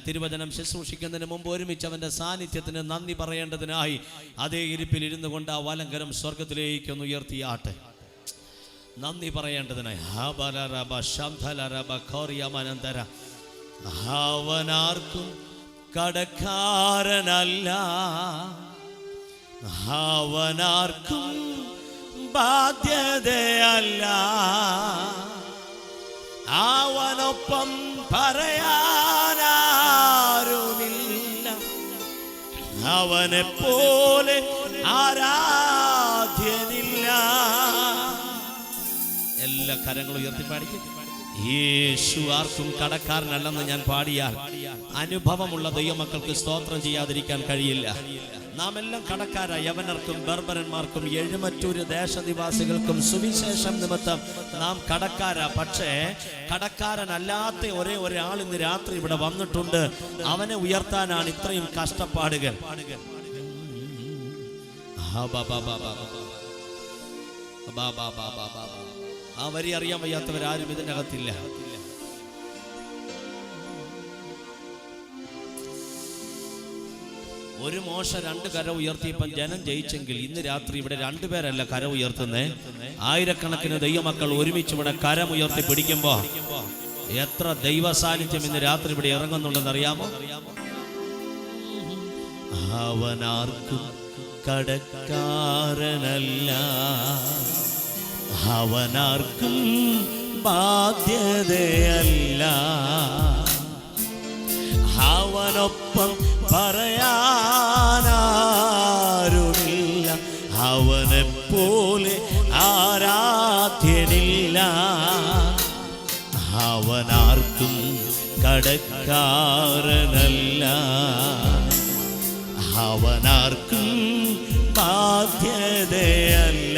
തിരുവചനം ശുശ്രൂഷിക്കുന്നതിന് മുമ്പ് ഒരുമിച്ച് അവൻ്റെ സാന്നിധ്യത്തിന് നന്ദി പറയേണ്ടതിനായി അതേ ഇരിപ്പിൽ ഇരുന്നു കൊണ്ട് ആ വലങ്കരം സ്വർഗത്തിലേക്കൊന്ന് ഉയർത്തിയാട്ടെ. നന്ദി പറയേണ്ടതിനായി അവനാർക്കും കടക്കാരനല്ല, അവനാർക്കും ബാധ്യതയല്ല, അവനൊപ്പം പറയാനാരുമില്ല, അവനെ പോലെ ആരാധ്യനില്ല. എല്ലാ കരങ്ങളും ഉയർത്തി പാടിക്കും. യേശു ആർക്കും കടക്കാരനല്ലെന്ന് ഞാൻ പാടിയാൽ അനുഭവമുള്ള ദൈവമക്കൾക്ക് സ്തോത്രം ചെയ്യാതിരിക്കാൻ കഴിയില്ല. നാം എല്ലാം കടക്കാരായി. യവനർക്കും ബർബരന്മാർക്കും എഴുമറ്റൂര് ദേശനിവാസികൾക്കും സുവിശേഷം നിമിത്തം നാം കടക്കാരാ. പക്ഷേ കടക്കാരനല്ലാത്ത ഒരേ ഒരാൾ ഇന്ന് രാത്രി ഇവിടെ വന്നിട്ടുണ്ട്. അവനെ ഉയർത്താനാണ് ഇത്രയും കഷ്ടപ്പാടുകൾ. ആ വരി അറിയാൻ വയ്യാത്തവരാരും ഇതിനകത്തില്ല. ഒരു മോശ 2 കര ഉയർത്തിയപ്പം ജനം ജയിച്ചെങ്കിൽ ഇന്ന് രാത്രി ഇവിടെ 2 പേരല്ല കര ഉയർത്തുന്നേ. ആയിരക്കണക്കിന് ദൈവമക്കൾ ഒരുമിച്ച് ഇവിടെ കരമുയർത്തി പിടിക്കുമ്പോ എത്ര ദൈവ സാന്നിധ്യം ഇന്ന് രാത്രി ഇവിടെ ഇറങ്ങുന്നുണ്ടെന്ന് അറിയാമോ? അവനാർക്കും കടക്കാരനല്ല, അവനാർക്കും ബാധ്യതയല്ല, അവനൊപ്പം പറയാനാരുമില്ല, അവനെ പോലെ ആരാധ്യനില്ല, അവനാർക്കും കടക്കാരനല്ല, അവനാർക്കും ബാധ്യതയല്ല,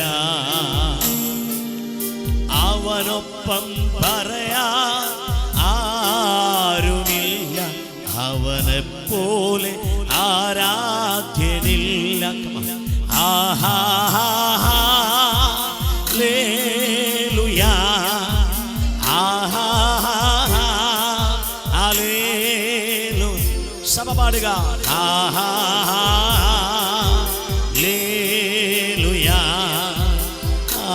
അവനൊപ്പം പറയാൻ ആരുമില്ല, അവനെ പോലെ ആരാധ്യനില്ല. ആഹാ ഹല്ലേലൂയാ, ആഹാ ഹല്ലേലൂയ. സഭ പാടുക. ആഹാ ഹല്ലേലൂയാ,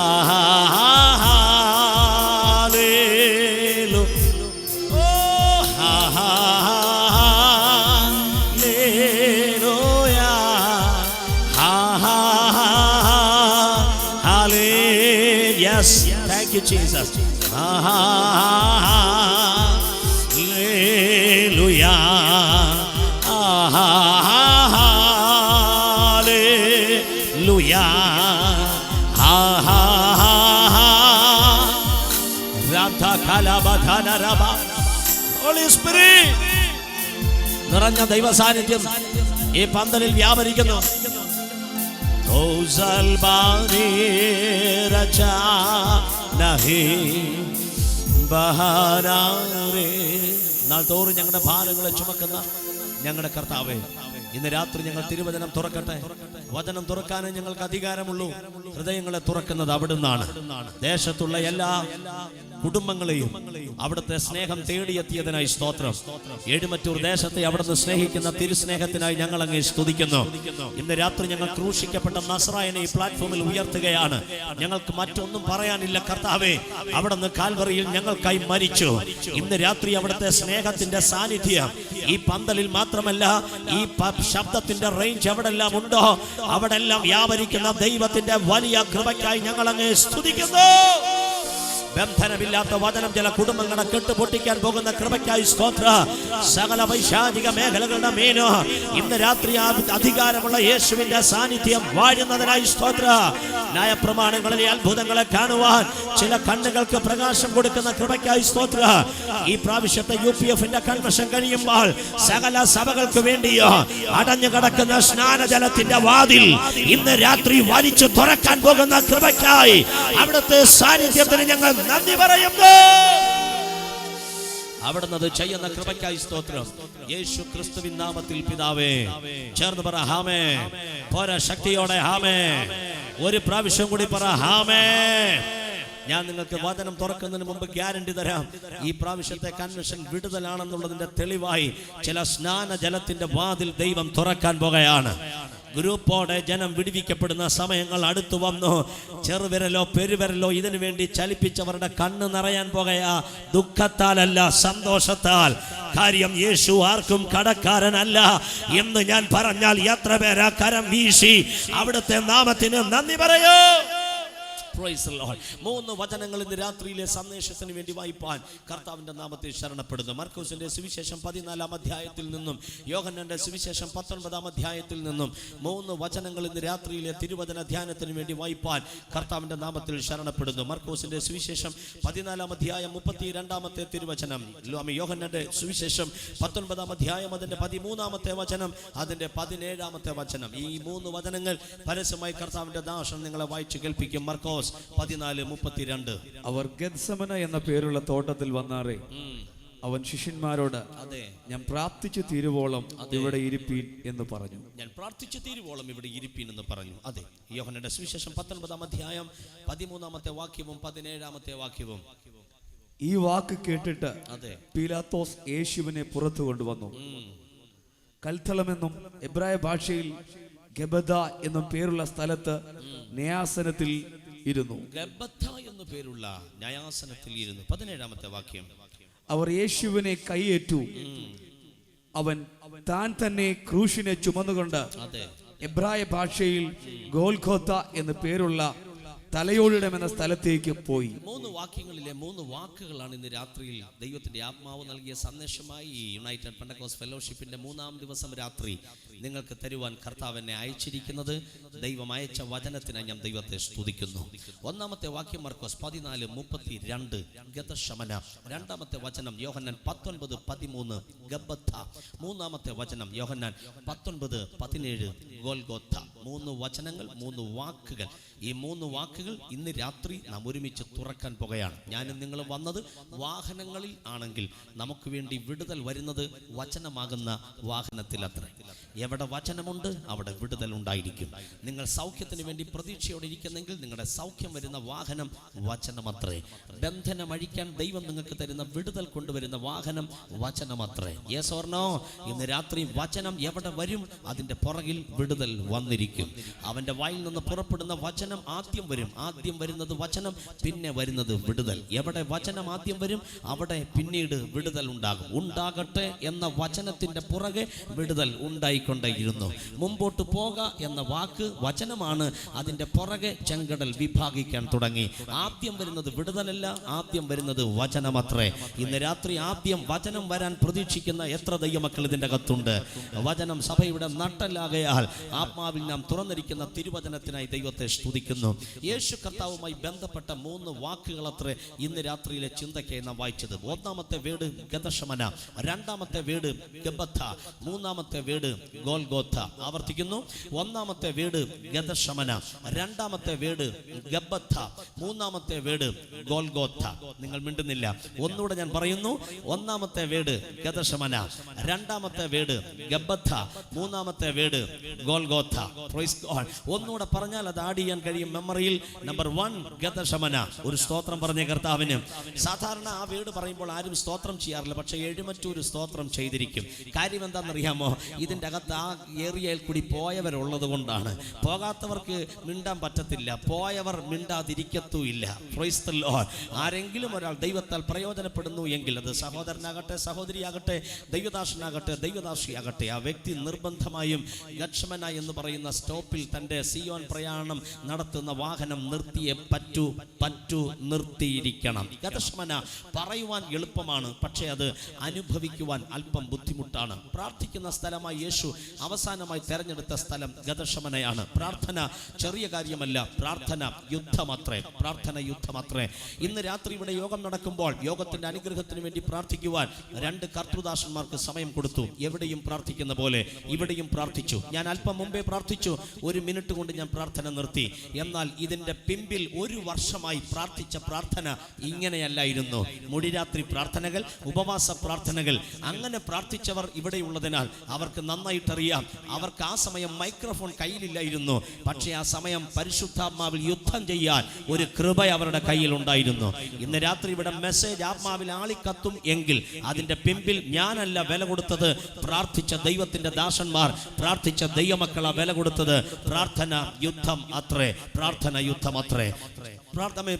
ആഹാ Jesus. Hallelujah. Hallelujah. Radha kalabadhana raba. Holy Spirit. നിറഞ്ഞ ദൈവ സാന്നിധ്യം ഈ പന്തലിൽ വ്യാപരിക്കുന്നു. നാൾ തോറും ഞങ്ങളുടെ ഭാരങ്ങളെ ചുമക്കുന്ന ഞങ്ങളുടെ കർത്താവേ, ഇന്ന് രാത്രി ഞങ്ങൾ തിരുവചനം തുറക്കട്ടെ. വചനം തുറക്കാനേ ഞങ്ങൾക്ക് അധികാരമുള്ളൂ. ഹൃദയങ്ങളെ തുറക്കുന്നത് അവിടുന്നാണ്. ദേശത്തുള്ള എല്ലാ കുടുംബങ്ങളെയും അവിടുത്തെ സ്നേഹം തേടിയെത്തിയതിനായി സ്തോത്രം. എഴുമറ്റൂർ ദേശത്തെ അവിടുന്ന് സ്നേഹിക്കുന്ന തിരുസ്നേഹത്തിനായി ഞങ്ങൾ അങ്ങേ സ്തുതിക്കുന്നു. ഇന്ന് രാത്രി ഞങ്ങൾ ക്രൂശിക്കപ്പെട്ട നസ്രായനെ ഈ പ്ലാറ്റ്ഫോമിൽ ഉയർത്തുകയാണ്. ഞങ്ങൾക്ക് മറ്റൊന്നും പറയാനില്ല കർത്താവേ. അവിടുന്ന് കാൽവറിയിൽ ഞങ്ങൾക്കായി മരിച്ചു. ഇന്ന് രാത്രി അവിടുത്തെ സ്നേഹത്തിന്റെ സാന്നിധ്യം ഈ പന്തലിൽ മാത്രമല്ല, ഈ ശബ്ദത്തിന്റെ റേഞ്ച് എവിടെല്ലാം ഉണ്ടോ അവിടെല്ലാം വ്യാപരിക്കുന്ന ദൈവത്തിന്റെ വലിയ കൃപയ്ക്കായി ഞങ്ങൾ അങ്ങേ സ്തുതിക്കുന്നു. ബന്ധനമില്ലാത്ത വചനം ചില കുടുംബങ്ങളെ കെട്ടുപൊട്ടിക്കാൻ പോകുന്ന കൃപയ്ക്കായി സ്തോത്ര. സകല വൈശാചിക മേഖലകളുടെ മേലോ ഇന്ന് രാത്രി അധികാരമുള്ള യേശുവിന്റെ സാന്നിധ്യം വാഴുന്നതിനായി സ്തോത്ര. ന്യായപ്രമാണങ്ങളിലെ അത്ഭുതങ്ങളെ കാണുവാൻ ചില കണ്ണുകൾക്ക് പ്രകാശം കൊടുക്കുന്ന കൃപയ്ക്കായി സ്തോത്ര. ഈ പ്രാവശ്യത്തെ UPF-ന്റെ കൺവെൻഷൻ കഴിയുമ്പോൾ സകല സഭകൾക്ക് വേണ്ടിയോ അടഞ്ഞു കിടക്കുന്ന സ്നാനജലത്തിന്റെ വാതിൽ ഇന്ന് രാത്രി വലിച്ചു തുറക്കാൻ പോകുന്ന കൃപയ്ക്കായി അവിടുത്തെ സാന്നിധ്യത്തിന് ഞങ്ങൾ നന്ദി പറയുന്നു. അവിടുന്ന് ചെയ്യുന്ന കൃപയ്ക്കായി സ്തോത്രം. യേശു ക്രിസ്തുവിൻ നാമത്തിൽ പിതാവേ. ചേർന്ന് പറ ആമേൻ. പോരാ ശക്തിയോടെ ആമേൻ. ഒരു പ്രാവശ്യം കൂടി പറ ആമേൻ. ഞാൻ നിങ്ങൾക്ക് വചനം തുറക്കുന്നതിന് മുമ്പ് ഗ്യാരണ്ടി തരാം. ഈ പ്രാവശ്യത്തെ കൺവെൻഷൻ വിടുതലാണെന്നുള്ളതിന്റെ തെളിവായി ചില സ്നാന ജലത്തിന്റെ വാതിൽ ദൈവം തുറക്കാൻ പോകുകയാണ്. ഗ്രൂപ്പോടെ ജനം വിടുവിക്കപ്പെടുന്ന സമയങ്ങൾ അടുത്തു വന്നു. ചെറുവിരലോ പെരുവിരലോ ഇതിനു വേണ്ടി ചലിപ്പിച്ചവരുടെ കണ്ണ് നിറയാൻ പോകുകയാ. ദുഃഖത്താലല്ല, സന്തോഷത്താൽ. കാര്യം യേശു ആർക്കും കടക്കാരനല്ല എന്ന് ഞാൻ പറഞ്ഞാൽ എത്ര പേരാ കരം വീശി അവിടുത്തെ നാമത്തിന് നന്ദി പറയൂ. 3 വചനങ്ങൾ ഇന്ന് രാത്രിയിലെ സന്ദേശത്തിന് വേണ്ടി വായിപ്പാൻ കർത്താവിന്റെ നാമത്തിൽ ശരണപ്പെടുന്നു. മർക്കോസിന്റെ സുവിശേഷം 14-ാം അധ്യായത്തിൽ നിന്നും യോഹന്നാന്റെ സുവിശേഷം 19-ാം അധ്യായത്തിൽ നിന്നും 3 വചനങ്ങൾ ഇന്ന് രാത്രിയിലെ തിരുവചന ധ്യാനത്തിന് വേണ്ടി വായിപ്പാൻ കർത്താവിന്റെ നാമത്തിൽ ശരണപ്പെടുന്നു. മർക്കോസിന്റെ സുവിശേഷം 14-ാം അധ്യായം 32-ാമത്തെ തിരുവചനം, യോഹന്നാന്റെ സുവിശേഷം 19-ാം അധ്യായം അതിന്റെ 13-ാമത്തെ വചനം, അതിന്റെ 17-ാമത്തെ വചനം. ഈ 3 വചനങ്ങൾ പരസ്യമായി കർത്താവിന്റെ ദാസൻ നിങ്ങളെ വായിച്ചു കേൾപ്പിക്കും. മർക്കോസ് 14:32. അവർ ഗെത്സമന എന്ന പേരുള്ള തോട്ടത്തിൽ വന്നാറേ അവൻ ശിഷ്യന്മാരോട്, അതെ, ഞാൻ പ്രാർത്ഥിച്ചു തീരുവോളം ഇവിടെ ഇരിപ്പീൻ എന്ന് പറഞ്ഞു. ഞാൻ പ്രാർത്ഥിച്ചു തീരുവോളം ഇവിടെ ഇരിപ്പീൻ എന്ന് പറഞ്ഞു. അതെ, യോഹന്നാന്റെ സുവിശേഷം 19-ാം അധ്യായം 13-ാമത്തെ വാക്യവും 17-ാമത്തെ വാക്യവും. ഈ വാക്ക് കേട്ടിട്ട് അതെ പീലാത്തോസ് യേശുവിനെ പുറത്തു കൊണ്ടുവന്നു. കൽത്തളമെന്നും എബ്രായ ഭാഷയിൽ ഗബദ എന്നും പേരുള്ള സ്ഥലത്ത് ന്യായാസനത്തിൽ ഇരുന്നു. ഗബദ എന്നു പേരുള്ള ന്യായാസനത്തിൽ ഇരുന്നു. 17-ാമത്തെ വാക്യം. അവർ യേശുവിനെ കൈയേറ്റു. അവൻ താൻ തന്നെ ക്രൂശിനെ ചുമന്നുകൊണ്ട് എബ്രായ ഭാഷയിൽ ഗോൽഗോഥ എന്ന് പേരുള്ള തലയോളിടം എന്ന സ്ഥലത്തേക്ക് പോയി. 3 വാക്യങ്ങളിലെ 3 വാക്കുകളാണ് ഇന്ന് രാത്രിയിൽ ദൈവത്തിന്റെ ആത്മാവ് നൽകിയ സന്ദേശമായി യുണൈറ്റഡ് പെന്തക്കോസ്റ്റ് ഫെലോഷിപ്പിന്റെ 3-ാം ദിവസം രാത്രി നിങ്ങൾക്ക് തരുവാൻ കർത്താവ് എന്നെ അയച്ചിരിക്കുന്നത്. ദൈവം അയച്ച വചനത്തിനായി ഞാൻ ദൈവത്തെ സ്തുതിക്കുന്നു. 1-ാമത്തെ വാക്യം മർക്കോസ് 14:32 ഗതശമന. 2-ാമത്തെ വചനം യോഹന്നാൻ 19:13 ഗബഥ. 3-ാമത്തെ വചനം യോഹന്നാൻ 19:17 ഗോൽഗോഥ. 3 വചനങ്ങൾ, 3 വാക്കുകൾ. ഈ 3 വാക്കുകൾ ഇന്ന് രാത്രി നാം ഒരുമിച്ച് തുറക്കാൻ പോകുകയാണ്. ഞാനും നിങ്ങളും വന്നത് വാഹനങ്ങളിൽ ആണെങ്കിൽ നമുക്ക് വേണ്ടി വിടുതൽ വരുന്നത് വചനമാകുന്ന വാഹനത്തിൽ അത്രേ. എവിടെ വചനമുണ്ട് അവിടെ വിടുതൽ ഉണ്ടായിരിക്കും. നിങ്ങൾ സൗഖ്യത്തിന് വേണ്ടി പ്രതീക്ഷയോടെ ഇരിക്കുന്നെങ്കിൽ നിങ്ങളുടെ സൗഖ്യം വരുന്ന വാഹനം വചനമത്രേ. ബന്ധനം അഴിക്കാൻ ദൈവം നിങ്ങൾക്ക് തരുന്ന വിടുതൽ കൊണ്ടുവരുന്ന വാഹനം വചനമത്രേ. Yes or no? ഇന്ന് രാത്രി വചനം എവിടെ വരും അതിന്റെ പുറകിൽ വിടുതൽ വന്നിരിക്കും. അവന്റെ വായിൽ നിന്ന് പുറപ്പെടുന്ന വചനം ആദ്യം വരും. ആദ്യം വരുന്നത് വചനം, പിന്നെ വരുന്നത് വിടുതൽ. എവിടെ വചനം ആദ്യം വരും അവിടെ പിന്നീട് വിടുതൽ ഉണ്ടാകും. ഉണ്ടാകട്ടെ എന്ന വചനത്തിന്റെ പുറകെ വിടുതൽ ഉണ്ടായിക്കൊണ്ടേയിരുന്നു. മുമ്പോട്ട് പോക എന്ന വാക്ക് വചനമാണ്. അതിന്റെ പുറകെ ചെങ്കടൽ വിഭാഗിക്കാൻ തുടങ്ങി. ആദ്യം വരുന്നത് വിടുതലല്ല, ആദ്യം വരുന്നത് വചനമത്രേ. ഇന്ന് രാത്രി ആദ്യം വചനം വരാൻ പ്രതീക്ഷിക്കുന്ന എത്ര ദൈവമക്കൾ ഇതിന്റെ അകത്തുണ്ട്? വചനം സഭയുടെ നട്ടലാകയാൽ ആത്മാവിൽ നാം തുറന്നിരിക്കുന്ന തിരുവചനത്തിനായി ദൈവത്തെ സ്തുതിക്കുന്നു. യേശു കർത്താവുമായി ബന്ധപ്പെട്ട 3 വാക്കുകൾ അത്രേ ഇന്ന് രാത്രിയിലെ ചിന്തയ്ക്കായി നാം വായിച്ചത്. 1-ാമത്തെ വീട് ഗതശമന, 2-ാമത്തെ വീട് ഗബഥ, 3-ാമത്തെ വീട് ഗോൽഗോഥ. ആവർത്തിക്കുന്നു, 1-ാമത്തെ വീട് ഗതശമന, 2-ാമത്തെ വീട് ഗബഥ, 3-ാമത്തെ വീട് ഗോൽഗോഥ. നിങ്ങൾ മിണ്ടുന്നില്ല. ഒന്നുകൂടെ ഞാൻ പറയുന്നു. 1-ാമത്തെ വീട് ഗതശമന, 2-ാമത്തെ വീട് ഗബഥ, 3-ാമത്തെ വീട് ഗോൽഗോഥ. Praise God. ഒന്നുകൂടെ പറഞ്ഞാൽ അത് ആഡ് ചെയ്യാൻ കഴിയും മെമ്മറിയിൽ. നമ്പർ 1 ഗതശമന. ഒരു സ്തോത്രം പറഞ്ഞ കർത്താവിന്. സാധാരണ ആ വീട് പറയുമ്പോൾ ആരും സ്തോത്രം ചെയ്യാറില്ല, പക്ഷെ എഴുമറ്റൂർ സ്തോത്രം ചെയ്തിരിക്കും. കാര്യം എന്താണെന്നറിയാമോ? ഇതിൻ്റെ അകത്ത് ആ ഏരിയയിൽ കൂടി പോയവരുള്ളത് കൊണ്ടാണ്. പോകാത്തവർക്ക് മിണ്ടാൻ പറ്റത്തില്ല, പോയവർ മിണ്ടാതിരിക്കത്തുമില്ല. Price the Lord. ആരെങ്കിലും ഒരാൾ ദൈവത്താൽ പ്രയോജനപ്പെടുന്നു എങ്കിൽ അത് സഹോദരനാകട്ടെ, സഹോദരിയാകട്ടെ, ദൈവദാസനാകട്ടെ, ദൈവദാസിയാകട്ടെ, ആ വ്യക്തി നിർബന്ധമായും ഗത്ശമന എന്ന് പറയുന്ന സ്റ്റോപ്പിൽ തൻ്റെ സിയോൻ പ്രയാണം നടത്തുന്ന വാഹനം നിർത്തിയേ പറ്റൂ നിർത്തിയിരിക്കണം. ഗതശമന പറയുവാൻ എളുപ്പമാണ്, പക്ഷേ അത് അനുഭവിക്കുവാൻ അല്പം ബുദ്ധിമുട്ടാണ്. പ്രാർത്ഥിക്കുന്ന സ്ഥലമായി യേശു അവസാനമായി തെരഞ്ഞെടുത്ത സ്ഥലം ഗതശമനയാണ്. പ്രാർത്ഥന ചെറിയ കാര്യമല്ല, പ്രാർത്ഥന യുദ്ധമത്രേ. പ്രാർത്ഥന യുദ്ധമത്രേ. ഇന്ന് രാത്രി ഇവിടെ യോഗം നടക്കുമ്പോൾ യോഗത്തിന്റെ അനുഗ്രഹത്തിന് വേണ്ടി പ്രാർത്ഥിക്കുവാൻ 2 കർത്തൃദാസന്മാർക്ക് സമയം കൊടുത്തു. എവിടെയും പ്രാർത്ഥിക്കുന്ന പോലെ ഇവിടെയും പ്രാർത്ഥിച്ചു. ഞാൻ അല്പം മുമ്പേ പ്രാർത്ഥിച്ചു, 1 മിനിറ്റ് കൊണ്ട് ഞാൻ പ്രാർത്ഥന നിർത്തി. എന്നാൽ ഇതിന്റെ പിമ്പിൽ 1 വർഷമായി പ്രാർത്ഥിച്ച പ്രാർത്ഥന ഇങ്ങനെയല്ലായിരുന്നു. മുടിരാത്രി പ്രാർത്ഥനകൾ, ഉപവാസ പ്രാർത്ഥനകൾ, അങ്ങനെ പ്രാർത്ഥിച്ചവർ ഇവിടെയുള്ളതിനാൽ അവർക്ക് നന്നായിട്ട് നിങ്ങൾക്കറിയാം, അവർക്ക് ആ സമയം മൈക്രോഫോൺ കയ്യിലില്ലായിരുന്നു. പക്ഷേ ആ സമയം പരിശുദ്ധാത്മാവിൽ യുദ്ധം ചെയ്യാൻ ഒരു കൃപ അവരുടെ കയ്യിൽ ഉണ്ടായിരുന്നു. ഇന്ന് രാത്രി ഇവിടെ മെസ്സേജ് ആത്മാവിൽ ആളിക്കത്തും എങ്കിൽ അതിന്റെ പിമ്പിൽ ഞാനല്ല വില കൊടുത്തത്, പ്രാർത്ഥിച്ച ദൈവത്തിന്റെ ദാസന്മാർ, പ്രാർത്ഥിച്ച ദൈവമക്കളാ വില കൊടുത്തത്. പ്രാർത്ഥന യുദ്ധം അത്രേ, പ്രാർത്ഥന യുദ്ധം അത്രേ.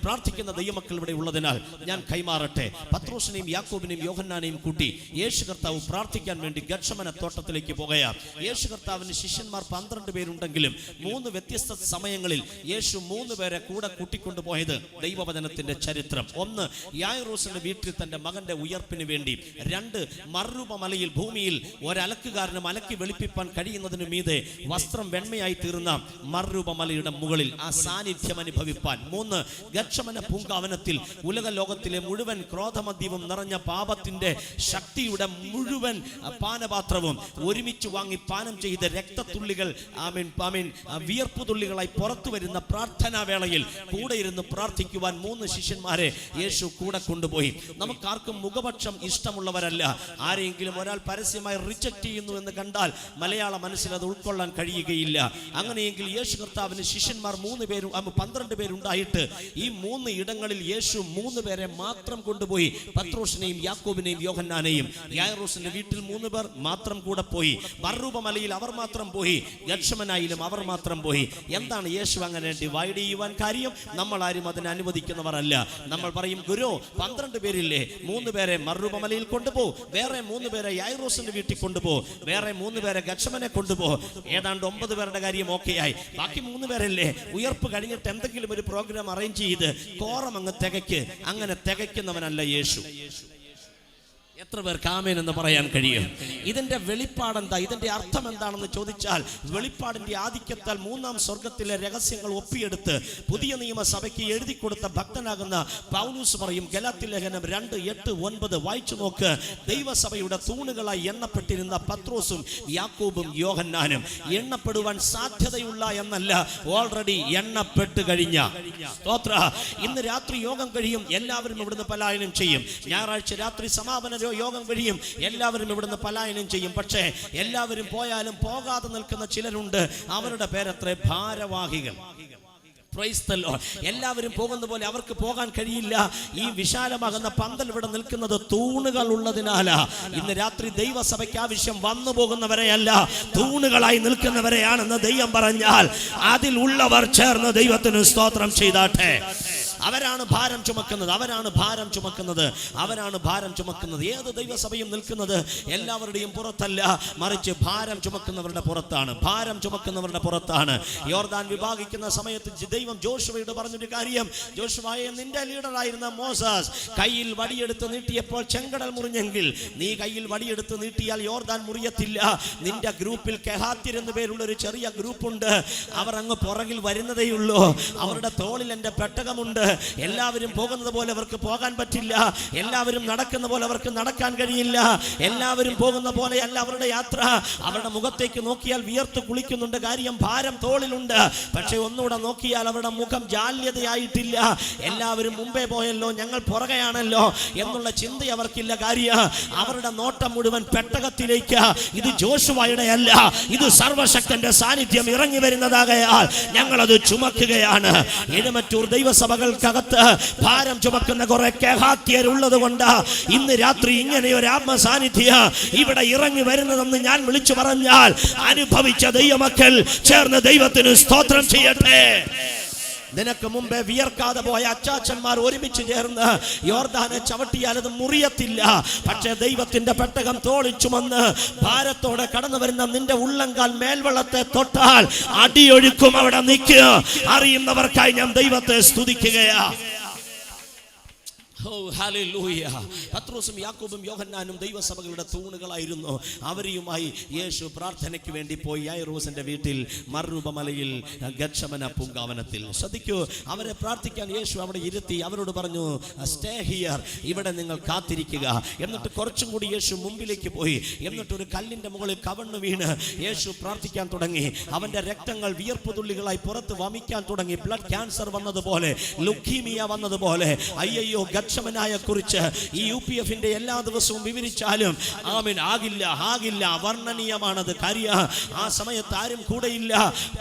പ്രാർത്ഥിക്കുന്ന ദൈവമക്കൾ ഇവിടെ ഉള്ളതിനാൽ ഞാൻ കൈമാറട്ടെ. പത്രോസിനെയും യാക്കോബിനെയും യോഹന്നാനെയും കൂട്ടി യേശു കർത്താവ് പ്രാർത്ഥിക്കാൻ വേണ്ടി ഗത്ശമന തോട്ടത്തിലേക്ക് പോകുകയാണ്. യേശു കർത്താവിന് ശിഷ്യന്മാർ 12 പേരുണ്ടെങ്കിലും 3 വ്യത്യസ്ത സമയങ്ങളിൽ യേശു 3 പേരെ കൂടെ കൂട്ടിക്കൊണ്ടുപോയത് ദൈവവചനത്തിന്റെ ചരിത്രം. 1, യായിറോസിന്റെ വീട്ടിൽ തന്റെ മകന്റെ ഉയർപ്പിന് വേണ്ടി. 2, മറുരൂപമലയിൽ ഭൂമിയിൽ ഒരലക്കുകാരനും അലക്കി വെളുപ്പിപ്പാൻ കഴിയുന്നതിന് മീതെ വസ്ത്രം വെണ്മയായി തീർന്ന മറുരൂപമലയുടെ മുകളിൽ ആ സാന്നിധ്യം അനുഭവിപ്പാൻ. 3, ഗത്ശമന പൂങ്കാവനത്തിൽ ഉലക ലോകത്തിലെ മുഴുവൻ ക്രോധമദ്യവും നിറഞ്ഞ പാപത്തിന്റെ ശക്തിയുടെ മുഴുവൻ പാനപാത്രവും ഒരുമിച്ച് വാങ്ങി പാനം ചെയ്ത് രക്തത്തുള്ളികൾ വിയർപ്പു തുള്ളികളായി പുറത്തു വരുന്ന പ്രാർത്ഥനാ വേളയിൽ കൂടെ ഇരുന്ന് പ്രാർത്ഥിക്കുവാൻ 3 ശിഷ്യന്മാരെ യേശു കൂടെ കൊണ്ടുപോയി. നമുക്കാർക്കും മുഖപക്ഷം ഇഷ്ടമുള്ളവരല്ല. ആരെങ്കിലും ഒരാൾ പരസ്യമായി റിജക്ട് ചെയ്യുന്നു എന്ന് കണ്ടാൽ മലയാള മനസ്സിൽ അത് ഉൾക്കൊള്ളാൻ കഴിയുകയില്ല. അങ്ങനെയെങ്കിൽ യേശു കർത്താവിന് ശിഷ്യന്മാർ 12 പേരുണ്ടായിട്ട് ഈ 3 ഇടങ്ങളിൽ യേശു 3 പേരെ മാത്രം കൊണ്ടുപോയി. പത്രോസിനെയും യാക്കോബിനെയും യോഹന്നാനെയും. യായിറോസിന്റെ വീട്ടിൽ 3 പേർ മാത്രം കൂടെ പോയി. മറുരൂപമലയിൽ അവർ മാത്രം പോയി. ഗത്ശമനായിലും അവർ മാത്രം പോയി. എന്താണ് യേശു അങ്ങനെ ഡിവൈഡ് ചെയ്യുവാൻ കാര്യം? നമ്മൾ ആരും അതിനെ അനുവദിക്കുന്നവരല്ല. നമ്മൾ പറയും, ഗുരു 12 പേരില്ലേ, 3 പേരെ മറുരൂപമലയിൽ കൊണ്ടുപോ, വേറെ 3 പേരെ യായിറോസിന്റെ വീട്ടിൽ കൊണ്ടുപോ, വേറെ 3 പേരെ ഗത്ശമനെ കൊണ്ടുപോ. ഏതാണ്ട് 9 പേരുടെ കാര്യം ഓക്കെയായി. ബാക്കി 3 പേരല്ലേ? ഉയർപ്പ് കഴിഞ്ഞിട്ട് എന്തെങ്കിലും ഒരു പ്രോഗ്രാം അറേഞ്ച് ചെയ്ത് കോറം അങ്ങ് തികയ്ക്ക്. അങ്ങനെ തികയ്ക്കുന്നവനല്ല യേശു. എത്ര പേർക്ക് ആമേൻ എന്ന് പറയാൻ കഴിയും? ഇതിന്റെ വെളിപ്പാടെന്താ, ഇതിന്റെ അർത്ഥം എന്താണെന്ന് ചോദിച്ചാൽ, വെളിപ്പാടിന്റെ ആധിക്യത്താൽ 3-ാം സ്വർഗത്തിലെ രഹസ്യങ്ങൾ ഒപ്പിയെടുത്ത് പുതിയ നിയമസഭയ്ക്ക് എഴുതി കൊടുത്ത ഭക്തനാകുന്ന പൗലോസ് പറയും, ഗലാത്യ ലേഖനം 2:8-9 വായിച്ചു നോക്ക്. ദൈവസഭയുടെ തൂണുകളായി എണ്ണപ്പെട്ടിരുന്ന പത്രോസും യാക്കോബും യോഹന്നാനും എണ്ണപ്പെടുവാൻ സാധ്യതയുള്ള എന്നല്ല, ഓൾറെഡി എണ്ണപ്പെട്ട് കഴിഞ്ഞ. ഇന്ന് രാത്രി യോഗം കഴിയും, എല്ലാവരും ഇവിടുന്ന് പലായനം ചെയ്യും. ഞായറാഴ്ച രാത്രി സമാപന യോഗം കഴിയും, എല്ലാവരും ഇവിടുന്ന് പലായനം ചെയ്യും. പക്ഷേ എല്ലാവരും പോയാലും പോകാതെ നിൽക്കുന്ന ചിലരുണ്ട്. അവരുടെ പേരത്രേ ഭാരവാഹികൾ. എല്ലാവരും പോകുന്ന പോലെ അവർക്ക് പോകാൻ കഴിയില്ല. ഈ വിശാലമാകുന്ന പന്തൽ ഇവിടെ നിൽക്കുന്നത് തൂണുകൾ ഉള്ളതിനാലാ. ഇന്ന് രാത്രി ദൈവസഭയ്ക്ക് ആവശ്യം വന്നു പോകുന്നവരെയല്ല, തൂണുകളായി നിൽക്കുന്നവരെയാണെന്ന് ദൈവം പറഞ്ഞാൽ അതിൽ ഉള്ളവർ ചേർന്ന് ദൈവത്തിന് സ്തോത്രം ചെയ്താട്ടെ. അവരാണ് ഭാരം ചുമക്കുന്നത്, അവരാണ് ഭാരം ചുമക്കുന്നത്, അവരാണ് ഭാരം ചുമക്കുന്നത്. ഏത് ദൈവസഭയും നിൽക്കുന്നത് എല്ലാവരുടെയും പുറത്തല്ല, മറിച്ച് ഭാരം ചുമക്കുന്നവരുടെ പുറത്താണ്, ഭാരം ചുമക്കുന്നവരുടെ പുറത്താണ്. യോർദാൻ വിഭാഗിക്കുന്ന സമയത്ത് ദൈവം ജോഷുവയോട് പറഞ്ഞൊരു കാര്യം, ജോഷുവയെ, നിന്റെ ലീഡറായിരുന്ന മോസസ് കയ്യിൽ വടിയെടുത്ത് നീട്ടിയപ്പോൾ ചെങ്കടൽ മുറിഞ്ഞെങ്കിൽ നീ കയ്യിൽ വടിയെടുത്ത് നീട്ടിയാൽ യോർദാൻ മുറിയത്തില്ല. നിന്റെ ഗ്രൂപ്പിൽ കെഹാത്യർ എന്ന് പേരുള്ള ഒരു ചെറിയ ഗ്രൂപ്പുണ്ട്, അവർ അങ്ങ് പുറകിൽ വരുന്നതേയുള്ളൂ. അവരുടെ തോളിൽ എൻ്റെ പെട്ടകമുണ്ട്. എല്ലാവരും പോകുന്നത് പോലെ അവർക്ക് പോകാൻ പറ്റില്ല, എല്ലാവരും നടക്കുന്ന പോലെ അവർക്ക് നടക്കാൻ കഴിയില്ല, എല്ലാവരും പോകുന്ന പോലെയല്ല അവരുടെ യാത്ര. അവരുടെ മുഖത്തേക്ക് നോക്കിയാൽ വിയർത്ത് കുളിക്കുന്നുണ്ട്, കാര്യം ഭാരം തോളിലുണ്ട്. പക്ഷെ ഒന്നുകൂടെ നോക്കിയാൽ അവരുടെ മുഖം ജാല്യതയായിട്ടില്ല. എല്ലാവരും മുമ്പേ പോയല്ലോ, ഞങ്ങൾ പുറകെയാണല്ലോ എന്നുള്ള ചിന്ത അവർക്കില്ല. കാര്യം അവരുടെ നോട്ടം മുഴുവൻ പെട്ടകത്തിലേക്ക്. ഇത് ജോഷുവയുടെ അല്ല, ഇത് സർവശക്തന്റെ സാന്നിധ്യം ഇറങ്ങി വരുന്നതാകയാൽ ഞങ്ങളത് ചുമക്കുകയാണ്. എഴുമറ്റൂർ ദൈവസഭകൾക്കകത്ത് ഭാരം ചുമക്കുന്ന കുറെ കെഹാത്യരുള്ളത് കൊണ്ട് ഇന്ന് രാത്രി ഇങ്ങനെ ഒരു ആത്മസാന്നിധ്യം ഇവിടെ ഇറങ്ങി വരുന്നതെന്ന് ഞാൻ വിളിച്ചു പറഞ്ഞാൽ അനുഭവിച്ച ദൈവമക്കൾ ചേർന്ന് ദൈവത്തിന് സ്തോത്രം ചെയ്യട്ടെ. നിനക്ക് മുമ്പേ വിയർക്കാതെ പോയ അച്ചാച്ചന്മാർ ഒരുമിച്ച് ചേർന്ന് യോർദാനെ ചവിട്ടിയാൽ അത് മുറിയത്തില്ല. പക്ഷെ ദൈവത്തിന്റെ പെട്ടകം തോളിൽ ചുമന്ന് ഭാരത്തോടെ കടന്നു വരുന്ന നിന്റെ ഉള്ളങ്കാൽ മേൽവെള്ളത്തെ തൊട്ടാൽ അടിയൊഴുക്കും അവിടെ നിൽക്കുക. അറിയുന്നവർക്കായി ഞാൻ ദൈവത്തെ സ്തുതിക്കുകയാ. പത്രോസും യാക്കോബും യോഹന്നാനും ദൈവസഭകളുടെ തൂണുകളായിരുന്നു. അവരെയുമായി യേശു പ്രാർത്ഥനയ്ക്ക് വേണ്ടി പോയി യായിറോസിന്റെ വീട്ടിൽ, മറുരൂപമലയിൽ, ഗത്ശമന പൂങ്കാവനത്തിൽ. ശ്രദ്ധിക്കൂ, അവരെ പ്രാർത്ഥിക്കാൻ യേശു അവിടെ ഇരുത്തി. അവരോട് പറഞ്ഞു, സ്റ്റേ ഹിയർ, ഇവിടെ നിങ്ങൾ കാത്തിരിക്കുക. എന്നിട്ട് കുറച്ചും കൂടി യേശു മുമ്പിലേക്ക് പോയി. എന്നിട്ട് ഒരു കല്ലിന്റെ മുകളിൽ കവണ്ണു വീണ് യേശു പ്രാർത്ഥിക്കാൻ തുടങ്ങി. അവന്റെ രക്തങ്ങൾ വിയർപ്പ് തുള്ളികളായി പുറത്ത് വമിക്കാൻ തുടങ്ങി. ബ്ലഡ് ക്യാൻസർ വന്നതുപോലെ, ലുക്കീമിയ വന്നതുപോലെ. അയ്യോ, ഗത്ശമന ഗദശമനായ കുറിച്ച് ഈ UPF-ന്റെ എല്ലാ ദിവസവും വിവരിച്ചാലും ആമേൻ ആകില്ല. അവർണ്ണനീയമാണത്. കാര്യം ആ സമയത്ത് ആരും കൂടെയില്ല.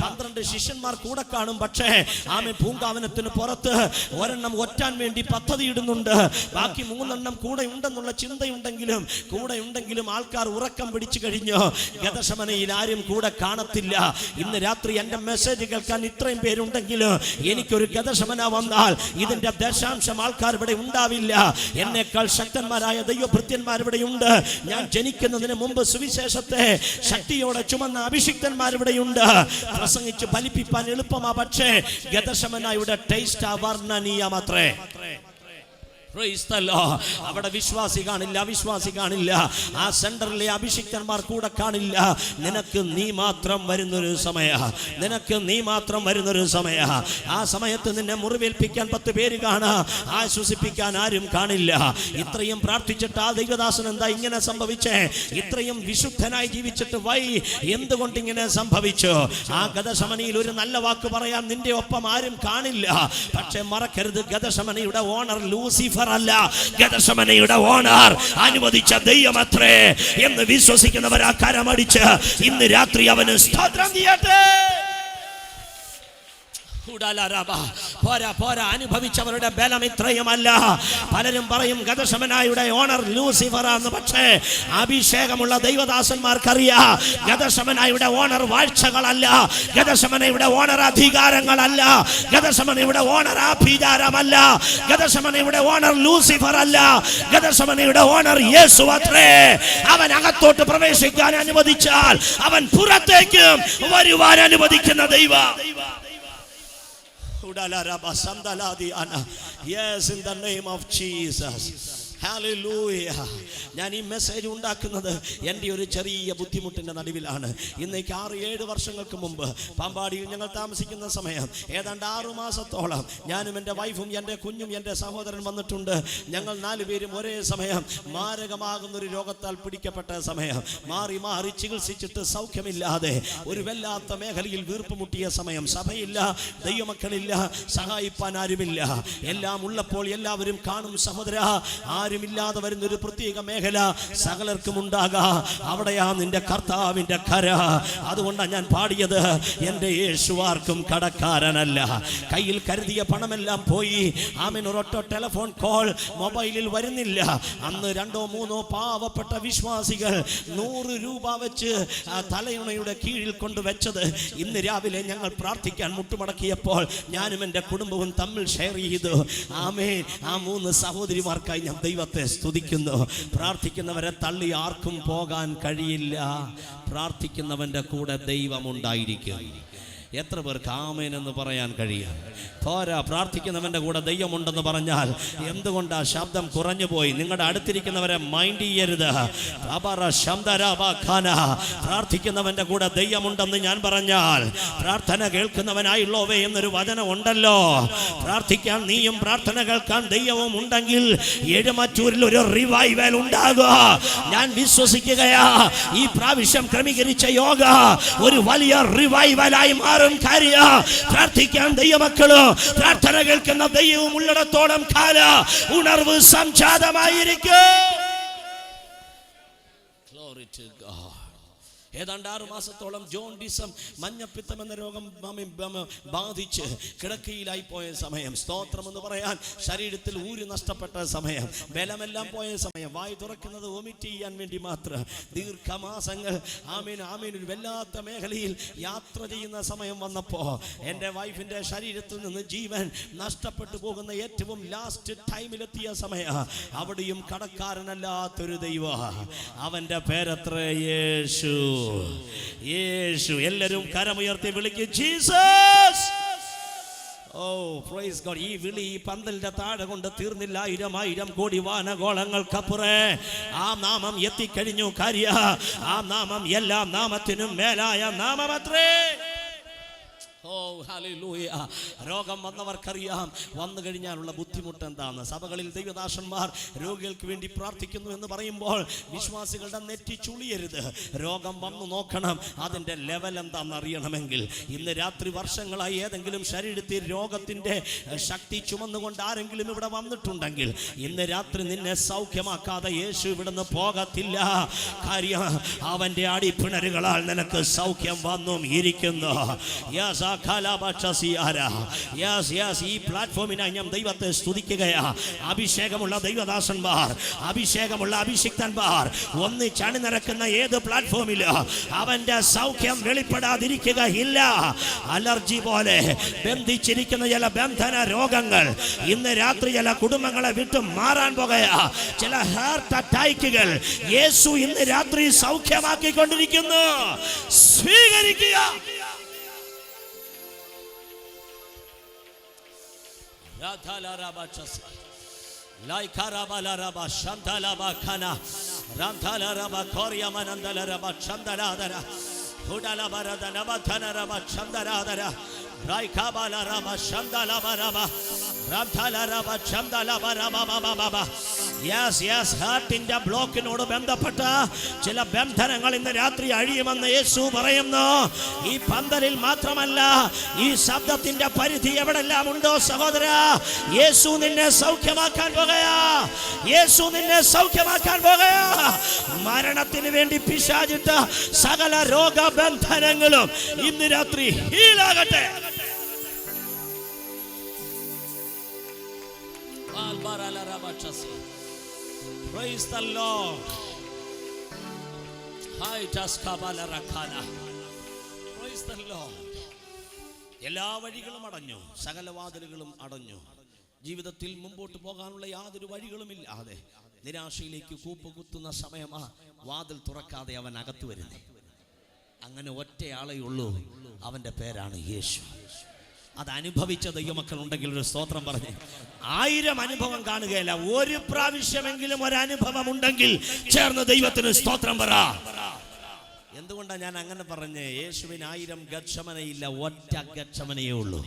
12 ശിഷ്യന്മാർ കൂടെ കാണും. പക്ഷേ ആമേൻ പൂങ്കാവനത്തിന് പുറത്ത് ഒരെണ്ണം ഒറ്റാൻ വേണ്ടി പദ്ധതി ഇടുന്നുണ്ട്. ബാക്കി 3 എണ്ണം കൂടെ ഉണ്ടെന്നുള്ള ചിന്തയുണ്ടെങ്കിലും ആൾക്കാർ ഉറക്കം പിടിച്ചു കഴിഞ്ഞു. ഗദശമനയിൽ ആരും കൂടെ കാണത്തില്ല. ഇന്ന് രാത്രി എന്റെ മെസ്സേജ് കേൾക്കാൻ ഇത്രയും പേരുണ്ടെങ്കിലും എനിക്കൊരു ഗദശമന വന്നാൽ ഇതിന്റെ ദശാംശം ആൾക്കാർ ഇവിടെ ഉണ്ടാവില്ല. എന്നേക്കാൾ ശക്തന്മാരായ ദൈവഭൃത്യന്മാർ ഇവിടെ ഉണ്ട്. ഞാൻ ജനിക്കുന്നതിന് മുമ്പ് സുവിശേഷത്തെ ശക്തിയോടെ ചുമന്ന അഭിഷിക്തന്മാർ ഇവിടെയുണ്ട്. പ്രസംഗിച്ച് ഫലിപ്പിക്കാൻ എളുപ്പമാ. പക്ഷേ ഗദശമനയുടെ ടേസ്റ്റ് അവർണ്ണനീയമത്രേ. അവിടെ വിശ്വാസി കാണില്ല, അവിശ്വാസി കാണില്ല. ആ സെന്ററിലെ അഭിഷിക്തന്മാർ കൂടെ കാണില്ല. നിനക്ക് നീ മാത്രം വരുന്നൊരു സമയ. ആ സമയത്ത് നിന്നെ മുറിവേൽപ്പിക്കാൻ 10 പേര് കാണാ, ആശ്വസിപ്പിക്കാൻ ആരും കാണില്ല. ഇത്രയും പ്രാർത്ഥിച്ചിട്ട് ആ ദൈവദാസൻ എന്താ ഇങ്ങനെ സംഭവിച്ചേ? ഇത്രയും വിശുദ്ധനായി ജീവിച്ചിട്ട് എന്തുകൊണ്ട് ഇങ്ങനെ സംഭവിച്ചു? ആ ഗദശമനയിൽ ഒരു നല്ല വാക്ക് പറയാൻ നിന്റെ ഒപ്പം ആരും കാണില്ല. പക്ഷെ മറക്കരുത്, ഗദശമനയുടെ ഓണർ ലൂസിഫർ അല്ല, ഗദശമനയുടെ ഓണർ അനുവദിച്ച ദൈവമത്രേ എന്ന് വിശ്വസിക്കുന്നവരാ കരമടിച്ച് ഇന്ന് രാത്രി അവന് സ്തോത്രം ചെയ്യട്ടെ. പോരാ, അനുഭവിച്ചവരുടെ ബലം ഇത്രയുമല്ല. പലരും പറയും ഗദശമനയുടെ ഓണർ ലൂസിഫർ ആണെന്ന്. പക്ഷേ അഭിഷേകമുള്ള ദൈവദാസന്മാർക്കറിയാം ഗദശമനയുടെ ഓണർ വാഴ്ചകളല്ല, ഗദശമനയുടെ ഓണർ അധികാരങ്ങളല്ല, ഗദശമനയുടെ ഓണർ ആഭിചാരമല്ല, ഗദശമനയുടെ ഓണർ ലൂസിഫർ അല്ല, ഗദശമനയുടെ ഓണർ യേശു അത്രേ. അവൻ അകത്തോട്ട് പ്രവേശിക്കാൻ അനുവദിച്ചാൽ അവൻ പുറത്തേക്കും വരുവാൻ അനുവദിക്കുന്ന ദൈവം. Yes, in the name of Jesus. Hallelujah. ഞാൻ ഈ മെസ്സേജ് ഉണ്ടാക്കുന്നത് എൻ്റെ ഒരു ചെറിയ ബുദ്ധിമുട്ടിൻ്റെ നടുവിലാണ്. ഇന്നേക്ക് 6-7 വർഷങ്ങൾക്ക് മുമ്പ് പാമ്പാടിയിൽ ഞങ്ങൾ താമസിക്കുന്ന സമയം ഏതാണ്ട് 6 മാസത്തോളം ഞാനും എൻ്റെ വൈഫും എൻ്റെ കുഞ്ഞും എൻ്റെ സഹോദരൻ വന്നിട്ടുണ്ട്. ഞങ്ങൾ 4 പേരും ഒരേ സമയം മാരകമാകുന്നൊരു രോഗത്താൽ പിടിക്കപ്പെട്ട സമയം, മാറി ചികിത്സിച്ചിട്ട് സൗഖ്യമില്ലാതെ ഒരു വല്ലാത്ത മേഖലയിൽ വീർപ്പുമുട്ടിയ സമയം. സഭയില്ല, ദൈവമക്കളില്ല, സഹായിപ്പാൻ ആരുമില്ല. എല്ലാം ഉള്ളപ്പോൾ എല്ലാവരും കാണും. സഹോദര, ആരുമില്ലാതെ വരുന്നൊരു പ്രത്യേക മേഖല സകലർക്കും ഉണ്ടാകാം. അവിടെയാ നിന്റെ കർത്താവിന്റെ കര. അതുകൊണ്ടാണ് ഞാൻ പാടിയത്, എൻ്റെ യേശു ആർക്കും കടക്കാരനല്ല. കയ്യിൽ കരുതിയ പണമെല്ലാം പോയി. ആമേൻ. ഒരൊറ്റ ടെലിഫോൺ കോൾ മൊബൈലിൽ വരുന്നില്ല. അന്ന് 2-3 പാവപ്പെട്ട വിശ്വാസികൾ 100 രൂപ വെച്ച് തലയുണയുടെ കീഴിൽ കൊണ്ടുവച്ചത് ഇന്ന് രാവിലെ ഞങ്ങൾ പ്രാർത്ഥിക്കാൻ മുട്ടുമടക്കിയപ്പോൾ ഞാനും എൻ്റെ കുടുംബവും തമ്മിൽ ഷെയർ ചെയ്തു. ആമേൻ. ആ 3 സഹോദരിമാർക്കായി ഞാൻ ദൈവത്തെ സ്തുതിക്കുന്നു. പ്രാർത്ഥിക്കുന്നവരെ തള്ളി ആർക്കും പോകാൻ കഴിയില്ല. പ്രാർത്ഥിക്കുന്നവന്റെ കൂടെ ദൈവമുണ്ടായിരിക്കും. എത്ര പേർക്ക് ആമേൻ എന്ന് പറയാൻ കഴിയും? പോരാ, പ്രാർത്ഥിക്കുന്നവന്റെ കൂടെ ദൈവമുണ്ടെന്ന് പറഞ്ഞാൽ എന്തുകൊണ്ടാ ശബ്ദം കുറഞ്ഞു പോയി? നിങ്ങളുടെ അടുത്തിരിക്കുന്നവരെ മൈൻഡ് ചെയ്യരുത്. പ്രാർത്ഥിക്കുന്നവന്റെ കൂടെ ദൈവമുണ്ടെന്ന് ഞാൻ പറഞ്ഞാൽ, പ്രാർത്ഥന കേൾക്കുന്നവനായുള്ളവേ എന്നൊരു വചനം ഉണ്ടല്ലോ. പ്രാർത്ഥിക്കാൻ നീയും പ്രാർത്ഥന കേൾക്കാൻ ദൈവവും ഉണ്ടെങ്കിൽ എഴുമറ്റൂരിൽ ഒരു റിവൈവൽ ഉണ്ടാകുക ഞാൻ വിശ്വസിക്കുകയാ. ഈ പ്രാവശ്യം ക്രമീകരിച്ച യോഗ ഒരു വലിയ റിവൈവലായി മാറും. പ്രാർത്ഥിക്കാൻ ദൈവമക്കള്, പ്രാർത്ഥന കേൾക്കുന്ന ദൈവവും ഉള്ളിടത്തോളം കാല ഉണർവ് സംജാതമായിരിക്കും. Glory to God. ഏതാണ്ട് 6 മാസത്തോളം ജോണ്ടിസം, മഞ്ഞപ്പിത്തം എന്ന രോഗം ബാധിച്ച് കിടക്കയിലായി പോയ സമയം, സ്തോത്രം എന്ന് പറയാൻ ശരീരത്തിൽ ഊരി നഷ്ടപ്പെട്ട സമയം, ബലമെല്ലാം പോയ സമയം, വായി തുറക്കുന്നത് വൊമിറ്റ് ചെയ്യാൻ വേണ്ടി മാത്രം ദീർഘമാസങ്ങൾ ഒരു വല്ലാത്ത മേഖലയിൽ യാത്ര ചെയ്യുന്ന സമയം വന്നപ്പോ എൻ്റെ വൈഫിന്റെ ശരീരത്തിൽ നിന്ന് ജീവൻ നഷ്ടപ്പെട്ടു പോകുന്ന ഏറ്റവും ലാസ്റ്റ് ടൈമിലെത്തിയ സമയം, അവിടെയും കടക്കാരനല്ലാത്തൊരു ദൈവം, അവന്റെ പേരത്ര യേശു. യേശു. എല്ലാവരും കരമുയർത്തി വിളിക്കും ജീസസ്. ഓ പ്രൈസ് ഗോഡ്. ഈ വിളി ഈ പന്തലിന്റെ താഴെ കൊണ്ട് തീർന്നില്ല. 1000 കോടി വാനഗോളങ്ങൾക്കപ്പുറേ ആ നാമം എത്തിക്കഴിഞ്ഞു. കാര്യ ആ നാമം എല്ലാ നാമത്തിനും മേലായ നാമമത്രേ. ഓ ഓ ഹല്ലേലൂയ. രോഗം വന്നവർക്കറിയാം വന്നു കഴിഞ്ഞാലുള്ള ബുദ്ധിമുട്ട് എന്താന്ന്. സഭകളിൽ ദൈവദാസന്മാർ രോഗികൾക്ക് വേണ്ടി പ്രാർത്ഥിക്കുന്നു എന്ന് പറയുമ്പോൾ വിശ്വാസികളുടെ നെറ്റി ചുളിയരുത്. രോഗം വന്നു നോക്കണം, അതിൻ്റെ ലെവൽ എന്താണെന്ന് അറിയണമെങ്കിൽ. ഇന്ന് രാത്രി വർഷങ്ങളായി ഏതെങ്കിലും ശരീരത്തിൽ രോഗത്തിൻ്റെ ശക്തി ചുമന്നുകൊണ്ട് ആരെങ്കിലും ഇവിടെ വന്നിട്ടുണ്ടെങ്കിൽ ഇന്ന് രാത്രി നിന്നെ സൗഖ്യമാക്കാതെ യേശു ഇവിടുന്ന് പോകത്തില്ല. കാര്യം അവൻ്റെ അടിപ്പിണരുകളാൽ നിനക്ക് സൗഖ്യം വന്നും ഇരിക്കുന്നു. ഈ പ്ലാറ്റ്ഫോമിനായി ഞാൻ ദൈവത്തെ സ്തുതിക്കുകയാ. അഭിഷേകമുള്ള ദൈവദാസന്മാർ, അഭിഷേകമുള്ള അഭിഷിക്തന്മാർ ഒന്നിച്ചണി നിരക്കുന്ന ഏത് പ്ലാറ്റ്ഫോമില് അവന്റെ സൗഖ്യം വെളിപ്പെടാതിരിക്കുകയില്ല. അലർജി പോലെ ബന്ധിച്ചിരിക്കുന്ന ചില ബന്ധന രോഗങ്ങൾ ഇന്ന് രാത്രി ചില കുടുംബങ്ങളെ വിട്ടു മാറാൻ പോകുകയാ. ചില ഹാർട്ട് അറ്റാക്കുകൾ യേശു ഇന്ന് രാത്രി സൗഖ്യമാക്കിക്കൊണ്ടിരിക്കുന്നു. സ്വീകരിക്കുക. ഹാർട്ടിന്റെ ബ്ലോക്കിനോട് ബന്ധപ്പെട്ട ചില ബന്ധനങ്ങൾ ഇന്ന് രാത്രി അഴിയുമെന്ന് യേശു പറയുന്നു. ഈ പന്തലിൽ മാത്രമല്ല, ഈ ശബ്ദത്തിന്റെ പരിധി എവിടെല്ലാം ഉണ്ടോ സഹോദര, യേശു നിന്നെ സൗഖ്യമാക്കാൻ പോകുകയാ. യേശു നിന്നെ സൗഖ്യമാക്കാൻ പോകുകയാ. മരണത്തിന് വേണ്ടി പിശാചിട്ട സകല രോഗബന്ധനങ്ങളും ഇന്ന് രാത്രി ഹീലാകട്ടെ. Praise the Lord. Praise the Lord. എല്ലാ വഴികളും അടഞ്ഞു, സകല വാതിലുകളും അടഞ്ഞു. ജീവിതത്തിൽ മുമ്പോട്ട് പോകാനുള്ള യാതൊരു വഴികളുമില്ലാതെ നിരാശയിലേക്ക് കൂപ്പുകുത്തുന്ന സമയമാ. വാതിൽ തുറക്കാതെ അവൻ അകത്തു വരുന്നേ. അങ്ങനെ ഒറ്റയാളേ ഉള്ളൂ, അവന്റെ പേരാണ് യേശു. അത് അനുഭവിച്ച ദൈവമക്കൾ ഉണ്ടെങ്കിൽ ഒരു സ്തോത്രം പറഞ്ഞ്. 1000 അനുഭവം കാണുകയല്ല, ഒരു പ്രാവശ്യമെങ്കിലും ഒരനുഭവം ഉണ്ടെങ്കിൽ ചേർന്ന് ദൈവത്തിന് സ്തോത്രം പറ. എന്തുകൊണ്ടാണ് ഞാൻ അങ്ങനെ പറഞ്ഞേ? യേശുവിന് 1000 ഗത്ശമനയില്ല, ഒറ്റ ഗത്ശമനയേ ഉള്ളൂ.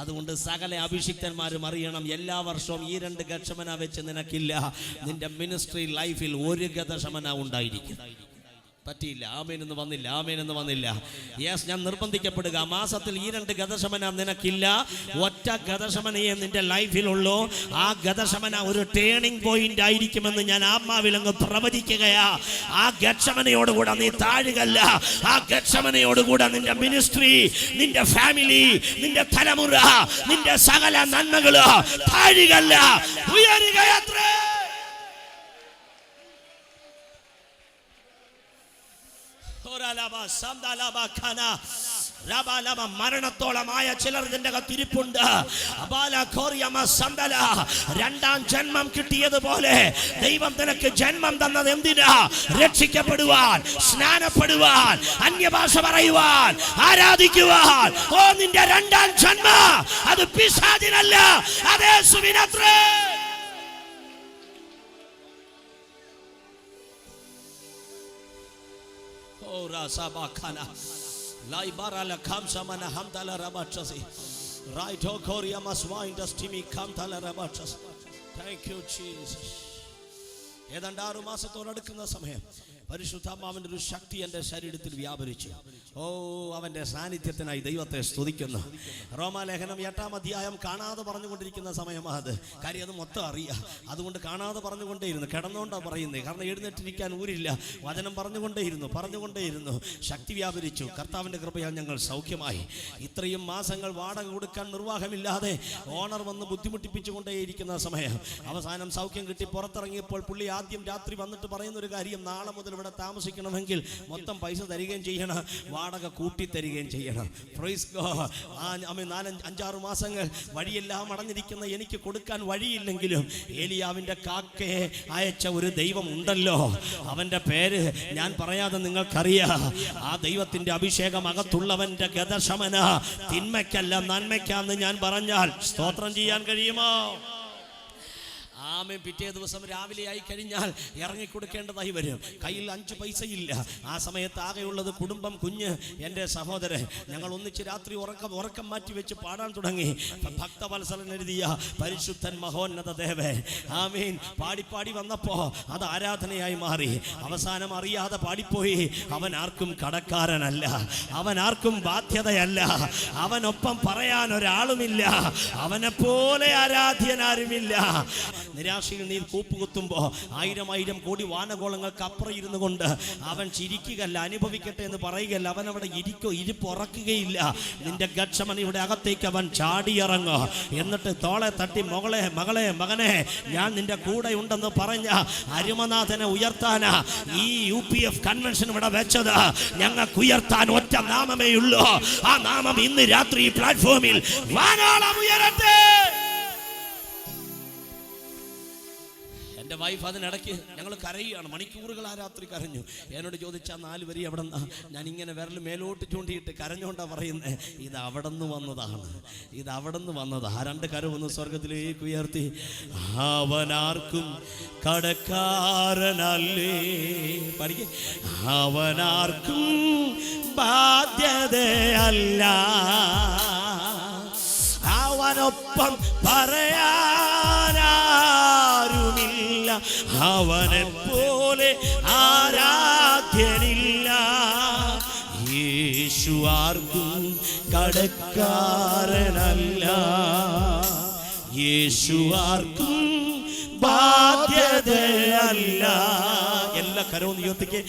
അതുകൊണ്ട് സകല അഭിഷിക്തന്മാരും അറിയണം, എല്ലാ വർഷവും ഈ 2 ഗത്ശമന വെച്ച് നിനക്കില്ല. നിന്റെ മിനിസ്ട്രി ലൈഫിൽ 1 ഗതശമന ഉണ്ടായിരിക്കും. പറ്റിയില്ല, ആമേനെന്ന് വന്നില്ല, ആമേനെന്ന് വന്നില്ല. യെസ്, ഞാൻ നിർബന്ധിക്കപ്പെടുക. മാസത്തിൽ ഈ 2 ഗതശമന നിനക്കില്ല, ഒറ്റ ഗതശമനയെ നിന്റെ ലൈഫിലുള്ളൂ. ആ ഗതശമന ഒരു ടേണിംഗ് പോയിന്റ് ആയിരിക്കുമെന്ന് ഞാൻ ആത്മാവിൽ അങ്ങ് പ്രവചിക്കുകയാ. ആ ഗതശമനയോടുകൂടെ നീ താഴുകല്ല. ആ ഗതശമനയോടുകൂടെ നിന്റെ മിനിസ്ട്രി, നിന്റെ ഫാമിലി, നിന്റെ തലമുറ, നിന്റെ സകല നന്മകള് താഴുകല്ല, ഉയരുകയത്രേ. മരണത്തോളമായ ചിലർ ഇതിന്റെ അകത്തിരിപ്പുണ്ട്. 2ാം ജന്മം കിട്ടിയതുപോലെ ദൈവം നിനക്ക് ജന്മം തന്നത് എന്തിനാ? രക്ഷിക്കപ്പെടുവാൻ, സ്നാനപ്പെടുവാൻ, അന്യഭാഷ പറയുവാൻ, ആരാധിക്കുവാൻ. ഓ, നിന്റെ 2ാം ജന്മം അത് പിശാചിനല്ല, അത് യേശുവിനത്രേ. Thank you, Jesus. ഏതാണ്ട് 6 മാസത്തോടടുക്കുന്ന സമയം പരിശുദ്ധാത്മാവിന്റെ ഒരു ശക്തി എൻ്റെ ശരീരത്തിൽ വ്യാപരിച്ചു. ഓ, അവന്റെ സാന്നിധ്യത്തിനായി ദൈവത്തെ സ്തുതിക്കുന്നു. റോമാലേഖനം 8-ാം അധ്യായം കാണാതെ പറഞ്ഞുകൊണ്ടിരിക്കുന്ന സമയമാണ് അത്. കാര്യം അത് മൊത്തം അറിയാം, അതുകൊണ്ട് കാണാതെ പറഞ്ഞുകൊണ്ടേയിരുന്നു. കിടന്നുകൊണ്ടാണ് പറയുന്നത്, കാരണം എഴുന്നേറ്റിരിക്കാൻ ഊരില്ല. വചനം പറഞ്ഞുകൊണ്ടേയിരുന്നു. ശക്തി വ്യാപരിച്ചു. കർത്താവിൻ്റെ കൃപയാൽ ഞങ്ങൾ സൗഖ്യമായി. ഇത്രയും മാസങ്ങൾ വാടക കൊടുക്കാൻ നിർവാഹമില്ലാതെ ഓണർ വന്ന് ബുദ്ധിമുട്ടിപ്പിച്ചുകൊണ്ടേയിരിക്കുന്ന സമയം അവസാനം സൗഖ്യം കിട്ടി പുറത്തിറങ്ങിയപ്പോൾ പുള്ളി ആദ്യം രാത്രി വന്നിട്ട് പറയുന്ന ഒരു കാര്യം, നാളെ മുതൽ ഇവിടെ താമസിക്കണമെങ്കിൽ മൊത്തം പൈസ തരികയും ചെയ്യണം, വാടക കൂട്ടി തരികയും ചെയ്യണം. Praise God. 4-5-6 മാസങ്ങൾ വഴിയെല്ലാം അടഞ്ഞിരിക്കുന്ന എനിക്ക് കൊടുക്കാൻ വഴിയില്ലെങ്കിലും ഏലിയാവിന്റെ കാക്കയെ അയച്ച ഒരു ദൈവം ഉണ്ടല്ലോ, അവന്റെ പേര് ഞാൻ പറയാതെ നിങ്ങൾക്കറിയാം. ആ ദൈവത്തിന്റെ അഭിഷേകം അകത്തുള്ളവന്റെ ഗതശമന തിന്മയ്ക്കല്ല നന്മയ്ക്കാന്ന് ഞാൻ പറഞ്ഞാൽ സ്തോത്രം ചെയ്യാൻ കഴിയുമോ? ആമേൻ. പിറ്റേ ദിവസം രാവിലെ ആയി കഴിഞ്ഞാൽ ഇറങ്ങിക്കൊടുക്കേണ്ടതായി വരും. കയ്യിൽ 5 പൈസയില്ല. ആ സമയത്ത് ആകെയുള്ളത് കുടുംബം, കുഞ്ഞ്, എൻ്റെ സഹോദരൻ. ഞങ്ങൾ ഒന്നിച്ച് രാത്രി ഉറക്കം മാറ്റി വെച്ച് പാടാൻ തുടങ്ങി. ഭക്തവത്സലൻ എഴുതിയ പരിശുദ്ധൻ മഹോന്നത ദേവൻ. ആമീൻ. പാടി വന്നപ്പോ അത് ആരാധനയായി മാറി. അവസാനം അറിയാതെ പാടിപ്പോയി. അവൻ ആർക്കും കടക്കാരനല്ല, അവൻ ആർക്കും ബാധ്യതയല്ല, അവനൊപ്പം പറയാൻ ഒരാളുമില്ല, അവനെ പോലെ ആരാധ്യനാരുമില്ല. നിരാശയിൽ നീ കൂപ്പുകുത്തുമ്പോ 1000 കോടി വാനഗോളങ്ങൾക്ക് അപ്പുറം ഇരുന്നു കൊണ്ട് അവൻ ചിരിക്കുകയല്ല, അനുഭവിക്കട്ടെ എന്ന് പറയുകയല്ല, അവൻ അവിടെ ഇരിപ്പ് ഉറക്കുകയില്ല. നിന്റെ ഗക്ഷമണിയുടെ അകത്തേക്ക് അവൻ ചാടിയിറങ്ങും. എന്നിട്ട് തോളെ തട്ടി മകളെ മകനെ ഞാൻ നിന്റെ കൂടെ ഉണ്ടെന്ന് പറഞ്ഞ അരുമനാഥനെ ഉയർത്താനാ ഈ UPF കൺവെൻഷൻ ഇവിടെ വെച്ചത്. ഞങ്ങൾക്ക് ഉയർത്താൻ ഒറ്റ നാമമേ ഉള്ളൂ. ആ നാമം ഇന്ന് രാത്രി ഈ പ്ലാറ്റ്ഫോമിൽ വാനോളം ഉയരട്ടെ. എൻ്റെ വൈഫ് അതിനിടയ്ക്ക് ഞങ്ങൾ കരയുകയാണ്. മണിക്കൂറുകൾ ആ രാത്രി കരഞ്ഞു. എന്നോട് ചോദിച്ചാൽ 4 വരി എവിടെ നിന്നാ? ഞാൻ ഇങ്ങനെ വിരൽ മേലോട്ട് ചൂണ്ടിയിട്ട് കരഞ്ഞോണ്ടാ പറയുന്നത്. ഇത് അവിടെ നിന്ന് വന്നതാണ്, ഇത് അവിടെ നിന്ന് വന്നത്. ആ 2 കരവൊന്ന് സ്വർഗത്തിലേക്ക് ഉയർത്തി. അവനാർക്കും കടക്കാരനല്ലേ, പഠിക്കേ. അവനാർക്കും ബാധ്യതയല്ല, അവനൊപ്പം പറയാനാരുമില്ല, അവനെ പോലെ ആരാധ്യനില്ല. യേശു ആർക്കും കടക്കാരനല്ല, യേശു ആർക്കും ബാധ്യതയല്ല. എല്ലാ കരവും ഉയർത്തിക്ക്.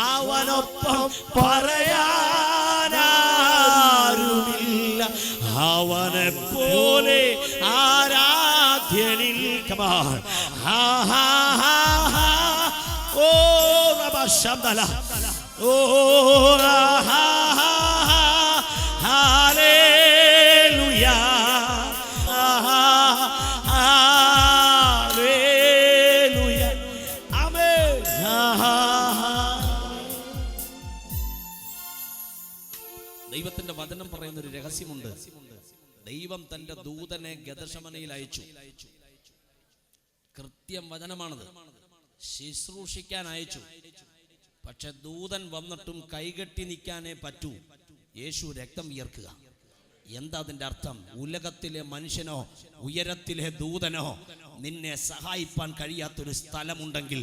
അവനൊപ്പം പറയാനാരുമില്ല, അവനെ പോലെ ആരാധ്യനിൽ. ഓ റബശംദല, ഓ ഹല്ലേലൂയ, ഹല്ലേലൂയ, ആമേൻ. ദൈവത്തിന്റെ വചനം പറയുന്ന ഒരു രഹസ്യമുണ്ട്. ദൈവം തന്റെ ദൂതനെ ഗദശമനയിൽ അയച്ചു. കൃത്യം വചനമാണത്. ശുശ്രൂഷിക്കാൻ അയച്ചു. പക്ഷെ ദൂതൻ വന്നിട്ടും കൈകെട്ടി നിൽക്കാനേ പറ്റൂ. യേശു രക്തം വിയർക്കുക. എന്താ അതിൻ്റെ അർത്ഥം? ഉലകത്തിലെ മനുഷ്യനോ ഉയരത്തിലെ ദൂതനോ നിന്നെ സഹായിപ്പാൻ കഴിയാത്തൊരു സ്ഥലമുണ്ടെങ്കിൽ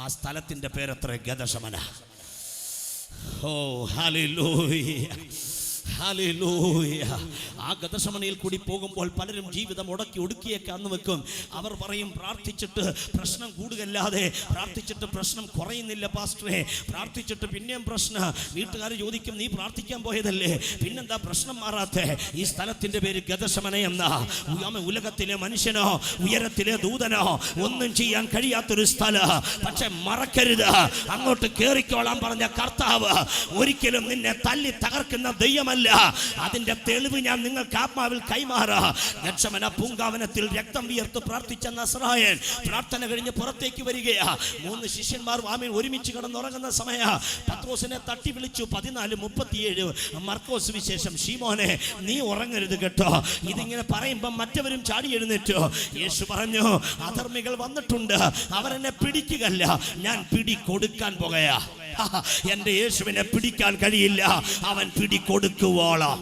ആ സ്ഥലത്തിന്റെ പേരത്ര ഗദശമന. ഓ ഹല്ലേലൂയ, ഹല്ലേലൂയ. ആ ഗദശമനയിൽ കൂടി പോകുമ്പോൾ പലരും ജീവിതം ഒടുക്കിയേക്കാന്ന് വെക്കും. അവർ പറയും, പ്രാർത്ഥിച്ചിട്ട് പ്രശ്നം കൂടുകയല്ലാതെ പ്രാർത്ഥിച്ചിട്ട് പ്രശ്നം കുറയുന്നില്ല പാസ്റ്ററെ, പ്രാർത്ഥിച്ചിട്ട് പിന്നെയും പ്രശ്നം. വീട്ടുകാർ ചോദിക്കും, നീ പ്രാർത്ഥിക്കാൻ പോയതല്ലേ, പിന്നെന്താ പ്രശ്നം മാറാത്തെ? ഈ സ്ഥലത്തിന്റെ പേര് ഗദശമന എന്നാ. ഉലകത്തിലെ മനുഷ്യനോ ഉയരത്തിലെ ദൂതനോ ഒന്നും ചെയ്യാൻ കഴിയാത്തൊരു സ്ഥലം. പക്ഷെ മറക്കരുത്, അങ്ങോട്ട് കേറിക്കോളാൻ പറഞ്ഞ കർത്താവ് ഒരിക്കലും നിന്നെ തല്ലി തകർക്കുന്ന ദൈവമല്ല. അതിന്റെ തെളിവ് ഞാൻ നിങ്ങൾക്ക് ആത്മാവിൽ കൈമാറാ. ഗദശമന പൂങ്കാവനത്തിൽ രക്തം വിയർത്ത് പ്രാർത്ഥിച്ച നസ്രായൻ പ്രാർത്ഥന കഴിഞ്ഞ് പുറത്തേക്ക് വരികയാ. 3 ശിഷ്യന്മാർ ആമേൻ ഒരുമിച്ച് കിടന്നുറങ്ങുന്ന സമയ പത്രോസിനെ തട്ടി വിളിച്ചു. 14:37 മർക്കോസ് വിശേഷം. ശീമോനെ, നീ ഉറങ്ങരുത് കേട്ടോ. ഇതിങ്ങനെ പറയുമ്പോ മറ്റവരും ചാടി എഴുന്നേറ്റു. യേശു പറഞ്ഞു, അധർമ്മികൾ വന്നിട്ടുണ്ട്, അവരെന്നെ പിടിക്കുകയല്ല, ഞാൻ പിടികൊടുക്കാൻ പോകുകയാ. എന്റെ യേശുവിനെ പിടിക്കാൻ കഴിയില്ല, അവൻ പിടികൊടുക്കുവോളാം.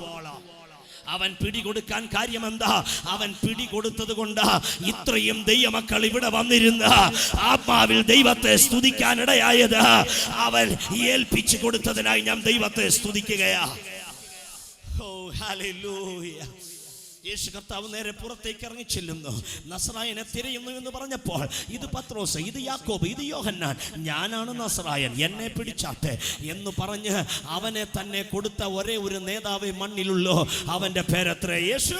അവൻ പിടികൊടുക്കാൻ കാര്യമെന്താ? അവൻ പിടികൊടുത്തത് കൊണ്ട് ഇത്രയും ദൈവമക്കൾ ഇവിടെ വന്നിരുന്ന ആത്മാവിൽ ദൈവത്തെ സ്തുതിക്കാനിടയായത്. അവൻ ഏൽപ്പിച്ചു കൊടുത്തതിനായി ഞാൻ ദൈവത്തെ സ്തുതിക്കുകയാ. ഓ ഹല്ലേലൂയ. യേശു കർത്താവ് നേരെ പുറത്തേക്ക് ഇറങ്ങി ചെല്ലുന്നു. നസ്രായനെ തിരയുന്നു എന്ന് പറഞ്ഞപ്പോൾ, ഇത് പത്രോസ്, ഇത് യാക്കോബ്, ഇത് യോഹന്നാൻ, ഞാനാണ് നസ്രായൻ, എന്നെ പിടിച്ചാട്ടെ എന്ന് പറഞ്ഞ് അവനെ തന്നെ കൊടുത്ത ഒരേ ഒരു നേതാവേ മണ്ണിലുള്ളൂ. അവന്റെ പേരത്ര യേശു.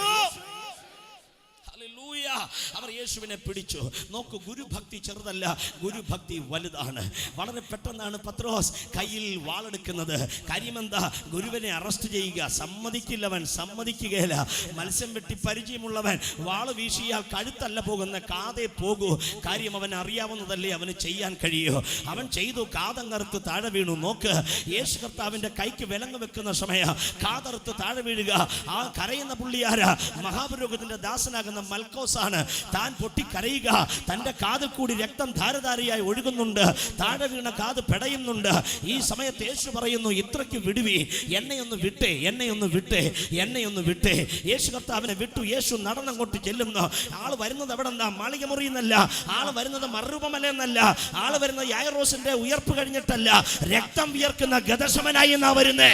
അവർ യേശുവിനെ പിടിച്ചു. നോക്കൂ, ഗുരുഭക്തി ചെറുതല്ല, ഗുരുഭക്തി വലുതാണ്. വളരെ പെട്ടെന്നാണ് പത്രോസ് കയ്യിൽ വാളെടുക്കുന്നത്. കാര്യമെന്താ? ഗുരുവിനെ അറസ്റ്റ് ചെയ്യുക. സമ്മതിക്കില്ലവൻ, സമ്മതിക്കുകയില്ല. മത്സ്യം വെട്ടി പരിചയമുള്ളവൻ വാള് വീശിയാൽ കഴുത്തല്ല പോകുന്ന, കാതേ പോകൂ. കാര്യം അവൻ അറിയാവുന്നതല്ലേ അവന് ചെയ്യാൻ കഴിയൂ. അവൻ ചെയ്തു. കാതങ്ങറുത്ത് താഴെ വീണു. നോക്ക്, യേശു കർത്താവിന്റെ കൈക്ക് വിലങ്ങ് വെക്കുന്ന സമയം കാതറുത്ത് താഴെ വീഴുക. ആ കരയുന്ന പുള്ളിയാര മഹാപുരോഹിതന്റെ ദാസനാകുന്ന മൽക്കോസാണ്. താൻ പൊട്ടിക്കരയുക. തൻ്റെ കാതിൽ കൂടി രക്തം ധാരധാരയായി ഒഴുകുന്നുണ്ട്. താഴെ വീണ കാത് പെടയുന്നുണ്ട്. ഈ സമയത്ത് യേശു പറയുന്നു, ഇത്രയ്ക്ക് വിടുവി, എന്നെയൊന്ന് വിട്ടേ, എന്നെയൊന്ന് വിട്ടേ, എന്നെയൊന്ന് വിട്ടേ. യേശു കർത്താവിനെ വിട്ടു. യേശു നടന്നങ്ങോട്ട് ചെല്ലുന്നു. ആള് വരുന്നത് എവിടെ നിന്നാ? മാളിക മുറിയെന്നല്ല. ആള് വരുന്നത് മറുരൂപമല്ലെന്നല്ല. ആള് വരുന്നത് യായിറോസിന്റെ ഉയർപ്പ് കഴിഞ്ഞിട്ടല്ല, രക്തം വിയർക്കുന്ന ഗദശമനായി എന്നാ വരുന്നേ.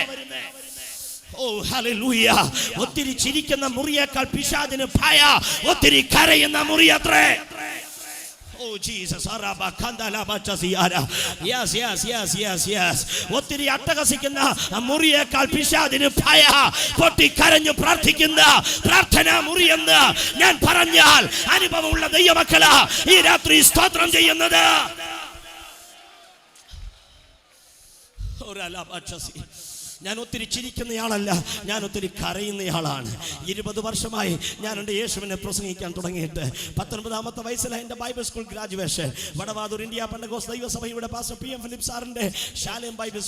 ഓ ഹല്ലേലൂയ. ഒത്തിരി ചിരിക്കുന്ന മുറിയേക്കാൾ പിശാചിന് ഭയ ഒത്തിരി കരയുന്ന മുറിയത്രേ. Oh Jesus, araba kandala bachasiara. Yes, yes, yes, yes, yes. ഒത്തിരി അട്ടഹസിക്കുന്ന മുറിയേക്കാൾ പിശാചിന് ഭയ പൊട്ടിക്കരഞ്ഞു പ്രാർത്ഥിക്കുന്ന പ്രാർത്ഥനാ മുറിയെന്ന് ഞാൻ പറഞ്ഞാൽ അനുഭവമുള്ള ദൈവമക്കളാ ഈ രാത്രി സ്തോത്രം ചെയ്യുന്നത്. ഞാൻ ഒത്തിരി ചിരിക്കുന്നയാളല്ല, ഞാൻ ഒത്തിരി കരയുന്നയാളാണ്. 20 വർഷമായി ഞാൻ എൻ്റെ യേശുവിനെ പ്രസംഗിക്കാൻ തുടങ്ങിയിട്ട്. 19ാമത്തെ വയസ്സിലാണ് എൻ്റെ Bible school graduation. Vadavathoor India Pentecost ദൈവസഭയുടെ പാസ്റ്റർ PM ഫിലിപ്പ് സാറിൻ്റെ ശാലേം ബൈബിൾ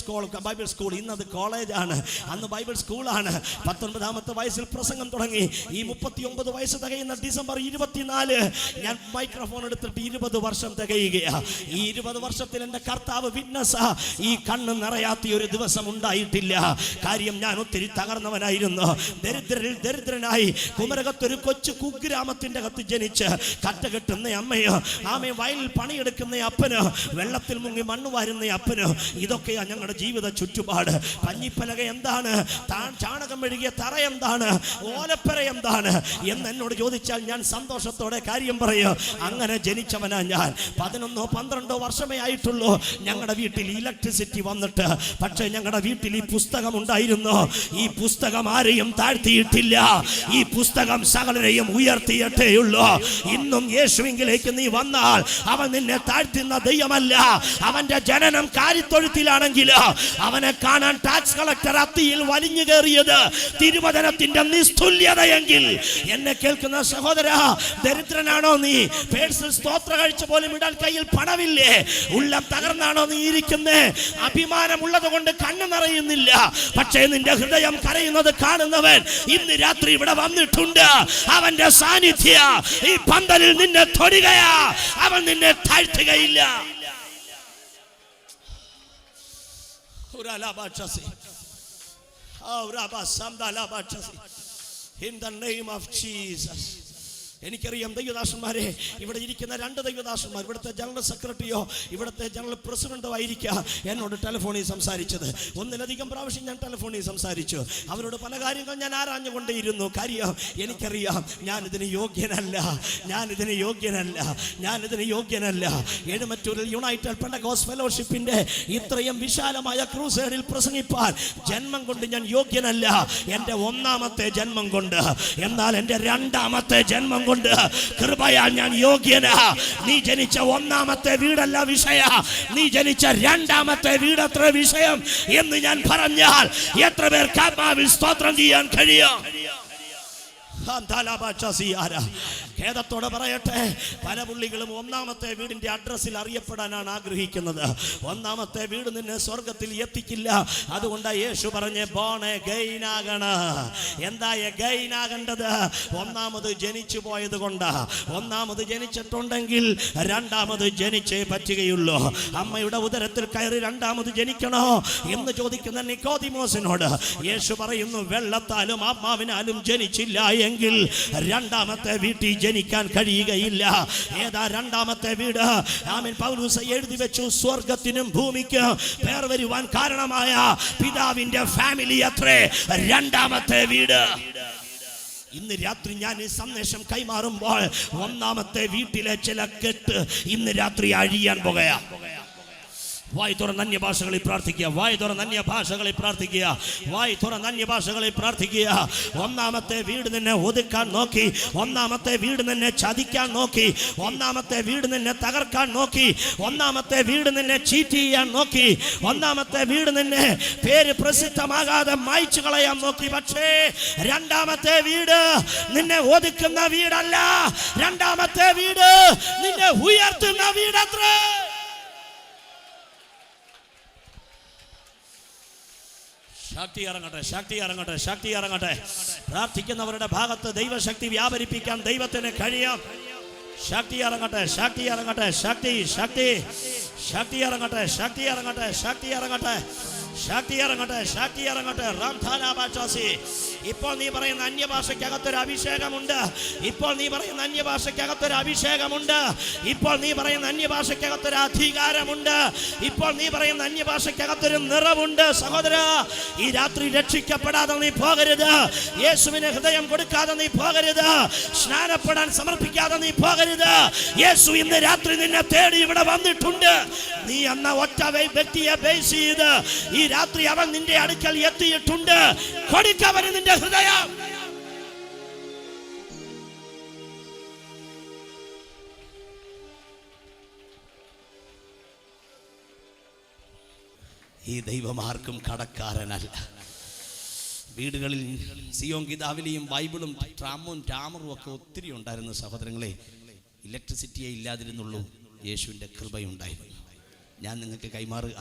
സ്കൂൾ ഇന്നത് കോളേജാണ്, അന്ന് ബൈബിൾ സ്കൂളാണ്. 19ാമത്തെ വയസ്സിൽ പ്രസംഗം തുടങ്ങി. ഈ 39 വയസ്സ് തികയുന്ന ഡിസംബർ 24 ഞാൻ മൈക്രോഫോൺ എടുത്തിട്ട് 20 വർഷം തികയുകയാണ്. ഈ 20 വർഷത്തിൽ എൻ്റെ കർത്താവ് വിറ്റ്നസ്. ഈ കണ്ണ് നിറയാത്ത ഒരു ദിവസം ഉണ്ടായിട്ടില്ല. കാര്യം ഞാൻ ഒത്തിരി തകർന്നവനായിരുന്നു. ദരിദ്രരിൽ ദരിദ്രനായി കുമരകത്തൊരു കൊച്ചു കുഗ്രാമത്തിന്റെ അകത്ത് ജനിച്ച് കറ്റ കെട്ടുന്ന അമ്മയോ, ആമയെ വയലിൽ പണിയെടുക്കുന്ന അപ്പനോ, വെള്ളത്തിൽ മുങ്ങി മണ്ണ് വാരുന്ന അപ്പനോ, ഇതൊക്കെയാ ഞങ്ങളുടെ ജീവിത ചുറ്റുപാട്. പഞ്ഞിപ്പലക എന്താണ്, ചാണകം മെഴുകിയ തറ എന്താണ്, ഓലപ്പര എന്താണ് എന്ന് എന്നോട് ചോദിച്ചാൽ ഞാൻ സന്തോഷത്തോടെ കാര്യം പറയും. അങ്ങനെ ജനിച്ചവനാ ഞാൻ. 11-12 വർഷമേ ആയിട്ടുള്ളൂ ഞങ്ങളുടെ വീട്ടിൽ ഇലക്ട്രിസിറ്റി വന്നിട്ട്. പക്ഷേ ഞങ്ങളുടെ വീട്ടിൽ ഈ പുസ്തകം ഉണ്ടായിരുന്നു. ഈ പുസ്തകം ആരെയും താഴ്ത്തിയിട്ടില്ല. ഈ പുസ്തകം സകലരെയും ഉയർത്തിയിട്ടേയുള്ളൂ. ഇന്നും യേശുവിലേക്ക് നീ വന്നാൽ അവൻ നിന്നെ താഴ്ത്തുന്ന ദൈവമല്ല. അവന്റെ ജനനം കാരിത്തൊഴുത്തിലാണെങ്കിൽ അവനെ കാണാൻ ടാക്സ് കളക്ടർ അത്തിയിൽ വലിഞ്ഞു കയറിയത് തിരുവചനത്തിന്റെ നിസ്തുല്യതയെങ്കിൽ എന്നെ കേൾക്കുന്ന സഹോദര, ദരിദ്രനാണോ നീ? പേഴ്സിൽ സ്തോത്ര കഴിച്ച പോലും ഇടാൻ കയ്യിൽ പണമില്ലേ? ഉള്ളം തകർന്നാണോ നീ ഇരിക്കുന്നേ? അഭിമാനമുള്ളത് കൊണ്ട് കണ്ണു നിറയുന്നില്ല. പക്ഷേ നിന്റെ ഹൃദയം കരയുന്നത് കാണുന്നവൻ ഇന്ന് രാത്രി ഇവിടെ വന്നിട്ടുണ്ട്. അവന്റെ സാന്നിധ്യ ഈ പന്തലിൽ നിന്നെ തൊടുകയാ. അവൻ നിന്നെ താഴ്ത്തുകയില്ല. In the name of Jesus. എനിക്കറിയാം ദൈവദാസന്മാരെ, ഇവിടെ ഇരിക്കുന്ന 2 ദൈവദാസന്മാർ, ഇവിടുത്തെ ജനറൽ സെക്രട്ടറിയോ ഇവിടുത്തെ ജനറൽ പ്രസിഡന്റോ ആയിരിക്കാം എന്നോട് ടെലിഫോണിൽ സംസാരിച്ചത്. 1-ലധികം പ്രാവശ്യം ഞാൻ ടെലിഫോണിൽ സംസാരിച്ചു. അവരോട് പല കാര്യങ്ങൾ ഞാൻ ആരാഞ്ഞുകൊണ്ടേയിരുന്നു. കാര്യം എനിക്കറിയാം ഞാനിതിന് യോഗ്യനല്ല, ഞാനിതിന് യോഗ്യനല്ല, ഞാനിതിന് യോഗ്യനല്ല. എഴുമറ്റൂരിൽ യുണൈറ്റഡ് പെന്തക്കോസ്ത് ഫെലോഷിപ്പിന്റെ ഇത്രയും വിശാലമായ ക്രൂസേഡിൽ പ്രസംഗിപ്പാൻ ജന്മം കൊണ്ട് ഞാൻ യോഗ്യനല്ല. എൻ്റെ 1ാമത്തെ ജന്മം കൊണ്ട്. എന്നാൽ എൻ്റെ 2ാമത്തെ ജന്മം കൊണ്ട് കൃപയാൽ ഞാൻ യോഗ്യനാ. നീ ജനിച്ച 1ാമത്തെ വീടല്ല വിഷയ, നീ ജനിച്ച 2ാമത്തെ വീടത്ര വിഷയം എന്ന് ഞാൻ പറഞ്ഞാൽ എത്ര പേർക്ക് ആത്മാവിൽ സ്തോത്രം ചെയ്യാൻ കഴിയും? ഖേദത്തോടെ പറയട്ടെ, പല പുള്ളികളും 1ാമത്തെ വീടിന്റെ അഡ്രസ്സിൽ അറിയപ്പെടാനാണ് ആഗ്രഹിക്കുന്നത്. 1ാമത്തെ വീട് നിന്നെ സ്വർഗത്തിൽ എത്തിക്കില്ല. അതുകൊണ്ടാണ് യേശു പറഞ്ഞ് ബോൺ അഗൈൻ ആകണം. എന്താ അഗൈൻ ആകേണ്ടത്? 1ാമത് ജനിച്ചു പോയത് കൊണ്ടാ. 1ാമത് ജനിച്ചിട്ടുണ്ടെങ്കിൽ 2ാമത് ജനിച്ചേ പറ്റുകയുള്ളൂ. അമ്മയുടെ ഉദരത്തിൽ കയറി 2ാമത് ജനിക്കണോ എന്ന് ചോദിക്കുന്ന നിക്കോദിമോസിനോട് യേശു പറയുന്നു, വെള്ളത്താലും ആത്മാവിനാലും ജനിച്ചില്ല എങ്കിൽ 2ാമത്തെ വീട്ടിൽ ജനിക്കാൻ കഴിയുകയില്ല. ഏതാ 2ാമത്തെ വീട്? ആമേൻ. പൗലോസ് എഴുതി വെച്ചു, സ്വർഗത്തിനും ഭൂമിക്ക് പേർ വരുവാൻ കാരണമായ പിതാവിന്റെ ഫാമിലി അത്രേ 2ാമത്തെ വീട്. ഇന്ന് രാത്രി ഞാൻ ഈ സന്ദേശം കൈമാറുമ്പോൾ 1ാമത്തെ വീട്ടിലെ ചില കെട്ട് ഇന്ന് രാത്രി അഴിയാൻ പോകുകയാ. വായ് തുറന്ന് അന്യഭാഷകളിൽ പ്രാർത്ഥിക്കുക, വായ് തുറന്ന് അന്യഭാഷകളിൽ പ്രാർത്ഥിക്കുക, വായ് തുറന്ന് അന്യഭാഷകളിൽ പ്രാർത്ഥിക്കുക. 1ാമത്തെ വീട് നിന്നെ ഒതുക്കാൻ നോക്കി, 1ാമത്തെ വീട് നിന്നെ ചതിക്കാൻ നോക്കി, 1ാമത്തെ വീട് നിന്നെ തകർക്കാൻ നോക്കി, 1ാമത്തെ വീട് നിന്നെ ചീറ്റ് ചെയ്യാൻ നോക്കി, 1ാമത്തെ വീട് നിന്നെ പേര് പ്രസിദ്ധമാകാതെ മായ്ച്ചു കളയാൻ നോക്കി. പക്ഷേ 2ാമത്തെ വീട് നിന്നെ ഒതുക്കുന്ന വീടല്ല, 2ാമത്തെ വീട് നിന്നെ ഉയർത്തുന്ന വീടത്രേ. ശക്തി ഇറങ്ങട്ടെ, ശക്തി ഇറങ്ങട്ടെ, ശക്തി ഇറങ്ങട്ടെ. പ്രാർത്ഥിക്കുന്നവരുടെ ഭാഗത്ത് ദൈവശക്തി വ്യാപരിപ്പിക്കാൻ ദൈവത്തിന് കഴിയാം. ശക്തി ഇറങ്ങട്ടെ, ശക്തി ഇറങ്ങട്ടെ, ശക്തി ശക്തി ശക്തി ഇറങ്ങട്ടെ, ശക്തി ഇറങ്ങട്ടെ, ശക്തി ഇറങ്ങട്ടെ, ശക്തി ഇറങ്ങട്ടെ, ശക്തി ഇറങ്ങട്ടെ. റാംധാനാബാചാസി. ഇപ്പോൾ നീ പറയുന്ന അന്യഭാഷയ്ക്കകത്തൊരു അഭിഷേകമുണ്ട്. ഇപ്പോൾ നീ പറയുന്ന അന്യഭാഷയ്ക്കകത്തൊരു അഭിഷേകമുണ്ട്. ഇപ്പോൾ നീ പറയുന്ന അന്യഭാഷയ്ക്കകത്തൊരു അധികാരമുണ്ട്. ഇപ്പോൾ നീ പറയുന്ന അന്യഭാഷയ്ക്കകത്തൊരു നിറവുണ്ട്. സഹോദര, ഈ രാത്രി രക്ഷിക്കപ്പെടാതെ നീ പോകരുത്. യേശുവിന് ഹൃദയം കൊടുക്കാതെ നീ പോകരുത്. സ്നാനപ്പെടാൻ സമർപ്പിക്കാതെ നീ പോകരുത്. യേശു ഇന്ന് രാത്രി നിന്നെ തേടി ഇവിടെ വന്നിട്ടുണ്ട്. നീ എന്ന ഒറ്റ വ്യക്തിയെ ബേസ് ചെയ്ത് ഈ രാത്രി അവൻ നിന്റെ അടുക്കൽ എത്തിയിട്ടുണ്ട്. കൊടുക്കവന് നിന്റെ ഹൃദയം. ഈ ദൈവം ആർക്കും കടക്കാരനല്ല. വീടുകളിൽ സിയോൻ കിതാബിലെയും ബൈബിളും ടാമറും ഒക്കെ ഒത്തിരി ഉണ്ടായിരുന്നു സഹോദരങ്ങളെ. ഇലക്ട്രിസിറ്റിയെ ഇല്ലാതിരുന്നുള്ളൂ, യേശുവിൻ്റെ കൃപയുണ്ടായിരുന്നു. ഞാൻ നിങ്ങൾക്ക് കൈമാറുക.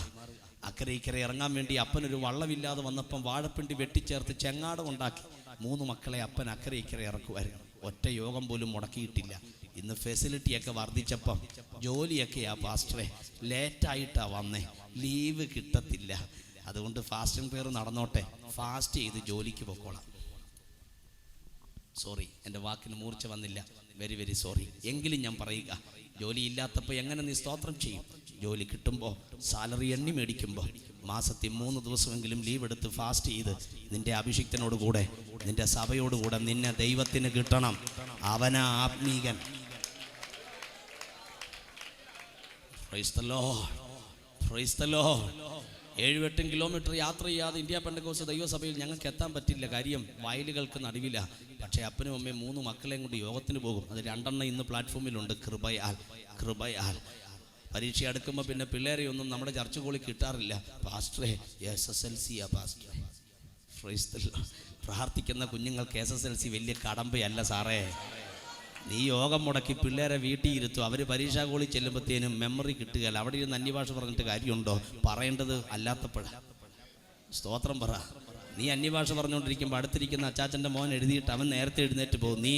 അക്കരെ ഇക്കരെ ഇറങ്ങാൻ വേണ്ടി അപ്പനൊരു വള്ളമില്ലാതെ വന്നപ്പം വാഴപ്പിണ്ടി വെട്ടിച്ചേർത്ത് ചെങ്ങാടം ഉണ്ടാക്കി 3 മക്കളെ അപ്പൻ അക്കരെ ഇക്കരെ ഇറക്കുമായിരുന്നു. ഒറ്റ യോഗം പോലും മുടക്കിയിട്ടില്ല. ഇന്ന് ഫെസിലിറ്റിയൊക്കെ വർദ്ധിച്ചപ്പം ജോലിയൊക്കെയാ പാസ്റ്ററെ, ലേറ്റായിട്ടാണ് വന്നേ, ലീവ് കിട്ടത്തില്ല. അതുകൊണ്ട് ഫാസ്റ്റിംഗ് പ്രയർ നടന്നോട്ടെ, ഫാസ്റ്റ് ചെയ്ത് ജോലിക്ക് പൊക്കോളാം. സോറി, എൻ്റെ വാക്കിന് മൂർച്ച വന്നില്ല, വെരി വെരി സോറി. എങ്കിലും ഞാൻ പറയുക, ജോലി ഇല്ലാത്തപ്പോൾ എങ്ങനെ നീ സ്തോത്രം ചെയ്യും? ജോലി കിട്ടുമ്പോൾ, സാലറി എണ്ണി മേടിക്കുമ്പോൾ മാസത്തിൽ 3 ദിവസമെങ്കിലും ലീവ് എടുത്ത് ഫാസ്റ്റ് ചെയ്ത് നിന്റെ അഭിഷിക്തനോട് കൂടെ, നിന്റെ സഭയോടുകൂടെ നിന്നെ ദൈവത്തിന് കിട്ടണം. അവനാ ആത്മീകൻ. Praise the Lord, praise the Lord. 7-8 kilometre യാത്ര ചെയ്യാതെ ഇന്ത്യ പെന്തക്കോസ്ത് ദൈവസഭയിൽ ഞങ്ങൾക്ക് എത്താൻ പറ്റില്ല. കാര്യം വയലുകൾക്ക് നടുവില്ല. പക്ഷേ അപ്പനും അമ്മയും 3 മക്കളെയും കൊണ്ട് യോഗത്തിന് പോകും. അത് 2 ഇന്ന് പ്ലാറ്റ്ഫോമിലുണ്ട്. കൃപയാൽ, കൃപയാൽ. പരീക്ഷ അടുക്കുമ്പോൾ പിന്നെ പിള്ളേരെ ഒന്നും നമ്മുടെ ചർച്ച കോളിൽ കിട്ടാറില്ല. പാസ്റ്ററെ SSLC പാസ്റ്ററെ. Price the Lord. പ്രാർത്ഥിക്കുന്ന കുഞ്ഞുങ്ങൾക്ക് SSLC വലിയ കടമ്പയല്ല സാറേ. നീ യോഗം മുടക്കി പിള്ളേരെ വീട്ടിൽ ഇരുത്തും. അവർ പരീക്ഷാ കോളിൽ ചെല്ലുമ്പോഴത്തേനും മെമ്മറി കിട്ടുകയല്ല. അവിടെ ഇരുന്ന് അന്യഭാഷ പറഞ്ഞിട്ട് കാര്യമുണ്ടോ? പറയേണ്ടത് അല്ലാത്തപ്പോഴാണ്. സ്തോത്രം പറ. നീ അന്യഭാഷ പറഞ്ഞുകൊണ്ടിരിക്കുമ്പോൾ അടുത്തിരിക്കുന്ന അച്ചാച്ചൻ്റെ മോൻ എഴുതിയിട്ട് അവൻ നേരത്തെ എഴുന്നേറ്റ് പോകും. നീ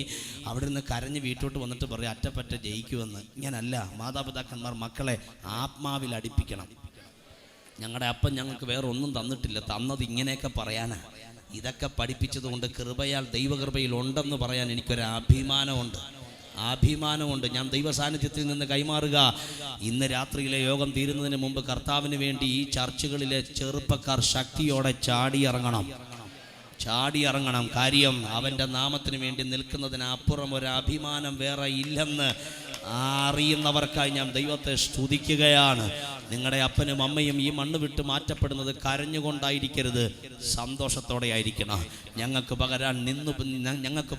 അവിടെ നിന്ന് കരഞ്ഞ് വീട്ടോട്ട് വന്നിട്ട് പറയും അറ്റപ്പറ്റ ജയിക്കുമെന്ന്. ഇങ്ങനല്ല. മാതാപിതാക്കന്മാർ മക്കളെ ആത്മാവിൽ അടുപ്പിക്കണം. ഞങ്ങളുടെ അപ്പൻ ഞങ്ങൾക്ക് വേറെ ഒന്നും തന്നിട്ടില്ല, തന്നത് ഇങ്ങനെയൊക്കെ പറയാനാ. ഇതൊക്കെ പഠിപ്പിച്ചതുകൊണ്ട് കൃപയാൽ, ദൈവകൃപയിൽ ഉണ്ടെന്ന് പറയാൻ എനിക്കൊരു അഭിമാനമുണ്ട്, അഭിമാനമുണ്ട്. ഞാൻ ദൈവ സാന്നിധ്യത്തിൽ നിന്ന് കൈമാറുക. ഇന്ന് രാത്രിയിലെ യോഗം തീരുന്നതിന് മുമ്പ് കർത്താവിന് വേണ്ടി ഈ ചർച്ചുകളിലെ ചെറുപ്പക്കാർ ശക്തിയോടെ ചാടിയിറങ്ങണം, ചാടിയിറങ്ങണം. കാര്യം അവൻ്റെ നാമത്തിന് വേണ്ടി നിൽക്കുന്നതിനപ്പുറം ഒരു അഭിമാനം വേറെ ഇല്ലെന്ന് അറിയുന്നവർക്കായി ഞാൻ ദൈവത്തെ സ്തുതിക്കുകയാണ്. നിങ്ങളുടെ അപ്പനും അമ്മയും ഈ മണ്ണ് വിട്ട് മാറ്റപ്പെടുന്നത് കരഞ്ഞുകൊണ്ടായിരിക്കരുത്, സന്തോഷത്തോടെ ആയിരിക്കണം. ഞങ്ങൾക്ക്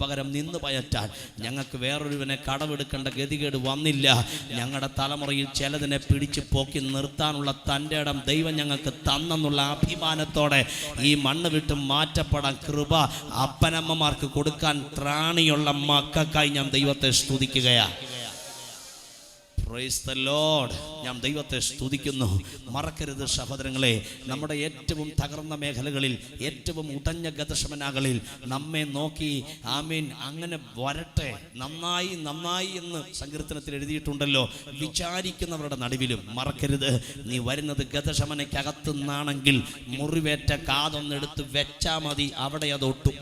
പകരം നിന്ന് പയറ്റാൻ ഞങ്ങൾക്ക് വേറൊരുവനെ കടമെടുക്കേണ്ട ഗതികേട് വന്നില്ല. ഞങ്ങളുടെ തലമുറയിൽ ചിലതിനെ പിടിച്ച് പോക്കി നിർത്താനുള്ള തൻ്റെ ഇടം ദൈവം ഞങ്ങൾക്ക് തന്നെന്നുള്ള അഭിമാനത്തോടെ ഈ മണ്ണ് വിട്ട് മാറ്റപ്പെടാൻ കൃപ അപ്പനമ്മമാർക്ക് കൊടുക്കാൻ ത്രാണിയുള്ള മക്കൾക്കായി ഞാൻ ദൈവത്തെ സ്തുതിക്കുകയാണ്. Price the Lord. ഞാൻ ദൈവത്തെ സ്തുതിക്കുന്നു. മറക്കരുത് സഹോദരങ്ങളെ, നമ്മുടെ ഏറ്റവും തകർന്ന മേഖലകളിൽ, ഏറ്റവും ഉടഞ്ഞ ഗതശമനകളിൽ നമ്മെ നോക്കി ആമീൻ അങ്ങനെ വരട്ടെ, നന്നായി നന്നായി എന്ന് സങ്കീർത്തനത്തിൽ എഴുതിയിട്ടുണ്ടല്ലോ. വിചാരിക്കുന്നവരുടെ നടുവിലും മറക്കരുത്, നീ വരുന്നത് ഗതശമനയ്ക്കകത്തു നിന്നാണെങ്കിൽ മുറിവേറ്റ കാതൊന്നെടുത്ത് വെച്ചാൽ മതി, അവിടെ അതൊട്ടും.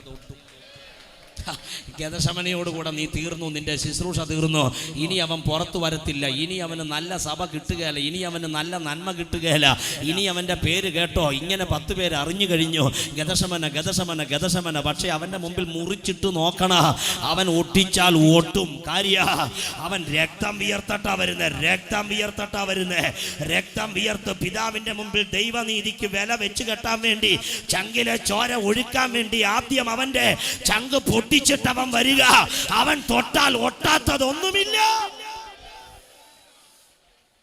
ഗതശമനയോടുകൂടെ നീ തീർന്നു, നിന്റെ ശുശ്രൂഷ തീർന്നു. ഇനി അവൻ പുറത്തു വരത്തില്ല. ഇനി അവന് നല്ല സഭ കിട്ടുകയില്ല. ഇനി അവന് നല്ല നന്മ കിട്ടുകയില്ല. ഇനി അവൻ്റെ പേര് കേട്ടോ ഇങ്ങനെ 10 പേര് അറിഞ്ഞു കഴിഞ്ഞു, ഗതശമന ഗതശമന ഗതശമന. പക്ഷെ അവൻ്റെ മുമ്പിൽ മുറിച്ചിട്ട് നോക്കണ, അവൻ ഒട്ടിച്ചാൽ ഒട്ടും കാര്യ. അവൻ രക്തം വിയർത്തട്ടാ വരുന്നേ, രക്തം വിയർത്തട്ടാ വരുന്നേ. രക്തം വിയർത്ത് പിതാവിൻ്റെ മുമ്പിൽ ദൈവനീതിക്ക് വില വെച്ച് കെട്ടാൻ വേണ്ടി, ചങ്കിലെ ചോര ഒഴുക്കാൻ വേണ്ടി ആദ്യം അവൻ്റെ ചങ്ക് പൊട്ടിച്ചിട്ട് അവൻ വരിക. അവൻ തൊട്ടാൽ ഒട്ടാത്തതൊന്നുമില്ല.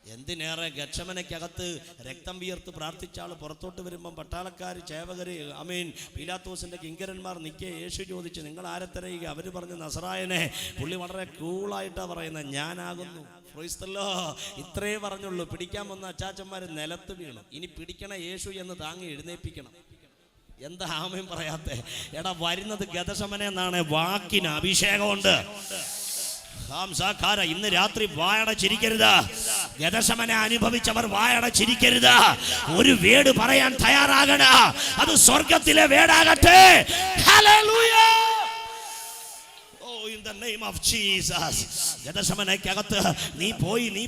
എന്തിനേറെ ഗത്ശമനയ്ക്കകത്ത് രക്തം വിയർത്ത് പ്രാർത്ഥിച്ച ആൾ പുറത്തോട്ട് വരുമ്പം പട്ടാളക്കാർ, ചേവകര്, ആമീൻ, പീലാത്തോസിന്റെ കിങ്കരന്മാർ നിൽക്കെ യേശു ചോദിച്ചു നിങ്ങൾ ആരെ തിരയുക? അവർ പറഞ്ഞു നസറായനെ. പുള്ളി വളരെ കൂളായിട്ടാണ് പറയുന്നത്, ഞാനാകുന്നു. Price the Lord. ഇത്രേ പറഞ്ഞുള്ളൂ. പിടിക്കാൻ വന്ന അച്ചാച്ചന്മാർ നിലത്ത് വീണു. ഇനി പിടിക്കണ യേശു എന്ന് താങ്ങി എഴുന്നേൽപ്പിക്കണം. എന്താ ആമേൻ പറയാത്തെ? എടാ വരുന്നത് ഗതശമന എന്നാണ്, വാക്കിന് അഭിഷേകമുണ്ട്. ഇന്ന് രാത്രി വായടച്ചിരിക്കരുത്. ഗതശമന അനുഭവിച്ചവർ വായടച്ചിരിക്കരുത്. ഒരു വേട് പറയാൻ തയ്യാറാകണ, അത് സ്വർഗത്തിലെ വേടാകട്ടെ. Hallelujah. In the name of Jesus. ഗതശമനയ്ക്കകത്ത് നീ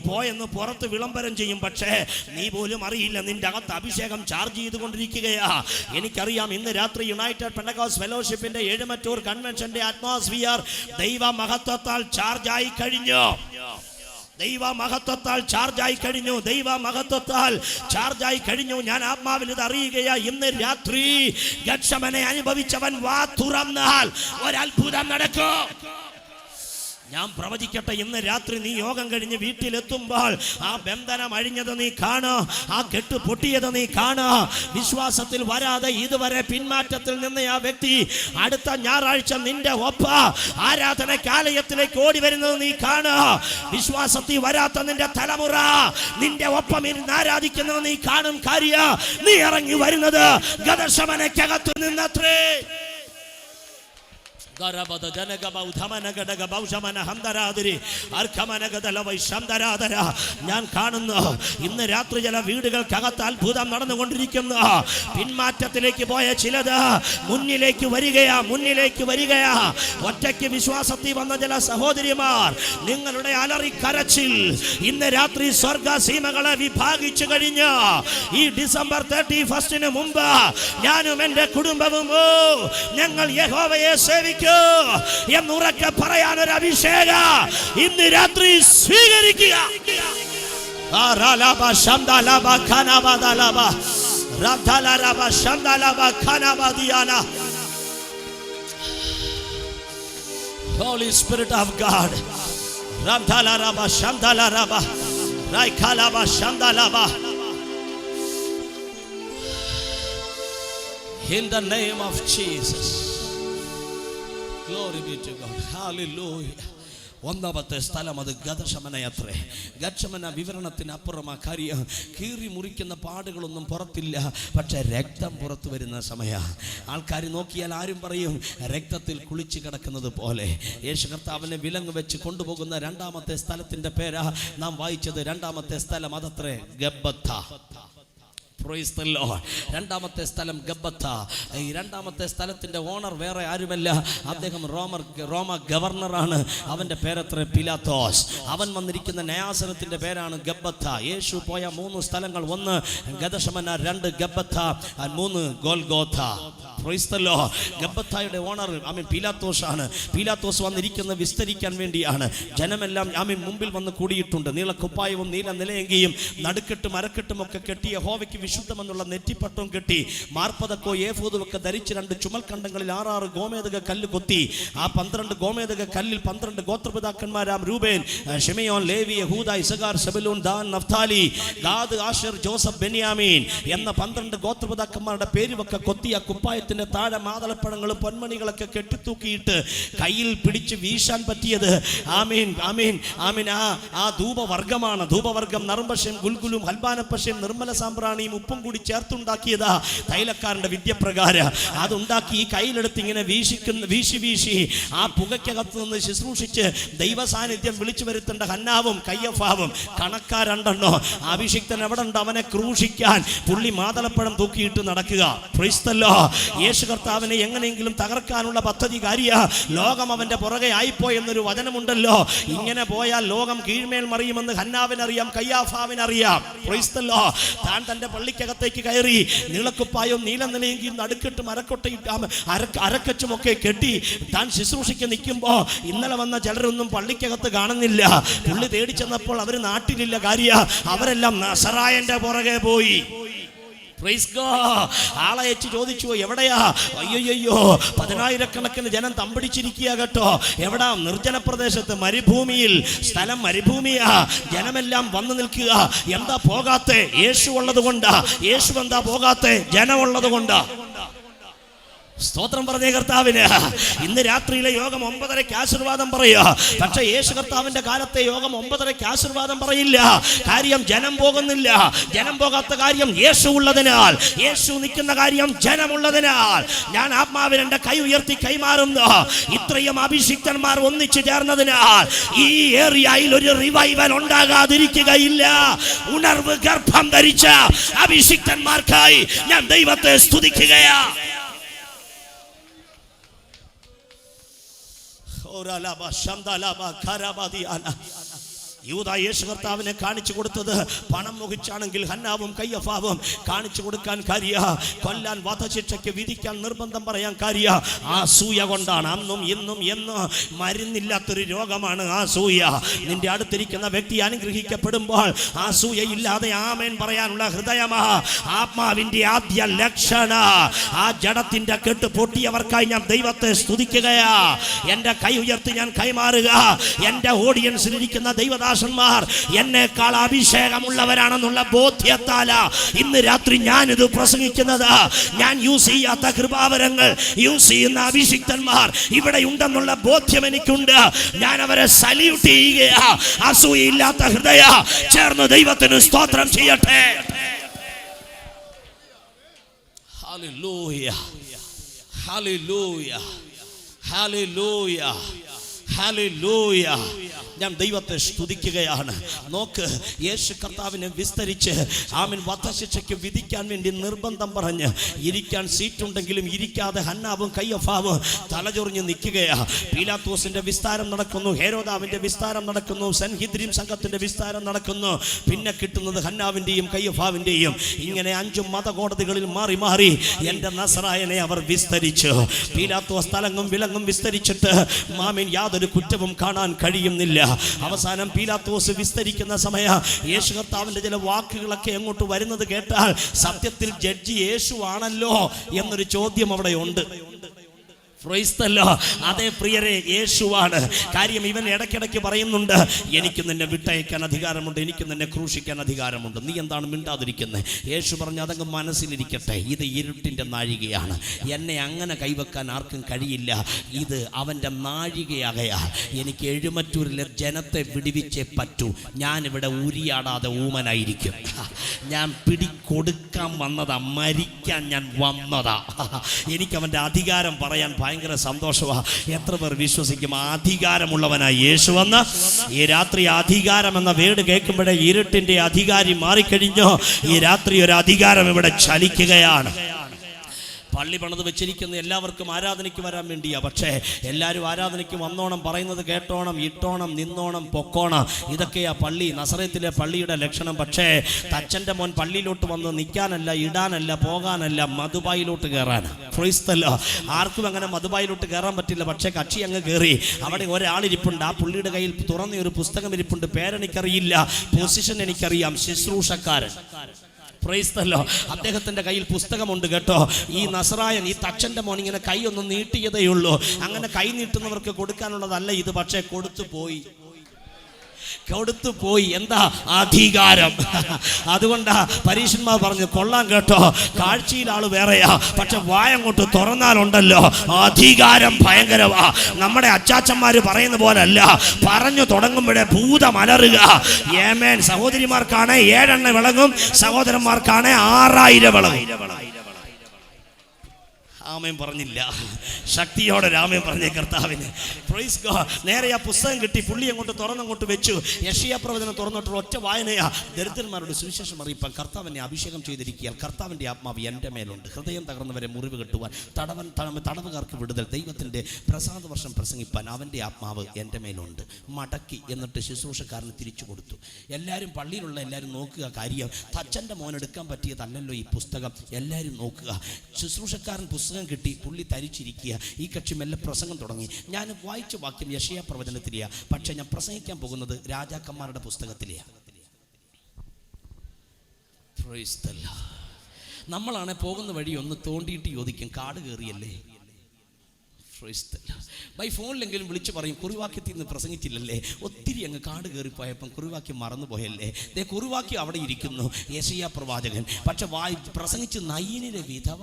പോയെന്ന് പുറത്ത് വിളംബരം ചെയ്യും, പക്ഷേ നീ പോലും അറിയില്ല നിന്റെ അകത്ത് അഭിഷേകം ചാർജ് ചെയ്തുകൊണ്ടിരിക്കുകയാ. എനിക്കറിയാം ഇന്ന് രാത്രി യുണൈറ്റഡ് പെന്തക്കോസ്റ്റ് ഫെലോഷിപ്പിന്റെ എഴുമറ്റൂർ കൺവെൻഷന്റെ അറ്റ്മോസ്ഫിയർ ദൈവ മഹത്വത്താൽ ചാർജായി കഴിഞ്ഞു. ദൈവ മഹത്വത്താൽ ചാർജായി കഴിഞ്ഞു. ദൈവ മഹത്വത്താൽ ചാർജായി കഴിഞ്ഞു. ഞാൻ ആത്മാവിൽ ഇത് അറിയുകയാ. ഇന്ന് രാത്രി ഗതശമനെ അനുഭവിച്ചവൻ വാ തുറന്നാൽ ഒരത്ഭുതം നടക്കും. ഞാൻ പ്രവചിക്കട്ടെ, ഇന്ന് രാത്രി നീ യോഗം കഴിഞ്ഞ് വീട്ടിലെത്തുമ്പോൾ ആ ബന്ധനം അഴിഞ്ഞത് നീ കാണോ, ആ കെട്ട് പൊട്ടിയത് നീ കാണോ. വിശ്വാസത്തിൽ വരാതെ ഇതുവരെ പിന്മാറ്റത്തിൽ നിന്ന് ആ വ്യക്തി അടുത്ത ഞായറാഴ്ച നിന്റെ ഒപ്പ ആരാധനക്കാലയത്തിലേക്ക് ഓടി വരുന്നത് നീ കാണോ. വിശ്വാസത്തിൽ വരാത്ത നിന്റെ തലമുറ നിന്റെ ഒപ്പം ഇരുന്ന് ആരാധിക്കുന്നത് നീ കാണും. കാര്യ നീ ഇറങ്ങി വരുന്നത് ഗതശമനയ്ക്കകത്തു നിന്നത്രേ. ഞാൻ കാണുന്നു ഇന്ന് രാത്രി ചില വീടുകൾക്കകത്ത് അത്ഭുതം നടന്നുകൊണ്ടിരിക്കുന്നു. പിന്മാറ്റത്തിലേക്ക് പോയ ചിലത് മുന്നിലേക്ക് വരികയാ. ഒറ്റയ്ക്ക് വിശ്വാസത്തിൽ വന്ന ചില സഹോദരിമാർ, നിങ്ങളുടെ അലറിക്കരച്ചിൽ ഇന്ന് രാത്രി സ്വർഗസീമകളെ വിഭാഗിച്ചു കഴിഞ്ഞ് ഈ ഡിസംബർ 31 മുമ്പ് ഞാനും എന്റെ കുടുംബവും ഞങ്ങൾ യഹോവയെ സേവിക്കും എന്നുറക്കെ പറയാൻ ഒരു അഭിഷേക ഇന്ന് രാത്രി സ്വീകരിക്കുക. Holy Spirit of God, in the name of Jesus. Glory be to God. Hallelujah. ഒന്നാമത്തെ സ്ഥലം അത് ഗതശമനയത്രേ. ഗതശമന വിവരണത്തിനപ്പുറം ആ കാര്യം. കീറി മുറിക്കുന്ന പാടുകളൊന്നും പുറത്തില്ല, പക്ഷെ രക്തം പുറത്തു വരുന്ന സമയം ആൾക്കാർ നോക്കിയാൽ ആരും പറയും രക്തത്തിൽ കുളിച്ച് കിടക്കുന്നത് പോലെ. യേശു കർത്താവിനെ വിലങ്ങ് വെച്ച് കൊണ്ടുപോകുന്ന രണ്ടാമത്തെ സ്ഥലത്തിന്റെ പേരാ നാം വായിച്ചത്. രണ്ടാമത്തെ സ്ഥലം അതത്രേ ഗബ്ബത്ത. Praise the Lord. രണ്ടാമത്തെ സ്ഥലം ഗബ്ബത്ത. ഈ രണ്ടാമത്തെ സ്ഥലത്തിന്റെ ഓണർ വേറെ ആരുമല്ല, അദ്ദേഹം റോമ ഗവർണറാണ്. അവന്റെ പേരത്ര പിലാത്തോസ്. അവൻ വന്നിരിക്കുന്ന ന്യായാസനത്തിന്റെ പേരാണ് ഗബ്ബത്ത. യേശു പോയ 3 സ്ഥലങ്ങൾ, 1 Gethsemane, 2 Gabbatha, 3 Golgotha. Praise the Lord. ഗബ്ബത്തയുടെ ഓണർ പീലാത്തോസ് ആണ്. പീലാത്തോസ് വന്നിരിക്കുന്നത് വിസ്തരിക്കാൻ വേണ്ടിയാണ്. ജനമെല്ലാം മുമ്പിൽ വന്ന് കൂടിയിട്ടുണ്ട്. നീളക്കുപ്പായവും നീല നിലയെങ്കിലും നടുക്കെട്ടും അരക്കെട്ടും ഒക്കെ കെട്ടി യഹോവയ്ക്ക് വിശുദ്ധമെന്നുള്ള നെറ്റിപ്പട്ടവും കെട്ടി മാർപ്പതക്കോ ഏഫോദും ഒക്കെ ധരിച്ച് 2 ചുമൽക്കണ്ടങ്ങളിൽ 6 ഗോമേദക കല്ല് കൊത്തി. ആ 12 ഗോമേദക കല്ലിൽ 12 ഗോത്രപിതാക്കന്മാരാം രൂബേൻ, ഷിമെയോൻ, ലേവി, യഹൂദ, Issachar, Zebulun, Dan, Naphtali, Gad, Asher, Joseph, Benjamin എന്ന 12 ഗോത്രപിതാക്കന്മാരുടെ പേരുമൊക്കെ കൊത്തിയ കുപ്പായത്തിന്റെ താഴെ മാതളപ്പഴങ്ങളും പൊന്മണികളൊക്കെ കെട്ടിത്തൂക്കിയിട്ട് കയ്യിൽ പിടിച്ച് വീശാൻ പറ്റിയത് ആ ധൂപവർഗമാണ്. ധൂപവർഗം നറുംപശയും ഗുൽഗുലും ഹൽബാനപ്പശയും നിർമ്മല സാമ്പ്രാണിയും ഉപ്പും കൂടി ചേർത്തുണ്ടാക്കിയതാ തൈലക്കാരന്റെ വിദ്യപ്രകാരം. അതുണ്ടാക്കി ഈ കയ്യിലെടുത്ത് ഇങ്ങനെ വീശി ആ പുകയ്ക്കകത്ത് നിന്ന് ശുശ്രൂഷിച്ച് ദൈവ സാന്നിധ്യം വിളിച്ചു വരുത്തേണ്ട ഹന്നാവും കയ്യഫാവും കണക്കാരണ്ടെണ്ണോ. അഭിഷിക്തൻ എവിടെ ഉണ്ട്? അവനെ ക്രൂശിക്കാൻ പുള്ളി മാതളപ്പഴം തൂക്കിയിട്ട് നടക്കുക. Price the Lord. യേശു കർത്താവിനെ എങ്ങനെയെങ്കിലും തകർക്കാനുള്ള പദ്ധതി കാര്യ. ലോകം അവന്റെ പുറകെ ആയിപ്പോയെന്നൊരു വചനമുണ്ടല്ലോ. ഇങ്ങനെ പോയാൽ ലോകം കീഴ്മേൽ മറിയുമെന്ന് ഹന്നാവിനറിയാം, കയ്യാഫാവിനറിയാം. Praise the Lord. താൻ തന്റെ പള്ളിക്കകത്തേക്ക് കയറി നീളക്കുപ്പായും നീല നിലയെങ്കിലും നടുക്കെട്ടും അരക്കച്ചും ഒക്കെ കെട്ടി താൻ ശുശ്രൂഷിക്ക് നിൽക്കുമ്പോ ഇന്നലെ വന്ന ചിലരൊന്നും പള്ളിക്കകത്ത് കാണുന്നില്ല. പുള്ളി തേടി ചെന്നപ്പോൾ അവര് നാട്ടിലില്ല. കാര്യ അവരെല്ലാം നസറായന്റെ പുറകെ പോയി. ആളയച്ച് ചോദിച്ചു, എവിടെയാ? അയ്യോ 10,000-കണക്കിന് ജനം തമ്പടിച്ചിരിക്കുക കേട്ടോ. എവിടാ? നിർജ്ജന പ്രദേശത്ത്, മരുഭൂമിയിൽ. സ്ഥലം മരുഭൂമിയാ. ജനമെല്ലാം വന്നു നിൽക്കുക. എന്താ പോകാത്തെ? യേശു ഉള്ളത് കൊണ്ടാ. യേശു എന്താ പോകാത്തെ? ജനമുള്ളത് കൊണ്ടാ. സ്തോത്രം പറഞ്ഞേ കർത്താവിന്. ഇന്ന് രാത്രിയിലെ യോഗം 9:30 ആശീർവാദം പറയുക. പക്ഷെ യേശു കർത്താവിന്റെ കാലത്തെ യോഗം 9:30 ആശീർവാദം പറയില്ല. കാര്യം ജനം പോകുന്നില്ല. ജനം പോകാത്ത കാര്യം യേശു ഉള്ളതിനാൽ, യേശു നിൽക്കുന്ന കാര്യം ജനമുള്ളതിനാൽ. ഞാൻ ആത്മാവിൽ എന്റെ കൈ ഉയർത്തി കൈമാറുന്നു. ഇത്രയും അഭിഷിക്തന്മാർ ഒന്നിച്ചു ചേർന്നതിനാൽ ഈ ഏരിയയിൽ ഒരു റിവൈവൽ ഉണ്ടാകാതിരിക്കുകയില്ല. ഉണർവ് ഗർഭം ധരിച്ച അഭിഷിക്തന്മാർക്കായി ഞാൻ ദൈവത്തെ സ്തുതിക്കുകയാ. യൂദാ യേശു കർത്താവിനെ കാണിച്ചു കൊടുത്തത് പണം മുഖിച്ചാണെങ്കിൽ ഹന്നാവും കയ്യഫാവും കാണിച്ചു കൊടുക്കാൻ കാര്യ, കൊല്ലാൻ വധശിക്ഷയ്ക്ക് വിധിക്കാൻ നിർബന്ധം പറയാൻ കാര്യ അസൂയ കൊണ്ടാണ്. അന്നും ഇന്നും എന്നും മരുന്നില്ലാത്തൊരു രോഗമാണ് അസൂയ. നിന്റെ അടുത്തിരിക്കുന്ന വ്യക്തി അനുഗ്രഹിക്കപ്പെടുമ്പോൾ അസൂയയില്ലാതെ ആമേൻ പറയാനുള്ള ഹൃദയമാ ആത്മാവിന്റെ ആദ്യ ലക്ഷണ. ആ ജഡത്തിന്റെ കെട്ട് പൊട്ടിയവർക്കായി ഞാൻ ദൈവത്തെ സ്തുതിക്കുകയാ. എന്റെ കൈ ഉയർത്തി ഞാൻ കൈമാറുക. എന്റെ ഓഡിയൻസിലിരിക്കുന്ന ദൈവദാസന്മാർ എന്നേക്കാൾ അഭിഷേകമുള്ളവരാണെന്നുള്ള ബോധ്യത്താല ഇന്ന് രാത്രി ഞാനിത് പ്രസംഗിക്കുന്നത്. ഞാൻ യൂസ് ചെയ്യാത്ത കൃപാവരങ്ങൾ യൂസ് ചെയ്യുന്ന അഭിഷിക്തന്മാർ ഇവിടെ ഉണ്ടെന്നുള്ള ബോധ്യം എനിക്കുണ്ട്. ഞാൻ അവരെ സല്യൂട്ട് ചെയ്യുകയാ. അസൂയയില്ലാത്ത ഹൃദയ ചേർന്ന് ദൈവത്തിന് സ്തോത്രം ചെയ്യട്ടെ. Hallelujah, hallelujah, hallelujah, hallelujah. ഞാൻ ദൈവത്തെ സ്തുതിക്കുകയാണ്. നോക്ക്, യേശു കർത്താവിനെ വിസ്തരിച്ച് ആമേൻ വധശിക്ഷയ്ക്ക് വിധിക്കാൻ വേണ്ടി നിർബന്ധം പറഞ്ഞ് ഇരിക്കാൻ സീറ്റുണ്ടെങ്കിലും ഇരിക്കാതെ ഹന്നാവും കയ്യഫാവും തലചൊറിഞ്ഞ് നിൽക്കുകയാ. പീലാത്തോസിന്റെ വിസ്താരം നടക്കുന്നു, ഹേരോദാവിന്റെ വിസ്താരം നടക്കുന്നു, സൻഹിദ്രീം സംഘത്തിന്റെ വിസ്താരം നടക്കുന്നു. പിന്നെ കിട്ടുന്നത് ഹന്നാവിന്റെയും കയ്യഫാവിന്റെയും. ഇങ്ങനെ 5 മതകോടതികളിൽ മാറി മാറി എന്റെ നസറായനെ അവർ വിസ്തരിച്ചു. പീലാത്തോസ് തലങ്ങും വിലങ്ങും വിസ്തരിച്ചിട്ട് മാമീൻ യാതൊരു കുറ്റവും കാണാൻ കഴിയുന്നില്ല. അവസാനം പീലാത്തോസ് വിസ്തരിക്കുന്ന സമയം യേശു കർത്താവിന്റെ ചില വാക്കുകളൊക്കെ എങ്ങോട്ട് വരുന്നത് കേട്ടാൽ സത്യത്തിൽ ജഡ്ജി യേശു ആണല്ലോ എന്നൊരു ചോദ്യം അവിടെ ഉണ്ട്. അതേ പ്രിയരെ, യേശുവാണ്. കാര്യം ഇവൻ ഇടയ്ക്കിടയ്ക്ക് പറയുന്നുണ്ട്, എനിക്ക് നിന്നെ വിട്ടയക്കാൻ അധികാരമുണ്ട്, എനിക്ക് നിന്നെ ക്രൂശിക്കാൻ അധികാരമുണ്ട്, നീ എന്താണ് മിണ്ടാതിരിക്കുന്നത്? യേശു പറഞ്ഞു, അതങ്ങ് മനസ്സിലിരിക്കട്ടെ, ഇത് ഇരുട്ടിൻ്റെ നാഴികയാണ്, എന്നെ അങ്ങനെ കൈവെക്കാൻ ആർക്കും കഴിയില്ല, ഇത് അവൻ്റെ നാഴികയാകയാൽ എനിക്ക് എഴുമറ്റൂരിലെ ജനത്തെ വിടിവിച്ചേ പറ്റൂ. ഞാനിവിടെ ഉരിയാടാതെ ഊമനായിരിക്കും. ഞാൻ പിടികൊടുക്കാൻ വന്നതാ, മരിക്കാൻ ഞാൻ വന്നതാ. എനിക്ക് അവൻ്റെ അധികാരം പറയാൻ ഭയങ്കര സന്തോഷമാണ്. എത്ര പേർ വിശ്വസിക്കും അധികാരമുള്ളവനായി യേശു വന്ന്? ഈ രാത്രി അധികാരം എന്ന വേർഡ് കേൾക്കുമ്പോഴേ ഇരുട്ടിന്റെ അധികാരി മാറിക്കഴിഞ്ഞോ. ഈ രാത്രി ഒരു അധികാരം ഇവിടെ ചലിക്കുകയാണ്. പള്ളി പണിത് വെച്ചിരിക്കുന്ന എല്ലാവർക്കും ആരാധനയ്ക്ക് വരാൻ വേണ്ടിയാ. പക്ഷേ എല്ലാവരും ആരാധനയ്ക്ക് വന്നോണം, പറയുന്നത് കേട്ടോണം, ഇട്ടോണം, നിന്നോണം, പൊക്കോണം, ഇതൊക്കെയാ പള്ളി, നസറേത്തിലെ പള്ളിയുടെ ലക്ഷണം. പക്ഷേ തച്ചൻ്റെ മോൻ പള്ളിയിലോട്ട് വന്ന് നിൽക്കാനല്ല, ഇടാനല്ല, പോകാനല്ല, മധുബായിലോട്ട് കയറാനാണ്. ഫ്രൈസ്തല്ലോ, ആർക്കും അങ്ങനെ മധുബായിലോട്ട് കയറാൻ പറ്റില്ല. പക്ഷേ കക്ഷി അങ്ങ് കയറി. അവിടെ ഒരാളിരിപ്പുണ്ട്, ആ പുള്ളിയുടെ കയ്യിൽ തുറന്ന ഒരു പുസ്തകം ഇരിപ്പുണ്ട്. പേരെനിക്കറിയില്ല, പൊസിഷൻ എനിക്കറിയാം, ശുശ്രൂഷക്കാരൻ. പ്രൈസ്തല്ലോ, അദ്ദേഹത്തിന്റെ കയ്യിൽ പുസ്തകമുണ്ട് കേട്ടോ. ഈ നസറായൻ, ഈ തച്ചന്റെ മോൻ ഇങ്ങനെ കൈ ഒന്ന് നീട്ടിയതേ ഉള്ളൂ. അങ്ങനെ കൈ നീട്ടുന്നവർക്ക് കൊടുക്കാനുള്ളതല്ല ഇത്. പക്ഷേ കൊടുത്തു പോയി. എന്താ? അധികാരം. അതുകൊണ്ടാ പരീക്ഷന്മാർ പറഞ്ഞു, കൊള്ളാം കേട്ടോ, കാഴ്ചയിൽ ആള് വേറെയാ, പക്ഷെ വായങ്ങോട്ട് തുറന്നാലുണ്ടല്ലോ അധികാരം ഭയങ്കരവാ. നമ്മുടെ അച്ചാച്ചന്മാര് പറയുന്ന പോലല്ല, പറഞ്ഞു തുടങ്ങുമ്പോഴേ ഭൂതം അലറുക. ഏമേൻ. സഹോദരിമാർക്കാണ് 7 എണ്ണ വിളങ്ങും, സഹോദരന്മാർക്കാണ് 6000 വിളങ്ങും. ആമേൻ പറഞ്ഞില്ല, ശക്തിയോടെ രാമേൻ പറഞ്ഞ കർത്താവിന്. Praise God. നേരെ ആ പുസ്തകം കിട്ടി, പുള്ളി അങ്ങോട്ട് തുറന്നങ്ങോട്ട് വെച്ചു. യശയ്യാ പ്രവചനം തുറന്നിട്ടുള്ള ഒറ്റ വായനയാ. ദരിദ്രന്മാരുടെ സുവിശേഷം അറിയിപ്പാൻ കർത്താവിനെ അഭിഷേകം ചെയ്തിരിക്കുക. കർത്താവിൻ്റെ ആത്മാവ് എൻ്റെ മേലുണ്ട്, ഹൃദയം തകർന്നവരെ മുറിവ് കെട്ടുവാൻ, തടവുകാർക്ക് വിടുതൽ, ദൈവത്തിൻ്റെ പ്രസാദ വർഷം പ്രസംഗിപ്പാൻ അവൻ്റെ ആത്മാവ് എൻ്റെ മേലുണ്ട്. മടക്കി എന്നിട്ട് ശുശ്രൂഷക്കാരന് തിരിച്ചു കൊടുത്തു. എല്ലാവരും പള്ളിയിലുള്ള എല്ലാവരും നോക്കുക. കാര്യം തച്ചൻ്റെ മോനെടുക്കാൻ പറ്റിയതല്ലല്ലോ ഈ പുസ്തകം. എല്ലാവരും നോക്കുക. ശുശ്രൂഷക്കാരൻ പുസ്തകം കിട്ടി, പുള്ളി തരിച്ചിരിക്കുക. ഈ കക്ഷി മെല്ലെ പ്രസംഗം തുടങ്ങി. ഞാൻ വായിച്ച വാക്യം യശയ്യാ പ്രവചനത്തിലെയാ, പക്ഷെ ഞാൻ പ്രസംഗിക്കാൻ പോകുന്നത് രാജാക്കന്മാരുടെ പുസ്തകത്തിലെയാ. നമ്മളാണ് പോകുന്ന വഴി ഒന്ന് തോണ്ടിയിട്ട് യോജിക്കും, കാട് കയറിയല്ലേ. ബൈ ഫോണിലെങ്കിലും വിളിച്ചു പറയും, കുറിവാക്യത്തിൽ നിന്ന് പ്രസംഗിച്ചില്ലല്ലേ, ഒത്തിരി അങ്ങ് കാട് കയറിപ്പോയപ്പം കുറിവാക്യം മറന്നുപോയല്ലേ. കുറിവാക്യം അവിടെ ഇരിക്കുന്നു, യശയ്യാ പ്രവാചകൻ. പക്ഷെ പ്രസംഗിച്ച് നയീനിലെ വിധവ.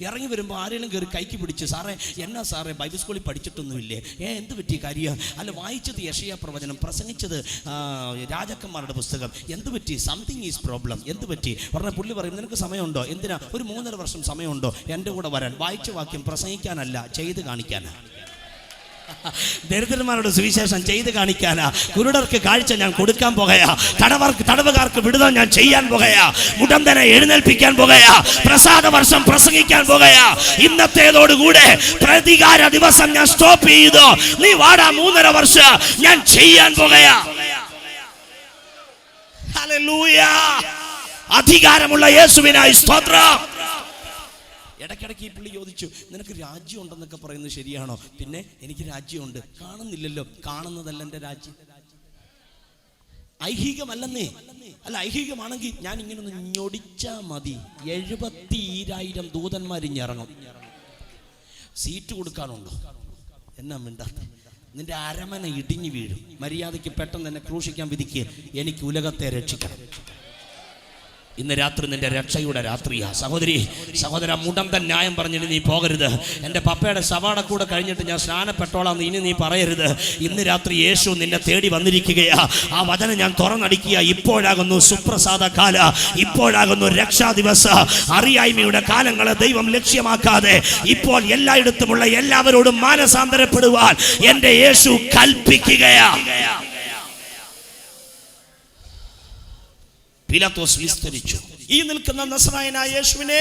ഇറങ്ങി വരുമ്പോൾ ആരെങ്കിലും കയറി കൈക്ക് പിടിച്ച്, സാറേ എന്നാ സാറേ ബൈബിൾ സ്കൂളിൽ പഠിച്ചിട്ടൊന്നുമില്ലേ, എന്ത് പറ്റിയ കാര്യം, അല്ല വായിച്ചത് യെശയ്യാ പ്രവചനം, പ്രസംഗിച്ചത് രാജാക്കന്മാരുടെ പുസ്തകം, എന്ത് പറ്റി, സംതിങ് ഈസ് പ്രോബ്ലം, എന്ത് പറ്റി പറഞ്ഞ പുള്ളി പറയും, നിനക്ക് സമയമുണ്ടോ, എന്തിനാ ഒരു 3.5 വർഷം സമയമുണ്ടോ എൻ്റെ കൂടെ വരാൻ, വായിച്ച വാക്യം പ്രസംഗിക്കാനല്ല ചെയ്ത് കാണിക്കാനാ. ദരിദ്രന്മാരുടെ സുവിശേഷം ചെയ്ത് കാണിക്കാനാ. കുരുടർക്ക് കാഴ്ച ഞാൻ കൊടുക്കാൻ പോകുകയാ. തടവുകാർക്ക് വിടുതൽ ഞാൻ ചെയ്യാൻ പോകുകയാ. മുടന്തനെ എഴുന്നേൽപ്പിക്കാൻ പോകുകയാ. പ്രസാദ വർഷം പ്രസംഗിക്കാൻ പോകുകയാ. ഇന്നത്തേതോടുകൂടെ പ്രതികാര ദിവസം ഞാൻ സ്റ്റോപ്പ് ചെയ്തു. നീ വാടാ, 3.5 വർഷം ഞാൻ ചെയ്യാൻ പോകുകയാ. ഹല്ലേലൂയ. അധികാരമുള്ള യേശുവിനായി സ്തോത്രം. ഇടയ്ക്കിടയ്ക്ക് ഈ പുള്ളി ചോദിച്ചു, നിനക്ക് രാജ്യം ഉണ്ടെന്നൊക്കെ പറയുന്നത് ശരിയാണോ? പിന്നെ എനിക്ക് രാജ്യമുണ്ട്. കാണുന്നില്ലല്ലോ. കാണുന്നതല്ല എൻ്റെ രാജ്യം. ഐഹികമല്ലെന്നേ. അല്ല, ഐഹികമാണെങ്കിൽ ഞാൻ ഇങ്ങനെ ഒന്ന് ഞൊടിച്ചാ മതി, 72,000 ദൂതന്മാരിഞ്ഞിറങ്ങും. സീറ്റ് കൊടുക്കാനുണ്ടോ? എന്നാ മിണ്ടാത്ത, നിന്റെ അരമന ഇടിഞ്ഞു വീഴും. മര്യാദയ്ക്ക് പെട്ടെന്ന് തന്നെ ക്രൂശിക്കാൻ വിധിക്കുക. എനിക്ക് ഉലകത്തെ രക്ഷിക്കണം. ഇന്ന് രാത്രി നിന്റെ രക്ഷയുടെ രാത്രിയാ. സഹോദരി സഹോദര, മുടന്തൻ ന്യായം പറഞ്ഞിട്ട് നീ പോകരുത്. എൻ്റെ പപ്പയുടെ സവാട കൂടെ കഴിഞ്ഞിട്ട് ഞാൻ സ്നാനപ്പെട്ടോളാം ഇനി നീ പറയരുത്. ഇന്ന് രാത്രി യേശു നിന്നെ തേടി വന്നിരിക്കുകയാ. ആ വചനം ഞാൻ തുറന്നടിക്കുക. ഇപ്പോഴാകുന്നു സുപ്രസാദ കാല, ഇപ്പോഴാകുന്നു രക്ഷാ ദിവസ. അറിയായ്മയുടെ കാലങ്ങളെ ദൈവം ലക്ഷ്യമാക്കാതെ ഇപ്പോൾ എല്ലായിടത്തുമുള്ള എല്ലാവരോടും മാനസാന്തരപ്പെടുവാൻ എൻ്റെ യേശു കൽപ്പിക്കുകയാ. പീലാത്തോസ് വിസ്തരിച്ചു, ഈ നിൽക്കുന്ന നസറായനായ യേശുവിനെ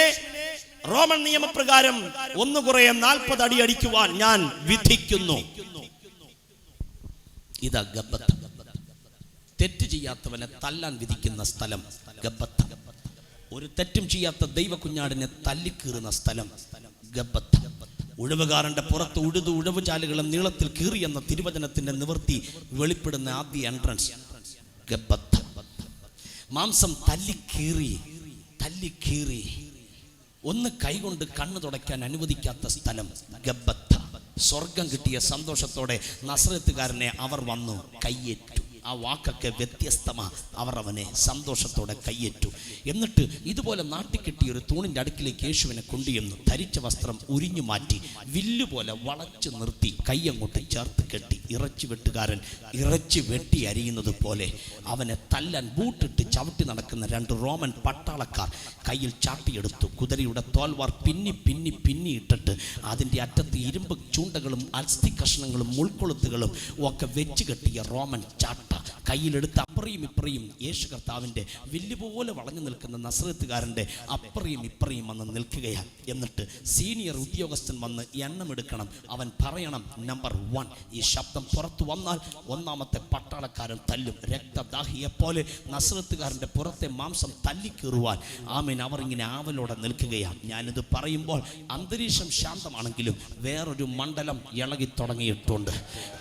റോമൻ നിയമപ്രകാരം 1 കുറയെ 40 അടി അടിക്കുവാൻ ഞാൻ വിധിക്കുന്നു. ഇതാ ഗബ്ബത്ത. തെറ്റ് ചെയ്യാത്തവനെ തല്ലാൻ വിധിക്കുന്ന സ്ഥലം ഗബ്ബത്ത. ഒരു തെറ്റും ചെയ്യാത്ത ദൈവ കുഞ്ഞാടിനെ തല്ലിക്കീറുന്ന സ്ഥലം ഗബ്ബത്ത. ഉഴവുകാരന്റെ പുറത്ത് ഉഴവ് ചാലുകളും നീളത്തിൽ കീറി എന്ന തിരുവചനത്തിന്റെ നിവൃത്തി വെളിപ്പെടുന്ന ആദ്യ എൻട്രൻസ് ഗബ്ബത്ത. മാംസം തല്ലിക്കീറി ഒന്ന് കൈകൊണ്ട് കണ്ണു തുടയ്ക്കാൻ അനുവദിക്കാത്ത സ്ഥലം ഗബ്ബത്ത. സ്വർഗം കിട്ടിയ സന്തോഷത്തോടെ നസ്രത്തുകാരനെ അവർ വന്നു കയ്യേറ്റു. ആ വാക്കൊക്കെ വ്യത്യസ്തമാ. അവർ അവനെ സന്തോഷത്തോടെ കയ്യേറ്റു. എന്നിട്ട് ഇതുപോലെ നാട്ടിക്കെട്ടിയ ഒരു തൂണിൻ്റെ അടുക്കിലേക്ക് യേശുവിനെ കൊണ്ടുചെന്നു. ധരിച്ച വസ്ത്രം ഉരിഞ്ഞു മാറ്റി വില്ലുപോലെ വളച്ചു നിർത്തി കൈയങ്ങോട്ട് ചേർത്ത് കെട്ടി. ഇറച്ചി വെട്ടുകാരൻ ഇറച്ചി വെട്ടി അരിയുന്നത് പോലെ അവനെ തല്ലാൻ ബൂട്ടിട്ട് ചവിട്ടി നടക്കുന്ന 2 റോമൻ പട്ടാളക്കാർ കയ്യിൽ ചാട്ടിയെടുത്തു. കുതിരയുടെ തോൽവാർ പിന്നി ഇട്ടിട്ട് അതിൻ്റെ അറ്റത്ത് ഇരുമ്പ് ചൂണ്ടകളും അസ്ഥി കഷ്ണങ്ങളും മുൾക്കൊളുത്തുകളും ഒക്കെ വെച്ച് കെട്ടിയ റോമൻ ചാട്ട കയ്യിലെടുത്ത് അപ്പറയും ഇപ്പറയും യേശു കർത്താവിൻ്റെ വില്ലുപോലെ വളഞ്ഞു നിൽക്കുന്ന നസ്രത്തുകാരൻ്റെ അപ്പറയും ഇപ്പറയും വന്ന് നിൽക്കുകയാണ്. എന്നിട്ട് സീനിയർ ഉദ്യോഗസ്ഥൻ വന്ന് എണ്ണമെടുക്കണം. അവൻ പറയണം നമ്പർ 1. ഈ ശബ്ദം പുറത്തു വന്നാൽ 1ാമത്തെ പട്ടാളക്കാരൻ തല്ലും. രക്തദാഹിയെപ്പോലെ നസ്രത്തുകാരൻ്റെ പുറത്തെ മാംസം തല്ലിക്കീറുവാൻ ആമേൻ അവർ ഇങ്ങനെ ആവലോടെ നിൽക്കുകയാണ്. ഞാനിത് പറയുമ്പോൾ അന്തരീക്ഷം ശാന്തമാണെങ്കിലും വേറൊരു മണ്ഡലം ഇളകി തുടങ്ങിയിട്ടുണ്ട്.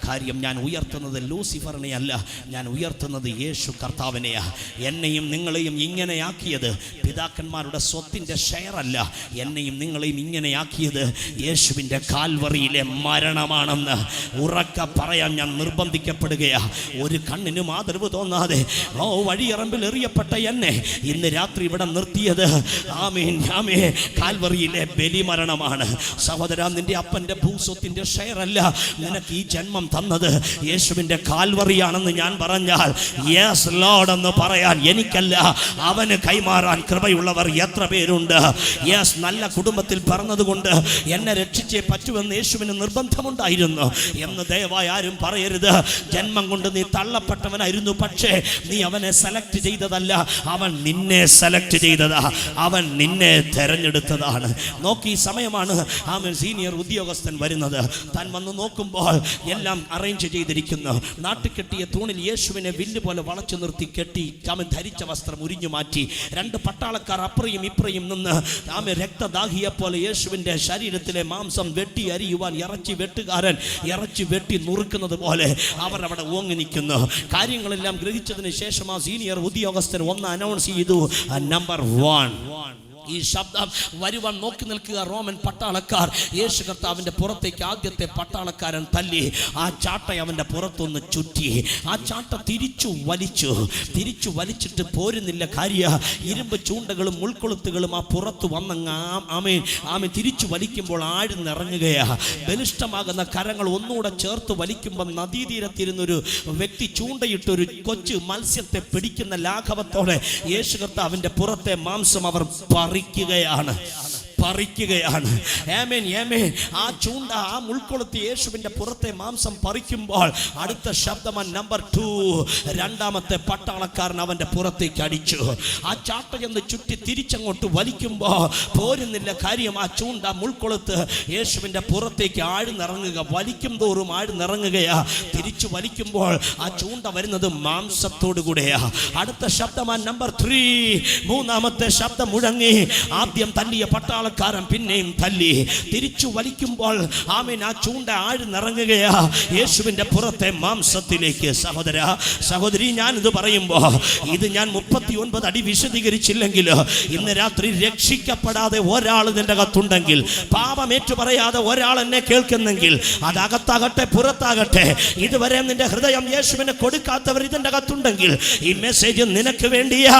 കാര്യം ഞാൻ ഉയർത്തുന്നത് ലൂസിഫറിനെയല്ല, ഞാൻ ഉയർത്തുന്നത് യേശു കർത്താവിനെയാ. എന്നെയും നിങ്ങളെയും ഇങ്ങനെയാക്കിയത് പിതാക്കന്മാരുടെ സ്വത്തിൻ്റെ ഷെയറല്ല. എന്നെയും നിങ്ങളെയും ഇങ്ങനെയാക്കിയത് യേശുവിൻ്റെ കാൽവറിയിലെ മരണമാണെന്ന് ഉറക്ക പറയാൻ ഞാൻ നിർബന്ധിക്കപ്പെടുകയാ. ഒരു കണ്ണിനും ആദരവ് തോന്നാതെ വഴിയറമ്പിൽ എറിയപ്പെട്ട എന്നെ ഇന്ന് രാത്രി ഇവിടെ നിർത്തിയത് ആമേൻ കാൽവറിയിലെ ബലിമരണമാണ്. സഹോദരാ, നിന്റെ അപ്പൻ്റെ ഭൂസ്വത്തിൻ്റെ ഷെയറല്ല നിനക്ക് ഈ ജന്മം തന്നത്. യേശുവിൻ്റെ കാൽവറിയാണെന്ന് ഞാൻ പറഞ്ഞാൽ യെസ് ലോർഡ് എന്ന് പറയാൻ എനിക്കല്ല, അവന് കൈമാറാൻ കൃപയുള്ളവർ എത്ര പേരുണ്ട്. യെസ്, നല്ല കുടുംബത്തിൽ പറഞ്ഞതുകൊണ്ട് എന്നെ രക്ഷിച്ചേ പറ്റുമെന്ന് യേശുവിന് നിർബന്ധമുണ്ടായിരുന്നു എന്ന് ദയവായി ആരും പറയരുത്. ജന്മം കൊണ്ട് നീ തള്ളപ്പെട്ടവനായിരുന്നു, പക്ഷേ നീ അവനെ സെലക്ട് ചെയ്തതല്ല, അവൻ നിന്നെ സെലക്ട് ചെയ്തതാ, അവൻ നിന്നെ തെരഞ്ഞെടുത്തതാണ്. നോക്കി, സമയമാണ് ആമൻ സീനിയർ ഉദ്യോഗസ്ഥൻ വരുന്നത്. താൻ വന്ന് നോക്കുമ്പോൾ എല്ലാം അറേഞ്ച് ചെയ്തിരിക്കുന്നു. നാട്ടുകെട്ടിയ തൂണിൽ യേശുവിനെ വില്ല് പോലെ വളച്ചു നിർത്തി കെട്ടി അവൻ ധരിച്ച വസ്ത്രം ഉരിഞ്ഞു മാറ്റി. 2 പട്ടാളക്കാർ അപ്പുറയും ഇപ്പുറയും നിന്ന് ആമൻ രക്തദാഹിയെപ്പോലെ യേശുവിൻ്റെ ശരീരത്തിലെ മാംസം വെട്ടി അരിയുവാൻ ഇറച്ചി വെട്ടുകാരൻ ഇറച്ചി വെട്ടി നുറുക്കുന്നത് പോലെ അവർ അവിടെ ഓങ്ങി നിൽക്കുന്നു. കാര്യങ്ങളെല്ലാം ഗ്രഹിച്ചതിന് ശേഷം ആ സീനിയർ ഉദ്യോഗസ്ഥൻ ഒന്ന് അനൗൺസ് ചെയ്തു, നമ്പർ 1. ഈ ശബ്ദം വരുവാൻ നോക്കി നിൽക്കുക റോമൻ പട്ടാളക്കാർ. യേശു കർത്താവിന്റെ പുറത്തേക്ക് ആദ്യത്തെ പട്ടാളക്കാരൻ തല്ലി. ആ ചാട്ട അവന്റെ പുറത്തൊന്ന് ചുറ്റി. ആ ചാട്ട തിരിച്ചു വലിച്ചിട്ട് പോരുന്നില്ല. കാര്യ ഇരുമ്പ് ചൂണ്ടകളും മുൾക്കൊളുത്തുകളും ആ പുറത്ത് വന്നങ്ങ് ആമേൻ തിരിച്ചു വലിക്കുമ്പോൾ ആഴ്ന്നിറങ്ങുകയാ. ബലിഷ്ഠമാകുന്ന കരങ്ങൾ ഒന്നുകൂടെ ചേർത്ത് വലിക്കുമ്പോൾ നദീതീരത്തിരുന്നൊരു വ്യക്തി ചൂണ്ടയിട്ടൊരു കൊച്ചു മത്സ്യത്തെ പിടിക്കുന്ന ലാഘവത്തോടെ യേശു കർത്താവിന്റെ പുറത്തെ മാംസം അവർ പറിക്കുകയാണ്. ആമേൻ ആമേൻ. ആ ചൂണ്ട ആ മുൾക്കൊളുത്തി യേശുവിന്റെ പുറത്തെ മാംസം പറിക്കുമ്പോൾ അടുത്ത ശബ്ദം നമ്പർ 2, രണ്ടാമത്തെ പട്ടാളക്കാരൻ അവന്റെ പുറത്തേക്ക് അടിച്ചു. ആ ചാട്ട ചെന്ന് ചുറ്റി തിരിച്ചങ്ങോട്ട് വലിക്കുമ്പോൾ പോരുന്നില്ല. കാര്യം ആ ചൂണ്ട മുൾക്കൊളുത്ത് യേശുവിന്റെ പുറത്തേക്ക് ആഴ്ന്നിറങ്ങുക. വലിക്കും തോറും ആഴ്ന്നിറങ്ങുകയാ. തിരിച്ചു വലിക്കുമ്പോൾ ആ ചൂണ്ട വരുന്നത് മാംസത്തോടു കൂടെയാ. അടുത്ത ശബ്ദം നമ്പർ 3, മൂന്നാമത്തെ ശബ്ദം മുഴങ്ങി. ആദ്യം തല്ലിയ പട്ടാളക്കാരൻ പിന്നെയും തല്ലി. തിരിച്ചു വലിക്കുമ്പോൾ ആമേൻ ആ ചൂണ്ട ആഴ്ന്നിറങ്ങുകയാ യേശുവിന്റെ പുറത്തെ മാംസത്തിലേക്ക്. സഹോദര സഹോദരി, ഞാനിത് പറയുമ്പോ ഇത് ഞാൻ 39 അടി വിശദീകരിച്ചില്ലെങ്കിൽ ഇന്ന് രാത്രി രക്ഷിക്കപ്പെടാതെ ഒരാൾ നിന്റെ അകത്തുണ്ടെങ്കിൽ, പാപമേറ്റു പറയാതെ ഒരാൾ എന്നെ കേൾക്കുന്നെങ്കിൽ, അതകത്താകട്ടെ പുറത്താകട്ടെ, ഇതുവരെ നിന്റെ ഹൃദയം യേശുവിനെ കൊടുക്കാത്തവർ ഇതിന്റെ അകത്തുണ്ടെങ്കിൽ ഈ മെസ്സേജ് നിനക്ക് വേണ്ടിയാ.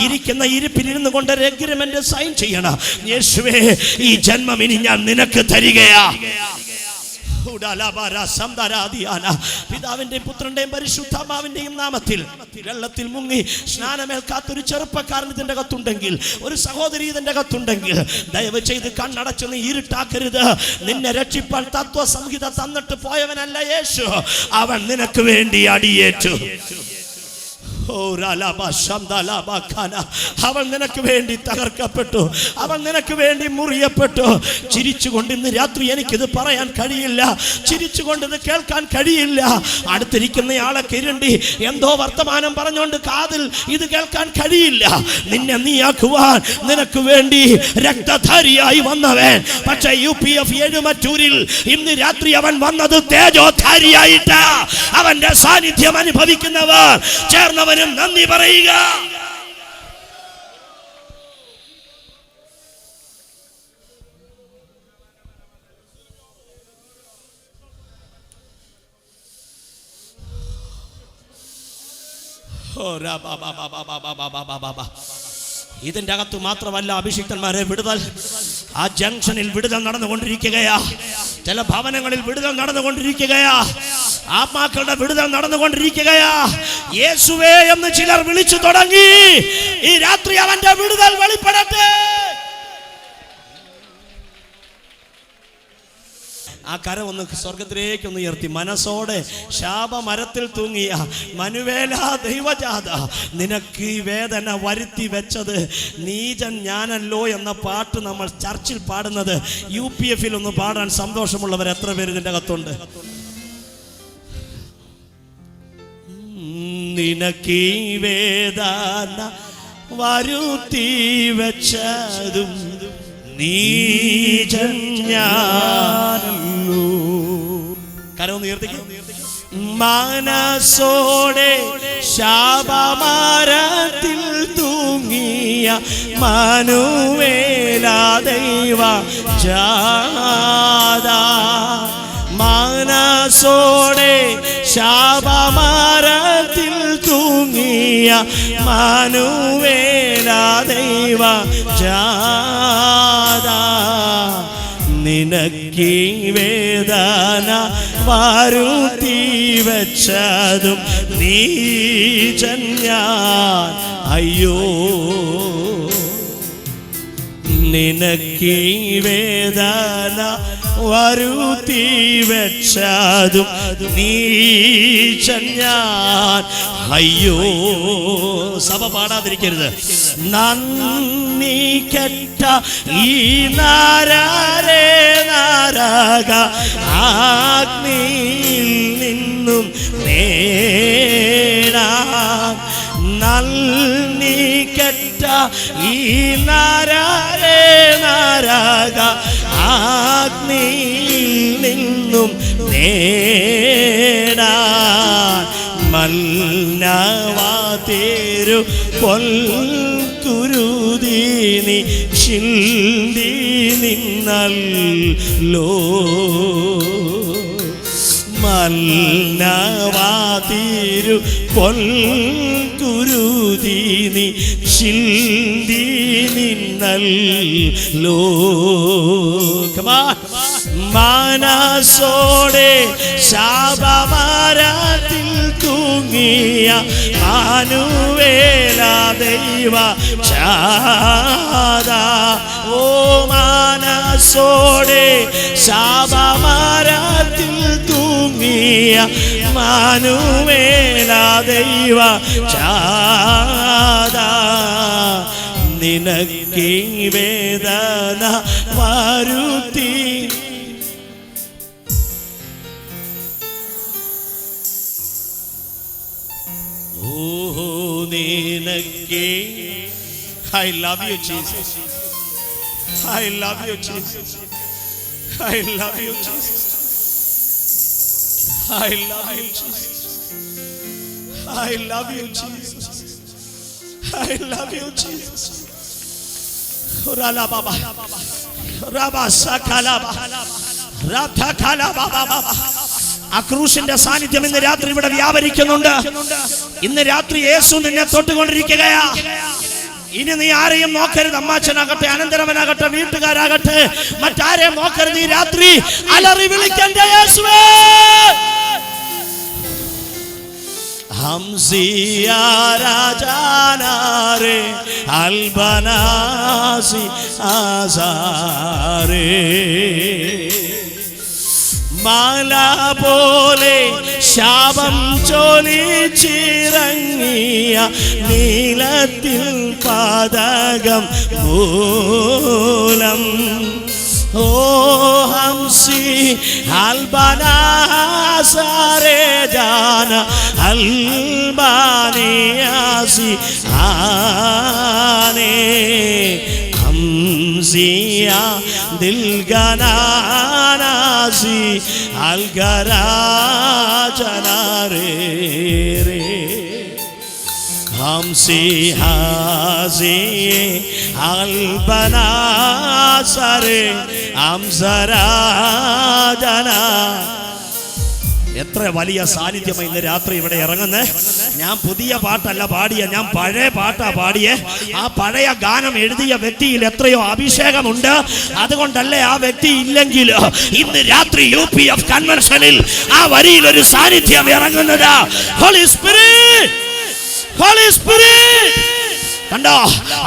ഇരിക്കുന്ന ഇരിപ്പിലിരുന്നു കൊണ്ട് എഗ്രിമെന്റ് സൈൻ ചെയ്യണം. യേശുവേ, ഈ ജന്മം ഇനി ഞാൻ നിനക്ക് തരികയാ. പിതാവിന്റെയും പുത്രന്റെയും പരിശുദ്ധാത്മാവിന്റെയും നാമത്തിൽ വെള്ളത്തിൽ മുങ്ങി സ്നാനമേൽക്കാത്തൊരു ചെറുപ്പക്കാരൻ ഇതിന്റെ അകത്തുണ്ടെങ്കിൽ, ഒരു സഹോദരി ഇതിന്റെ അകത്തുണ്ടെങ്കിൽ, ദയവ് ചെയ്ത് കണ്ണടച്ചൊന്ന് ഇരുട്ടാക്കരുത്. നിന്നെ രക്ഷിപ്പാൻ തത്വസംഹിത തന്നിട്ട് പോയവനല്ല യേശു. അവൻ നിനക്ക് വേണ്ടി അടിയേറ്റു. അവൻ നിനക്ക് വേണ്ടി തകർക്കപ്പെട്ടു. അവൻ നിനക്ക് വേണ്ടി മുറിയപ്പെട്ടു. ചിരിച്ചുകൊണ്ട് ഇന്ന് രാത്രി എനിക്കിത് പറയാൻ കഴിയില്ല, ചിരിച്ചുകൊണ്ട് ഇത് കേൾക്കാൻ കഴിയില്ല. അടുത്തിരിക്കുന്നയാളെ കിരണ്ടി എന്തോ വർത്തമാനം പറഞ്ഞുകൊണ്ട് കാതിൽ ഇത് കേൾക്കാൻ കഴിയില്ല. നിന്നെ നീയാക്കുവാൻ നിനക്ക് വേണ്ടി രക്തധാരിയായി വന്നവൻ. പക്ഷേ UPF എഴുമറ്റൂരിൽ ഇന്ന് രാത്രി അവൻ വന്നത് തേജോധാരിയായിട്ട്. അവന്റെ സാന്നിധ്യം അനുഭവിക്കുന്നവർ ചേർന്നവൻ നന്ദി പറയുക. ഇതിന്റെ അകത്ത് മാത്രമല്ല അഭിഷിക്തന്മാരെ വിടുതൽ. ആ ജംഗ്ഷനിൽ വിടുതൽ നടന്നുകൊണ്ടിരിക്കുകയാ. ചില ഭവനങ്ങളിൽ വിടുതൽ നടന്നുകൊണ്ടിരിക്കുകയാ. ആത്മാക്കളുടെ വിടുതൽ നടന്നുകൊണ്ടിരിക്കുകയാ. യേശുവേ എന്ന് ചിലർ വിളിച്ചു തുടങ്ങി. ഈ രാത്രി അവന്റെ വിടുതൽ വെളിപ്പെടട്ടെ. ആ കര ഒന്ന് സ്വർഗത്തിലേക്ക് ഒന്ന് ഉയർത്തി മനസ്സോടെ ശാപമരത്തിൽ തൂങ്ങിയ മനുവേല ദൈവജാത, നിനക്ക് ഈ വേദന വരുത്തി വെച്ചത് നീചൻ ഞാനല്ലോ എന്ന പാട്ട് നമ്മൾ ചർച്ചിൽ പാടുന്നത് UPF ഒന്ന് പാടാൻ സന്തോഷമുള്ളവർ എത്ര പേര് ഇതിൻ്റെ അകത്തുണ്ട്? നിനക്ക് ഈ വേദന വരുത്തി വെച്ചതും നീചൻ ഞാനല്ലോ. കരമൊന്ന് ഉയർത്തിക്കോ. മനസ്സോടെ ശാപമരത്തിൽ തൂങ്ങിയ മനുവേല ദൈവജാത, മനസ്സോടെ ശാപമരത്തിൽ തൂങ്ങിയ മനുവേല ദൈവജാത, നിനക്ക് വേദന വരുത്തി വെച്ചതും നീചൻ ഞാൻ അയ്യോ. നിനക്ക് വേദന വരുത്തി വെച്ചതും നീചൻ ഞാൻ അയ്യോ. സഭ പാടാതിരിക്കരുത്. നന്ദി കെട്ട ഈ നാരേ നാരക അഗ്നിയിൽ നിന്നും നേടാൻ, നന്ദി കെട്ട ഈ നാരേ നാരക അഗ്നിയിൽ നിന്നും നേടാൻ, മൽനവാതേരു പൊൽക്കുരുതി നീ ചിന്തി നിന്നല്ലോ മൽനവാതിരു പൊൽകുരുതി നീ ചിന്തി നിന്നല്ലോ മനസ്സോടെ ശാപമരത്തിൽ തൂങ്ങിയ മാനുവേല ദൈവ ചാദാ ഓ മനസ്സോടെ ശാപമരത്തിൽ തൂങ്ങിയ മാനുവേല ദൈവ ചാദാ നിനക്ക് വേദന വരുത്തി നിനക്ക് I love you Jesus I love you Jesus I love you Jesus I love you Jesus I love you Jesus I love you Jesus Rala baba Raba sakala Ratha kala baba ആ ക്രൂശിന്റെ സാന്നിധ്യം ഇന്ന് രാത്രി ഇവിടെ വ്യാപരിക്കുന്നുണ്ട്. ഇന്ന് രാത്രി യേശു നിന്നെ തൊട്ടുകൊണ്ടിരിക്കുകയാ. ഇനി നീ ആരെയും നോക്കരുത്. അമ്മാച്ചനാകട്ടെ, അനന്തരവനാകട്ടെ, വീട്ടുകാരാകട്ടെ, മറ്റാരെയും നോക്കരുത്. ഈ രാത്രി അലറി വിളിക്കണ്ട യേശുവേ. ഹംസിയാ രാജാനാരേ അൽബനാസി ആസാരേ മാല പോലെ ശാപം ചൊലിച്ചിറങ്ങിയ നീലത്തിൽ പാതകം മൂലം ഓ ഹംസി അൽബനാസരേ ജാന അൽബാനിയാസി ആനേ ഹംസിയാ ദിൽഗനാനാസി അൽഗരാജനാരേ രേ ഹംസി ഹാസി അൽബനാസരേ അംസരാജന. എത്ര വലിയ സാന്നിധ്യമായി ഇന്ന് രാത്രി ഇവിടെ ഇറങ്ങുന്നേ. ഞാൻ പുതിയ പാട്ടല്ല പാടിയ, ഞാൻ പഴയ പാട്ടാ പാടിയേ. ആ പഴയ ഗാനം എഴുതിയ വ്യക്തിയിൽ എത്രയോ അഭിഷേകമുണ്ട്. അതുകൊണ്ടല്ലേ ആ വ്യക്തി ഇല്ലെങ്കിൽ ഇന്ന് രാത്രി UPF കൺവെൻഷനിൽ ആ വരിയിൽ ഒരു സാന്നിധ്യം ഇറങ്ങുന്നത്. Holy spirit, holy spirit. കണ്ടോ,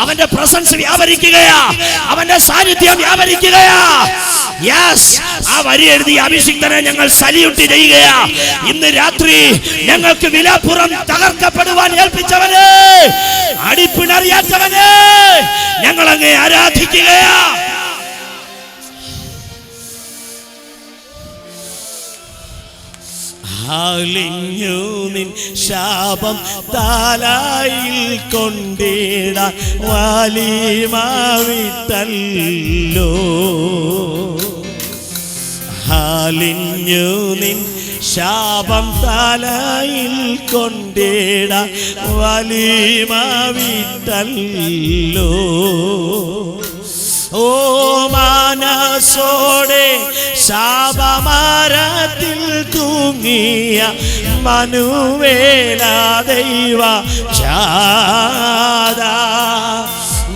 അവന്റെ പ്രസൻസ് വ്യാപരിക്കുകയാ, അവന്റെ സാന്നിധ്യം വ്യാപരിക്കുകയാ. യെസ്, ആ വരി എഴുതി അഭിഷിക്തനെ ഞങ്ങൾ സല്യൂട്ട് ചെയ്യുകയാ. ഇന്ന് രാത്രി ഞങ്ങൾക്ക് വിലാപ്പുറം തകർക്കപ്പെടുവാൻ ഏൽപ്പിച്ചവനെ, അടിപ്പിണറിയാത്തവനെ ഞങ്ങൾ അങ്ങേ ആരാധിക്കുകയാ. അലിഞ്ഞു നിൻ ശാപം തലയിൽ കൊണ്ടിടാൻ വലിമാവിട്ടല്ലോ. അലിഞ്ഞു നിൻ ശാപം തലയിൽ കൊണ്ടിടാൻ വലിമാവിട്ടല്ലോ. ഓ മനസ്സോടെ ശാപമരത്തിൽ തൂങ്ങിയ മനുവേല ദൈവ ചാദാ.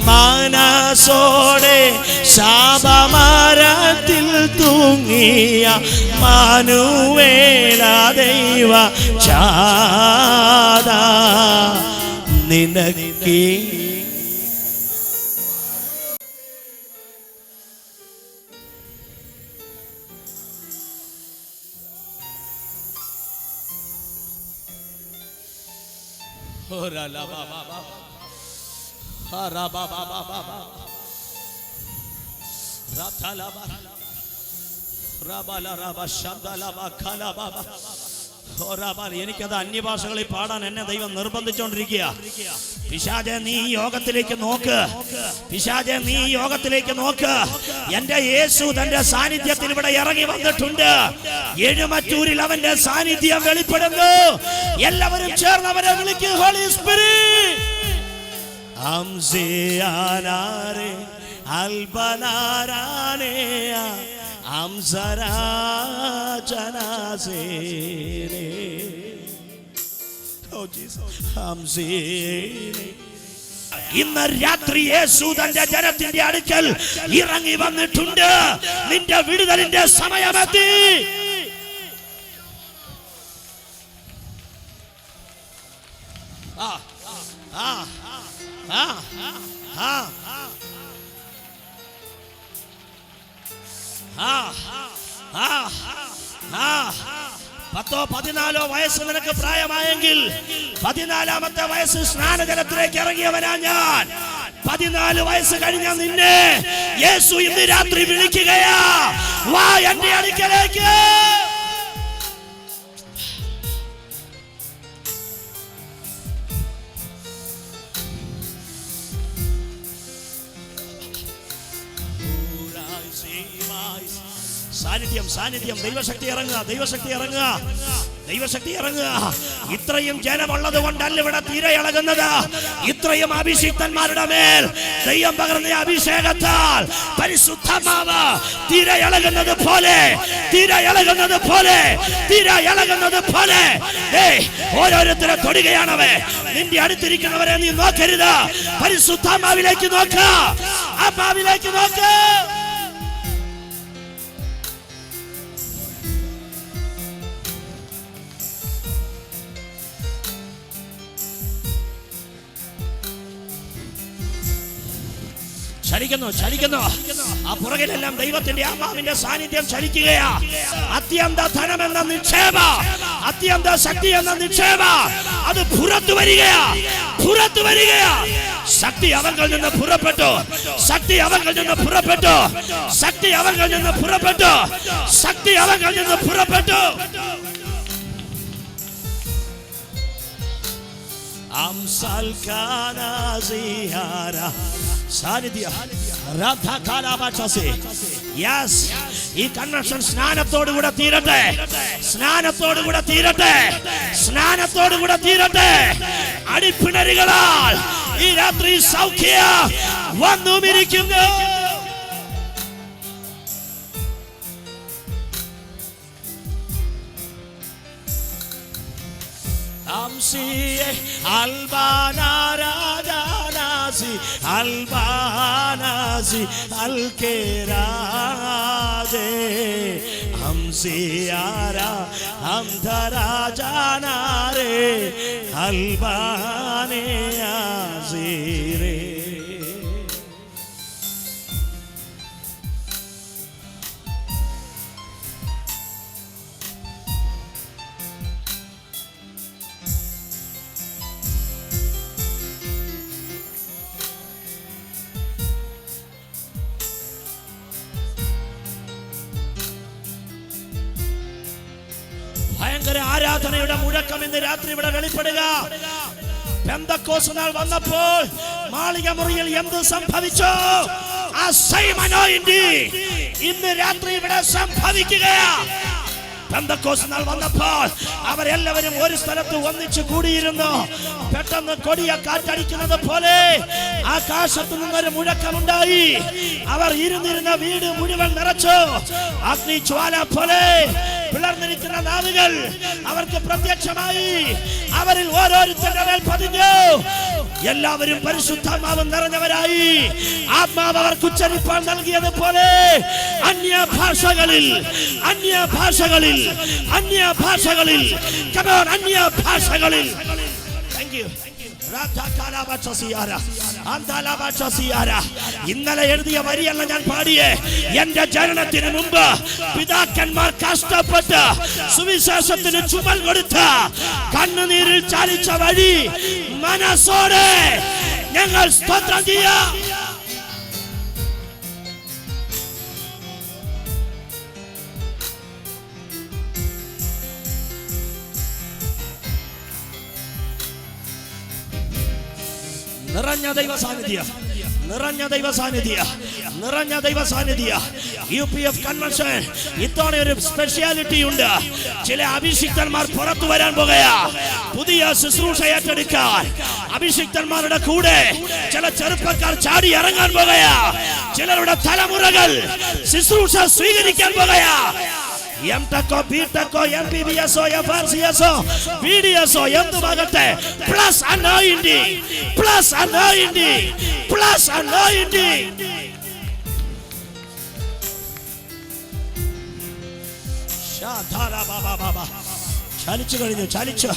മനസ്സോടെ ശാപമരത്തിൽ തൂങ്ങിയ മനുവേല ദൈവ ചാദാ. നിനക്ക് എനിക്കത് അന്യഭാഷകളിൽ പാടാൻ എന്നെ ദൈവം നിർബന്ധിച്ചോണ്ടിരിക്കുക. പിശാചേ, നീ യോഗത്തിലേക്ക് നോക്ക്. പിശാചേ, നീ യോഗത്തിലേക്ക് നോക്ക്. എന്റെ യേശു തന്റെ സാന്നിധ്യത്തിൽ ഇവിടെ ഇറങ്ങി വന്നിട്ടുണ്ട്. എഴുമറ്റൂരിൽ അവന്റെ സാന്നിധ്യം വെളിപ്പെടുന്നു. എല്ലാവരും ചേർന്ന് അവരെ വിളിക്കുക. Holy spirit. ഹംസിയാനാരേ അൽബനാരാനേയ അംസരാജനാസേനെ ഇന്ന് രാത്രി യേശു തന്റെ ജനത്തിന്റെ അടുക്കൽ ഇറങ്ങി വന്നിട്ടുണ്ട്. നിന്റെ വിടുതലിന്റെ സമയമെത്തി. പത്തോ 14 വയസ്സ് നിനക്ക് പ്രായമായെങ്കിൽ 14ാമത്തെ വയസ്സ് സ്നാനജലത്തിലേക്ക് ഇറങ്ങിയവനാ ഞാൻ. 14 വയസ്സ് കഴിഞ്ഞ നിന്നെ യേശു ഇന്ന് രാത്രി വിളിക്കുകയാ, വാ എന്റെ അടുക്കലേക്ക്. സാന്നിധ്യം, സാന്നിധ്യം, ദൈവശക്തി ഇറങ്ങുക, ദൈവശക്തി ഇറങ്ങുക, ദൈവശക്തി ഇറങ്ങുക. ഇത്രയും ജനമുള്ളത് കൊണ്ടല്ല ഇവിടെ തീരെ ഇളകുന്നത്. ഇത്രയും അഭിഷിക്തന്മാരുടെ മേൽ ദൈവം പകർന്ന അഭിഷേകത്താൽ പരിശുദ്ധാത്മാവ് തീരെ ഇളകുന്നത് പോലെ, തീരെ ഇളകുന്നത് പോലെ, തീരെ ഇളകുന്നത് പോലെ ഓരോരുത്തരെ തൊടുകയാണവേ. നിന്റെ അടുത്തിരിക്കുന്നവരെ നീ നോക്കരുത്, പരിശുദ്ധാത്മാവിലേക്ക് നോക്ക, ആത്മാവിലേക്ക് നോക്ക. ചലിക്കുന്നു, ചലിക്കുന്നു. ആ പുറകിലെല്ലാം ദൈവത്തിന്റെ ആത്മാവിന്റെ സാന്നിധ്യം ചലിക്കുകയാ. അത്യന്ത ധനമെന്ന നിക്ഷേപ, അത്യന്ത ശക്തി എന്ന നിക്ഷേപ അത് പുറത്തു വരികയാ, പുറത്തു വരികയാ. ശക്തി അവങ്ങളിൽ നിന്ന് പുറപ്പെട്ടു, ശക്തി അവങ്ങളിൽ നിന്ന് പുറപ്പെട്ടു, ശക്തി അവങ്ങളിൽ നിന്ന് പുറപ്പെട്ടു, ശക്തി അവങ്ങളിൽ നിന്ന് പുറപ്പെട്ടു. ഈ കൺവെൻഷൻ സ്നാനത്തോടുകൂടെ തീരട്ടെ, സ്നാനത്തോടുകൂടെ തീരട്ടെ, സ്നാനത്തോടുകൂടെ തീരട്ടെ. അടിപ്പിണരുകളാൽ ഈ രാത്രി സൗഖ്യം വന്നുമിരിക്കുന്നു. Albanarajanasi, Albanasi, Alkerade, Amsiara, Amdarajanare, Albaneazire. ഭയങ്കര ആരാധനയുടെ മുഴക്കം ഇന്ന് രാത്രി ഇവിടെ വെളിപ്പെടുക. പെന്തക്കോസ്ത് നാൾ വന്നപ്പോൾ മാളിക മുറിയിൽ എന്ത് സംഭവിച്ചോ ആ സെയിം അനോയിന്റിംഗ് ഇന്ന് രാത്രി ഇവിടെ സംഭവിക്കുകയാ. പെന്തക്കോസ്ത് നാൾ വന്നപ്പോൾ അവരെല്ലാവരും ഒരു സ്ഥലത്ത് ഒന്നിച്ചു കൂടിയിരുന്നു. പെട്ടെന്ന് കൊടിയ കാറ്റടിക്കുന്നത് പോലെ ആകാശത്തു നിന്നൊരു മുഴക്കമുണ്ടായി. അവർ ഇരുന്നിരുന്ന വീട് മുഴുവൻ നിറച്ചു. അഗ്നിജ്വാല പോലെ പിളർന്നിരിക്കുന്ന നാവുകൾ അവർക്ക് പ്രത്യക്ഷമായി. അവരിൽ ഓരോരുത്തരുടെ മേൽ പതിഞ്ഞു. എല്ലാവരും പരിശുദ്ധാത്മാവ് നിറഞ്ഞവരായി. ആത്മാവ് അവർക്ക് ഉച്ചരിപ്പാൻ നൽകിയതുപോലെ അന്യഭാഷകളിൽ, അന്യഭാഷകളിൽ, അന്യഭാഷകളിൽ, അന്യഭാഷകളിൽ. Thank you. ഇന്നലെ എഴുതിയ വരിയല്ല ഞാൻ പാടിയേ. എന്റെ ജനനത്തിന് മുമ്പ് പിതാക്കന്മാർ കഷ്ടപ്പെട്ട് സുവിശേഷത്തിന് ചുമൽ കൊടുത്ത കണ്ണുനീരിൽ ചാലിച്ച വഴി മനസ്സോടെ ഞങ്ങൾ സ്തോത്രം ചെയ്യാം. നിറഞ്ഞ ദൈവ സാന്നിധ്യം, നിറഞ്ഞ ദൈവ സാന്നിധ്യം, നിറഞ്ഞ ദൈവ സാന്നിധ്യം. UPF കൺവെൻഷൻ ഇത്തവണ ഒരു സ്പെഷ്യാലിറ്റി ഉണ്ട്. ചില അഭിഷിക്തന്മാർ പുറത്തു വരാൻ പോകുകയാ. പുതിയ ശുശ്രൂഷ ഏറ്റെടുക്കാൻ അഭിഷിക്തന്മാരുടെ കൂടെ ചില ചെറുപ്പക്കാർ ചാടി ഇറങ്ങാൻ പോകുകയാ. ചിലരുടെ തലമുറകൾ ശുശ്രൂഷ സ്വീകരിക്കാൻ പോകുകയാ. എംടെക്കോ ബിടെക്കോ എംബിബിഎസോ എഫ്ആർസിഎസോ ബിഡിഎസോ എന്തുമാകട്ടെ, plus anointing, plus anointing, plus anointing. ചലിച്ചു കഴിഞ്ഞു, ചലിച്ചു.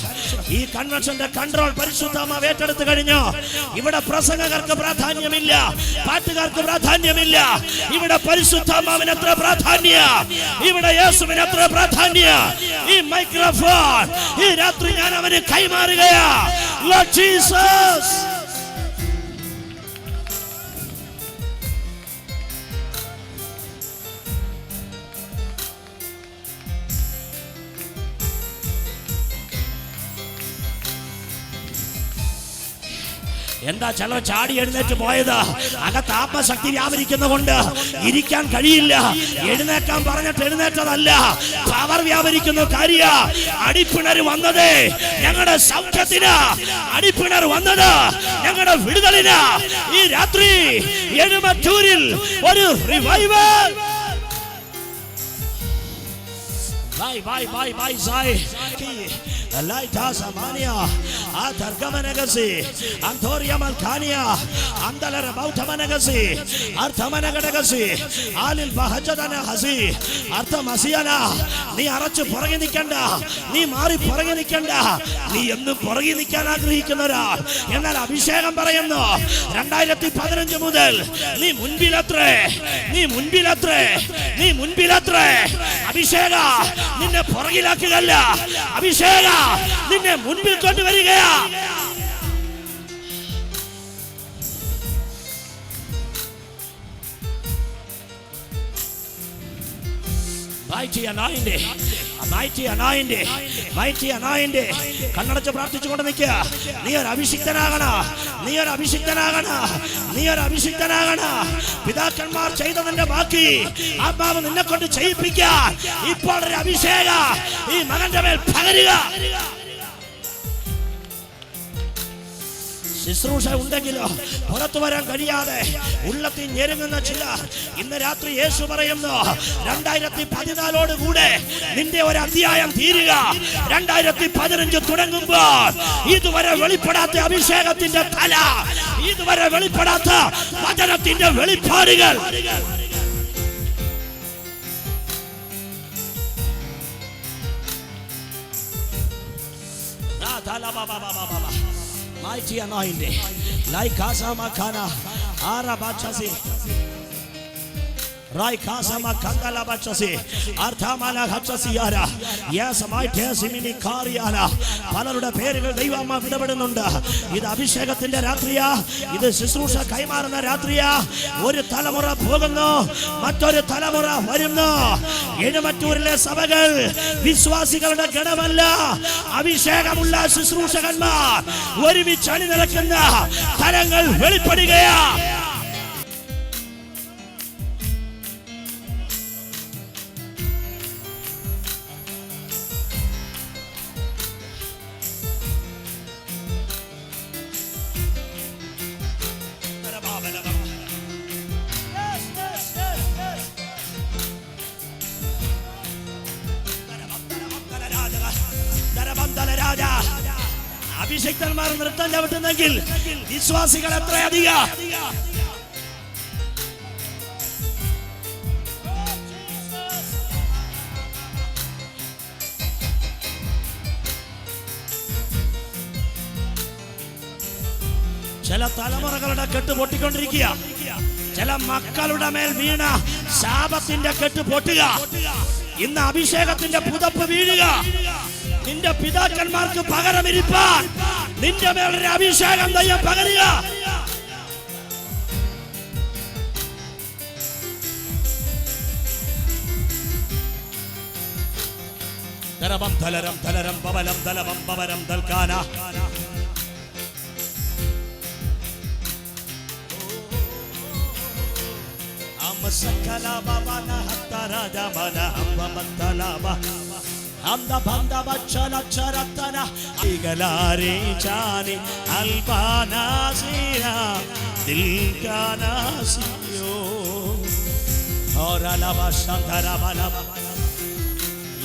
ഈ കൺവെൻഷന്റെ കൺട്രോൾ പരിശുദ്ധാത്മാവ് ഏറ്റെടുത്തു കഴിഞ്ഞു. ഇവിടെ പ്രസംഗകർക്ക് പ്രാധാന്യമില്ല, പാട്ടുകാർക്ക് പ്രാധാന്യമില്ല. ഇവിടെ പരിശുദ്ധാത്മാവിന് എത്ര പ്രാധാന്യ, ഇവിടെ യേശുവിന് എത്ര പ്രാധാന്യ. ഈ മൈക്രോഫോൺ ഈ രാത്രി ഞാൻ അവന് കൈമാറുകയാ. Lord Jesus. എന്താ ചിലർ ചാടി എഴുന്നേറ്റ് പോയത്? അകത്ത് ആത്മശക്തി വ്യാപരിക്കുന്നതുകൊണ്ട് ഇരിക്കാൻ കഴിയില്ല. എഴുന്നേക്കാൻ പറഞ്ഞിട്ട് എഴുന്നേറ്റതല്ല, പവർ വ്യാപരിക്കുന്ന കാര്യ. അടിപ്പിണർ വന്നത് ഞങ്ങളുടെ സൗഖ്യത്തിന്, അടിപ്പിണർ വന്നത് ഞങ്ങളുടെ വിടുതലിന്. ഈ രാത്രി എഴുമറ്റൂരിൽ ഒരു revival. Bye bye bye bye Zai. Laita Samania, Atargamanagasi, Antoria Malkania, Andalara Bautamanagasi, Arthamanagasi, Alil Bahajadana Hasi, Arthamasiana, Ni Arachu Poraginikanda, Ni Mari Poraginikanda, Ni Yendu Poraginikana Grikanara, Yana Abhishekam Parayano, Randayati Padaranju Mudal, Ni Munbilatre, Ni Munbilatre, Ni Munbilatre, Abhisheka. നിന്നെ പുറകിലാക്കുകയല്ല, അഭിഷേക നിന്നെ മുൻപിൽ കൊണ്ടുവരികയാ. Mighty anointing, mighty anointing, mighty anointing. കണ്ണടച്ച് പ്രാർത്ഥിച്ചുകൊണ്ട് നിൽക്കുക. നീ ഒരു അഭിഷിക്തനാകണം, നീ ഒരു അഭിഷിക്തനാകണം, നീ ഒരു അഭിഷിക്തനാകണം. പിതാക്കന്മാർ ചെയ്തതിന്റെ ബാക്കി ആത്മാവ് നിന്നെ കൊണ്ട് ചെയ്യിപ്പിക്കാൻ ഇപ്പോൾ ഒരു അഭിഷേക ഈ മകന്റെ മേൽ പകരുക. ശുശ്രൂഷ ഉണ്ടെങ്കിലോ പുറത്തു വരാൻ കഴിയാതെ ഉള്ളത്തിൽ ഞെരുങ്ങുന്ന ചില ഇന്ന് രാത്രി യേശു പറയുന്നു, 2014 കൂടെ നിന്റെ ഒരു അധ്യായം തീരുക. 2015 തുടങ്ങുമ്പോൾ ഇതുവരെ വെളിപ്പെടാത്ത അഭിഷേകത്തിന്റെ തല, ഇതുവരെ വെളിപ്പെടാത്ത വചനത്തിന്റെ വെളിപ്പാടുകൾ. Mighty anointing, like Asama Kana, Arabachasi, Raikasama Kandala Bachasi, Arthamala Hachasiara, yes, my Tessimini Kariana, Palaruda Perigal Devama Vidabanunda, Ida Abhishegat in the Ratria, Ida Sisusha Kaimar in the Ratria, Uri Talamura Pogano, Matori Talamura, Varimno, Yenamaturile Sabagal, Viswasigal Ganamala, Abhishegamula Sisusha Ganma, Uri Vichani Rakanda, Tarangal, Velipadiga. അഭിഷിക്തന്മാർ നൃത്തം ചവിട്ടുന്നെങ്കിൽ വിശ്വാസികൾ എത്രയധികം. ചില തലമുറകളുടെ കെട്ട് പൊട്ടിക്കൊണ്ടിരിക്കുക, ചില മക്കളുടെ മേൽ വീണ ശാപത്തിന്റെ കെട്ട് പൊട്ടുക. ഇന്ന് അഭിഷേകത്തിന്റെ പുതപ്പ് വീഴുക. നിന്റെ പിതാക്കന്മാർക്ക് പകരമിരിപ്പാൻ നിന്റെ മേലൊരു അഭിഷേകം ദൈവം പകരുക. ദരബം തലരം തലരം ബബലം ദലബം ബബരം ദൽകാന അമസകല ബബന ഹത്തരാജ ബന അംബമന്തലബ Anda banda bachala charatana igalare chani albana siya dilkana siyo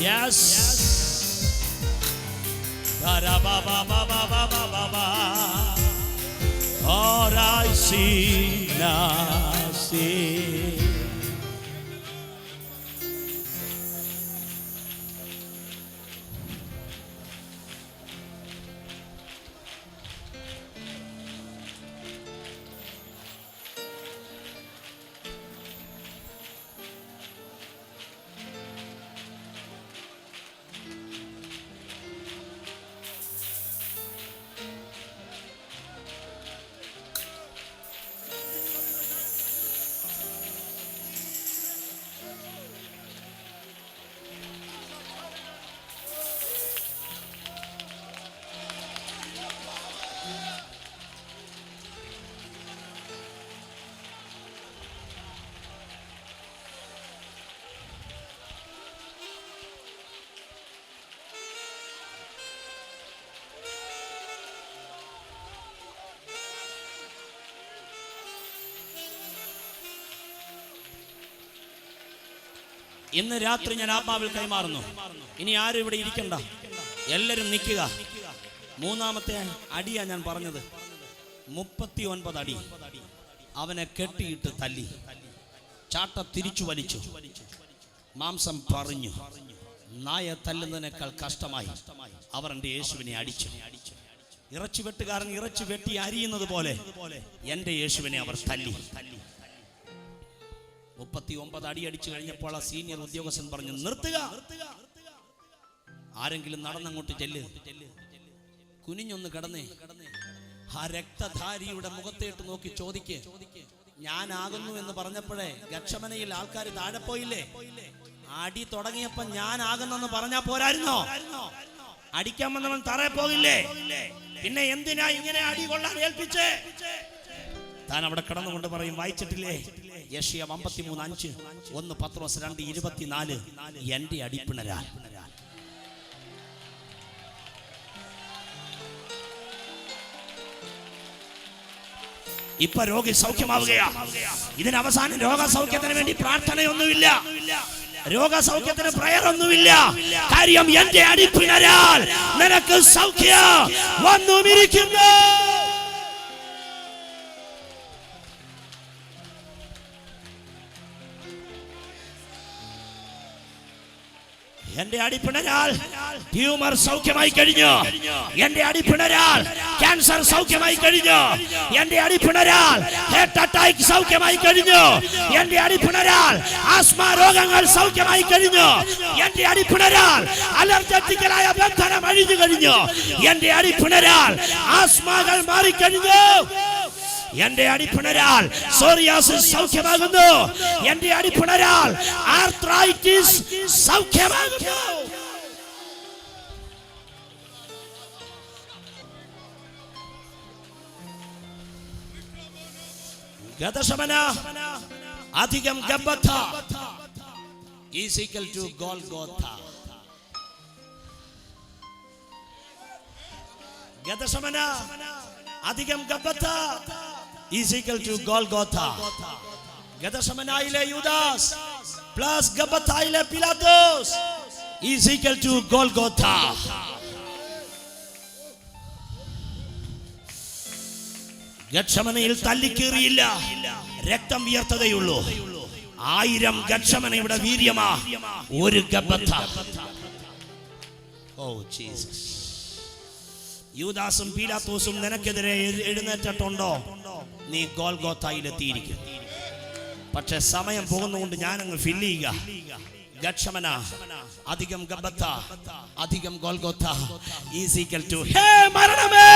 Yes. All I see now see. ഇന്ന് രാത്രി ഞാൻ ആത്മാവിൽ കൈമാറുന്നു. ഇനി ആരും ഇവിടെ ഇരിക്കണ്ട, എല്ലാവരും നിൽക്കുക. മൂന്നാമത്തെ അടിയാ ഞാൻ പറഞ്ഞത്. 39 അടി അവനെ കെട്ടിയിട്ട് തല്ലി, ചാട്ട തിരിച്ചു വലിച്ചു, മാംസം പറഞ്ഞു. നായ തല്ലുന്നതിനേക്കാൾ കഷ്ടമായി അവർ എൻ്റെ യേശുവിനെ അടിച്ചു. ഇറച്ചി വെട്ടുകാരൻ ഇറച്ചി വെട്ടി അരിയുന്നത് പോലെ എൻ്റെ യേശുവിനെ അവർ തല്ലി. 39 അടി അടിച്ചു കഴിഞ്ഞപ്പോൾ ആ സീനിയർ ഉദ്യോഗസ്ഥൻ പറഞ്ഞു, നിർത്തുക. ആരെങ്കിലും നടന്നങ്ങോട്ട് ചെല്ല്. കുനിഞ്ഞൊന്ന് കിടന്നേ. ആ രക്തധാരിയുടെ മുഖത്തേട്ട് നോക്കി ചോദിക്ക്, ഞാനാകുന്നു എന്ന് പറഞ്ഞപ്പോഴേ ഗക്ഷമനയിൽ ആൾക്കാർ താഴെ പോയില്ലേ? അടി തുടങ്ങിയപ്പോ ഞാനാകുന്നെന്ന് പറഞ്ഞാ പോരായിരുന്നോ? അടിക്കാൻ വന്നവൻ തറയെ പോകില്ലേ? പിന്നെ എന്തിനാ ഇങ്ങനെ അടി കൊള്ളാൻ ഏൽപ്പിച്ചേ? താൻ അവിടെ കിടന്നുകൊണ്ട് പറയും, വായിച്ചിട്ടില്ലേ യെശയ്യാ 53:5, 1 പത്രോസ് 2:24, എന്റെ അടിപ്പിണരാൽ. ഇപ്പൊ രോഗി സൗഖ്യമാവുകയാ. ഇതിനവസാനം രോഗസൗഖ്യത്തിന് വേണ്ടി പ്രാർത്ഥനയൊന്നുമില്ല, രോഗസൗഖ്യത്തിന് പ്രയർ ഒന്നുമില്ല. കാര്യം എന്റെ അടിപ്പിണരാൽ നിനക്ക് സൗഖ്യം വന്നുമിരിക്കുന്നു. എന്റെ അടിപ്പിണരാൽ ട്യൂമർ സൗഖ്യമായി കഴിഞ്ഞു. എന്റെ അടിപ്പിണരാൽ ക്യാൻസർ സൗഖ്യമായി കഴിഞ്ഞു. എന്റെ അടിപ്പിണരാൽ ഹാർട്ട് അറ്റാക്ക് സൗഖ്യമായി കഴിഞ്ഞു. എന്റെ അടിപ്പിണരാൽ ആസ്മ രോഗങ്ങൾ സൗഖ്യമായി കഴിഞ്ഞു. എന്റെ അടിപ്പിണരാൽ അലർജറ്റിക്കലായ ബന്ധനം അഴിഞ്ഞു കഴിഞ്ഞു. എന്റെ അടിപ്പിണരാൽ ആസ്മകൾ മാറിക്കഴിഞ്ഞു. എന്റെ അടിപ്പിണരാൽ സോറിയാസിസ് സൗഖ്യമാകുന്നു. എന്റെ അടിപ്പിണരാൽ ആർത്രൈറ്റിസ് സൗഖ്യമാകുന്നു. ഗതശമന അധികം Gabbatha is equal to Golgotha. Gethsemane അധികം Gabbatha is equal to Golgotha. ഗതശമനയിലെ യൂദാസ് പ്ലസ് ഗബ്ബത്തയിലെ പിലാത്തോസ് is equal to Golgotha. ഗത്ശമനയിൽ തല്ലിക്കേറിയില്ല, രക്തം വിയർത്തതയുള്ളൂ. 1000 ഗത്ശമനയുടെ വീര്യമാ ഒരു ഗബ്ബത്ത. Oh Jesus. യൂദാസും പീലാത്തോസും നിനക്കെതിരെ എഴുന്നേറ്റിട്ടുണ്ടോ? നീ ഗോൽഗോഥായിലെത്തിയിരിക്കും. പക്ഷെ സമയം പോകുന്നതുകൊണ്ട് ഞാനങ്ങ് ഫില്ല് ചെയ്യുക. ഗത്ശമന അധികം ഗബ്ബത്ത അധികം ഗോൽഗോഥ ഈസ് ഈക്വൽ ടു ഹേ മരണമേ.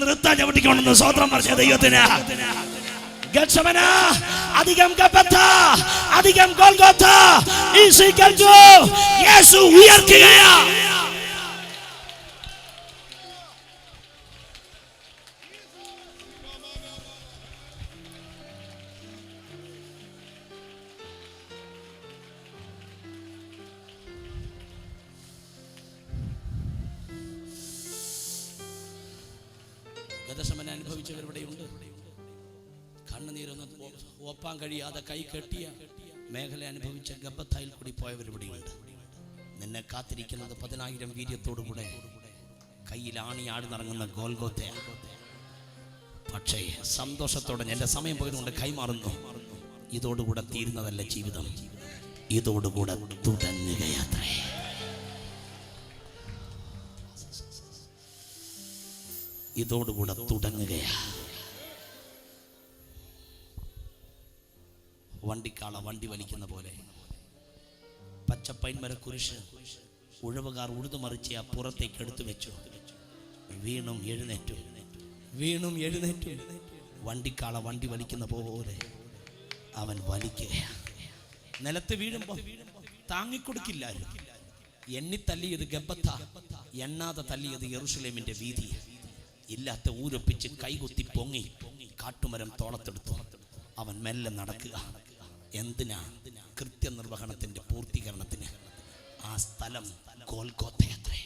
നൃത്തം ചവിട്ടിക്കൊണ്ടെന്ന് സ്വതന്ത്രം പറഞ്ഞ ദൈവത്തിന്. ഗത്ശമന അധികം ഗബ്ബത്ത അധികം ഗോൽഗോഥ ഈസ് ഈക്വൽ ടു യേശു ഉയർക്കുകയാ. ഗതശമന അനുഭവിച്ചവർ ഇവിടെയുണ്ട്. കണ്ണ് കണ്ണുനീരൊന്ന് ഒപ്പാൻ കഴിയാതെ കൈ കെട്ടിയ മേഖല അനുഭവിച്ച ഗബ്ബത്തായിൽ കൂടി പോയവരിവിടെയുണ്ട്. നിന്നെ കാത്തിരിക്കുന്നത് 10,000 വീര്യത്തോടുകൂടെ കയ്യിൽ ആണി നടങ്ങുന്ന ഗോൽഗോത്തയ. പക്ഷേ സന്തോഷത്തോടെ എൻ്റെ സമയം പോയതുകൊണ്ട് കൈമാറുന്നു. ഇതോടുകൂടെ തീരുന്നതല്ല ജീവിതം, ഇതോടുകൂടെ തുടങ്ങുകയാത്രേ. ഇതോടുകൂടെ തുടങ്ങുകയാ. വണ്ടിക്കാള വണ്ടി വലിക്കുന്ന പോലെ പച്ചപ്പൈൻമര കുരിശ് ഉഴവുകാർ ഉഴുതുമറിച്ച് ആ പുറത്തേക്ക് എടുത്തു വെച്ചു. വീണും എഴുന്നേറ്റു, വീണും എഴുന്നേറ്റു. വണ്ടിക്കാള വണ്ടി വലിക്കുന്ന പോലെ അവൻ വലിക്കുകയാണ്. നിലത്ത് വീഴുമ്പോൾ താങ്ങിക്കൊടുക്കില്ലാരും. എണ്ണിത്തല്ലിയത് ഗബ്ബത്ത, എണ്ണാതെ തല്ലിയത് യെരൂശലേമിന്റെ വീതി. ഇല്ലാത്ത ഊരൊപ്പിച്ച് കൈകുത്തി പൊങ്ങി കാട്ടുമരം തോളത്തെടുത്തു. അവൻ മെല്ലെ നടക്കുക. എന്തിനാ? കൃത്യനിർവഹണത്തിന്റെ പൂർത്തീകരണത്തിന്. ആ സ്ഥലം ഗോൽഗോത്തയത്രേ.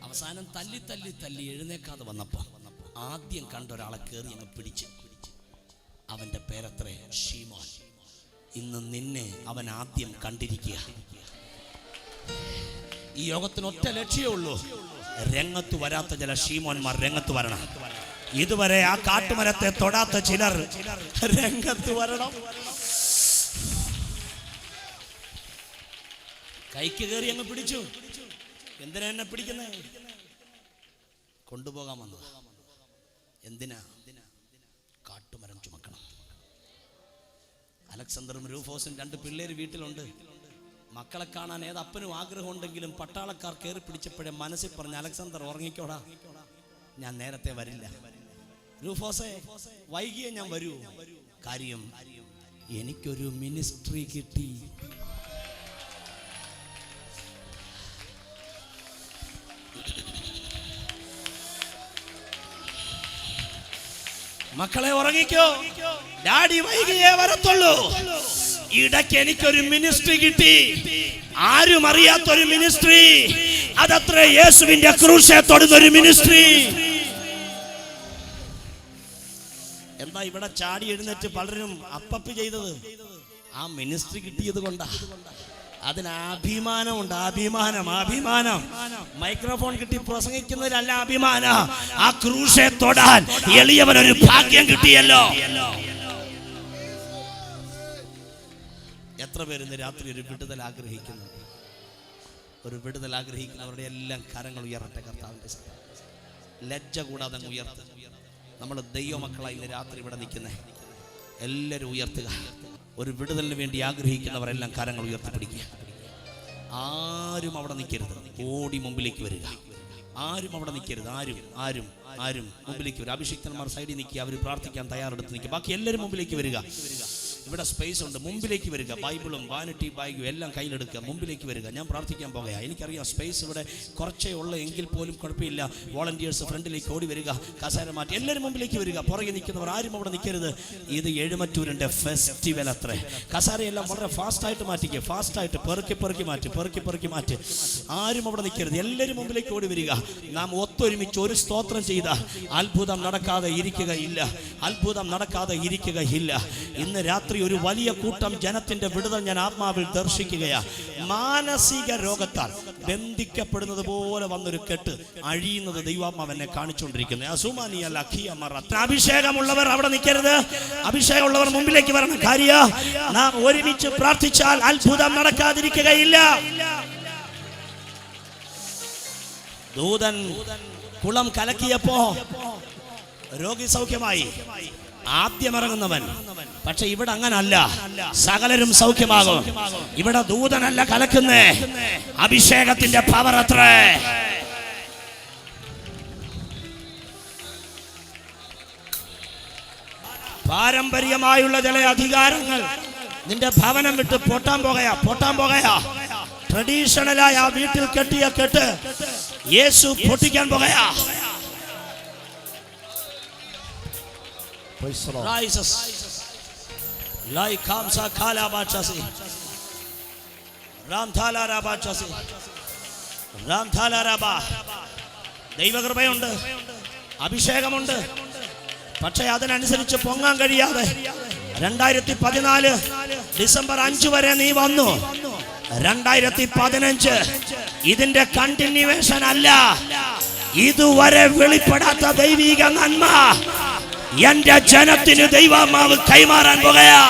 അവസാനം തല്ലി തല്ലി തല്ലി എഴുന്നേക്കാതെ വന്നപ്പോൾ ആദ്യം കണ്ട ഒരാളെ കയറി അങ്ങ് പിടിച്ച്. അവന്റെ പേരത്രേ ശീമോൻ. ഇന്ന് നിന്നെ അവൻ ആദ്യം കണ്ടിരിക്കുക. ഈ യോഗത്തിന് ഒറ്റ ലക്ഷ്യമേ ഉള്ളൂ, രംഗത്ത് വരാത്ത ചില ശീമോന്മാർ രംഗത്ത് വരണം. ഇതുവരെ ആ കാട്ടുമരത്തെ തൊടാത്ത ചിലർ രംഗത്ത് വരണം. കൈക്ക് കയറി അങ്ങ് പിടിച്ചു. എന്തിനാ എന്നെ പിടിക്കുന്നേ? കൊണ്ടുപോകാൻ വന്നത്. എന്തിനാ? കാട്ടുമരം ചുമക്കണം. അലക്സാണ്ടറും രൂഫോസും 2 പിള്ളേര് വീട്ടിലുണ്ട്. മക്കളെ കാണാൻ ഏതപ്പനും ആഗ്രഹമുണ്ടെങ്കിലും പട്ടാളക്കാർ കയറി പിടിച്ചപ്പോഴേ മനസ്സിൽ പറഞ്ഞ, അലക്സാണ്ടർ ഉറങ്ങിക്കോടാ, ഞാൻ നേരത്തെ വരില്ല. രൂഫോസേ, വൈകിയേ ഞാൻ വരൂ. കാര്യം എനിക്കൊരു മിനിസ്ട്രി കിട്ടി. മക്കളെ ഉറങ്ങിക്കോ, ഡാഡി വൈകിയേ വരത്തുള്ളൂ. ഇടയ്ക്ക് എനിക്കൊരു മിനിസ്ട്രി കിട്ടി, ആരും അറിയാത്തൊരു മിനിസ്ട്രി. അതത്ര യേശുവിന്റെ ക്രൂശെ തൊടുന്നൊരു മിനിസ്ട്രി. എന്താ ഇവിടെ ചാടി എഴുന്നേറ്റ് പലരും അപ്പപ്പി ചെയ്തത്? ആ മിനിസ്ട്രി കിട്ടിയത് കൊണ്ടാ. അതിന് അഭിമാനമുണ്ട്. അഭിമാനം. മൈക്രോഫോൺ കിട്ടി പ്രസംഗിക്കുന്നതിലല്ല അഭിമാനം. ആ ക്രൂശെ തൊടാൻ എളിയവനൊരു ഭാഗ്യം കിട്ടിയല്ലോ. എത്ര പേര് ഇന്ന് രാത്രി ഒരു വിടുതൽ ആഗ്രഹിക്കുന്നു? ഒരു വിടുതൽ ആഗ്രഹിക്കുന്നവരുടെ എല്ലാം കരങ്ങൾ ഉയർത്തട്ടെ. കർത്താവിന്റെ ലജ്ജ കൂടാതെ ഉയർത്തുക. നമ്മൾ ദൈവമക്കളായി ഇന്ന് രാത്രി ഇവിടെ നിൽക്കുന്നേ, എല്ലാവരും ഉയർത്തുക. ഒരു വിടുതലിന് വേണ്ടി ആഗ്രഹിക്കുന്നവരെല്ലാം കരങ്ങൾ ഉയർത്തിപ്പിടിക്കുക. ആരും അവിടെ നിൽക്കരുത്, ഓടി മുമ്പിലേക്ക് വരിക. ആരും അവിടെ നിൽക്കരുത്. ആരും മുമ്പിലേക്ക് വരിക. അഭിഷിക്തന്മാർ സൈഡിൽ നിൽക്കുക, അവർ പ്രാർത്ഥിക്കാൻ തയ്യാറെടുത്ത് നിൽക്കുക. ബാക്കി എല്ലാവരും മുമ്പിലേക്ക് വരിക. ഇവിടെ സ്പേസ് ഉണ്ട്, മുമ്പിലേക്ക് വരിക. ബൈബിളും വാനിറ്റി ബാഗും എല്ലാം കയ്യിലെടുക്കുക, മുമ്പിലേക്ക് വരിക. ഞാൻ പ്രാർത്ഥിക്കാൻ പോകുക. എനിക്കറിയാം സ്പേസ് ഇവിടെ കുറച്ചേ ഉള്ളൂ, എങ്കിൽ പോലും കുഴപ്പമില്ല. വോളണ്ടിയേഴ്സ് ഫ്രണ്ടിലേക്ക് ഓടി വരിക, കസേര മാറ്റി എല്ലാവരും മുമ്പിലേക്ക് വരിക. പുറകെ നിൽക്കുന്നവർ ആരും അവിടെ നിൽക്കരുത്. ഇത് എഴുമറ്റൂരിൻ്റെ ഫെസ്റ്റിവൽ അത്രേ. കസേരയെല്ലാം വളരെ ഫാസ്റ്റായിട്ട് മാറ്റിക്കുക, ഫാസ്റ്റായിട്ട് പെറുക്കി മാറ്റി. ആരും അവിടെ നിൽക്കരുത്, എല്ലാവരും മുമ്പിലേക്ക് ഓടി വരിക. നാം ഒത്തൊരുമിച്ച് ഒരു സ്തോത്രം ചെയ്ത അത്ഭുതം നടക്കാതെ ഇരിക്കുകയില്ല. ഇന്ന് രാത്രി ഒരു വലിയ കൂട്ടം ജനത്തിന്റെ വിടുതൽ ഞാൻ ആത്മാവിൽ ദർശിക്കുകയാണ്. മാനസിക രോഗത്താൽ ബന്ധിക്കപ്പെടുന്നത് പോലെ വന്നൊരു കെട്ട് അഴിയുന്നത് ദൈവാത്മാവ് എന്നെ കാണിച്ചുകൊണ്ടിരിക്കുന്നത്. അഭിഷേകമുള്ളവർ അവിടെ നിൽക്കരുത്, അഭിഷേകമുള്ളവർ മുമ്പിലേക്ക് വരണം. കാര്യം നാം ഒരുമിച്ച് പ്രാർത്ഥിച്ചാൽ അത്ഭുതം നടക്കാതിരിക്കുകയില്ല. ദൂതൻ കുളം കലക്കിയപ്പോ രോഗി സൗഖ്യമായി, ആദ്യം ഇറങ്ങുന്നവൻ. പക്ഷെ ഇവിടെ അങ്ങനല്ല, സകലരും സൗഖ്യമാകും. ഇവിടെ ദൂതനല്ല കലക്കുന്നേ, അഭിഷേകത്തിന്റെ പവർ അത്രേ. പാരമ്പര്യമായുള്ള ചില അധികാരങ്ങൾ നിന്റെ ഭവനം വിട്ട് പൊട്ടാൻ പോകയാ. ട്രഡീഷണലായ ആ വീട്ടിൽ കെട്ടിയ കെട്ട് യേശു പൊട്ടിക്കാൻ പോകയാ. ദൈവകൃപയുണ്ട്, അഭിഷേകമുണ്ട്. പക്ഷെ അതിനനുസരിച്ച് പൊങ്ങാൻ കഴിയാതെ 2014 ഡിസംബർ 5 വരെ നീ വന്നു. 2015 ഇതിന്റെ കണ്ടിന്യൂവേഷൻ അല്ല. ഇതുവരെ വെളിപ്പെടാത്ത ദൈവിക നന്മ എന്റെ ജനത്തിന് ദൈവാത്മാവ് കൈമാറാൻ പോകുകയാ.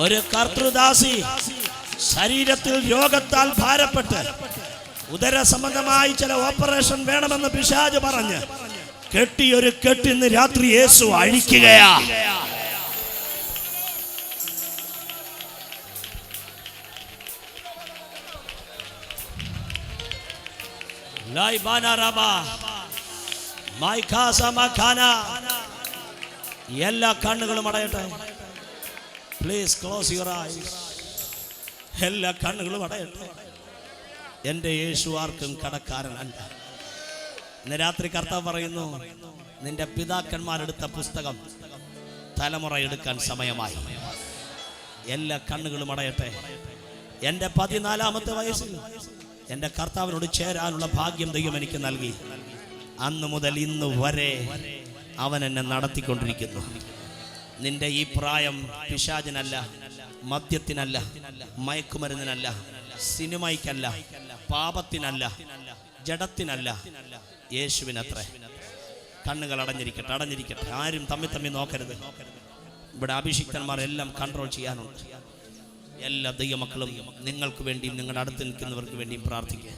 ഒരു കർത്തൃദാസി ശരീരത്തിൽ രോഗത്താൽ ഭാരപ്പെട്ട് ഉദര സംബന്ധമായി ചില ഓപ്പറേഷൻ വേണമെന്ന് പിശാച് പറഞ്ഞ് കെട്ടിയൊരു കെട്ടിന്ന് രാത്രി യേശു അഴിക്കുകയാ. എല്ലാ കണ്ണുകളും അടയട്ടെ. Please close your eyes. എല്ലാ കണ്ണുകളും അടയട്ടെ. എന്റെ യേശു ആർക്കും കടക്കാരനല്ല. ഇന്ന് രാത്രി കർത്താവ് പറയുന്നു, നിന്റെ പിതാക്കന്മാരെടുത്ത പുസ്തകം തലമുറ എടുക്കാൻ സമയമായി. എല്ലാ കണ്ണുകളും അടയട്ടെ. എൻ്റെ 14-ാമത്തെ വയസ്സിൽ എൻ്റെ കർത്താവിനോട് ചേരാനുള്ള ഭാഗ്യം ദൈവം എനിക്ക് നൽകി. അന്ന് മുതൽ ഇന്ന് വരെ അവൻ എന്നെ നടത്തിക്കൊണ്ടിരിക്കുന്നു. നിന്റെ ഈ പ്രായം പിശാചിനല്ല, മദ്യത്തിനല്ല, മയക്കുമരുന്നിനല്ല, സിനിമയ്ക്കല്ല, പാപത്തിനല്ല, ജഡത്തിനല്ല, യേശുവിനത്രേ. കണ്ണുകൾ അടഞ്ഞിരിക്കട്ടെ, അടഞ്ഞിരിക്കട്ടെ. ആരും തമ്മിൽ നോക്കരുത്. ഇവിടെ അഭിഷിക്തന്മാർ എല്ലാം കൺട്രോൾ ചെയ്യാനുണ്ട്. എല്ലാ ദൈവമക്കളും നിങ്ങൾക്ക് വേണ്ടിയും നിങ്ങളുടെ അടുത്ത് നിൽക്കുന്നവർക്ക് വേണ്ടിയും പ്രാർത്ഥിക്കുക.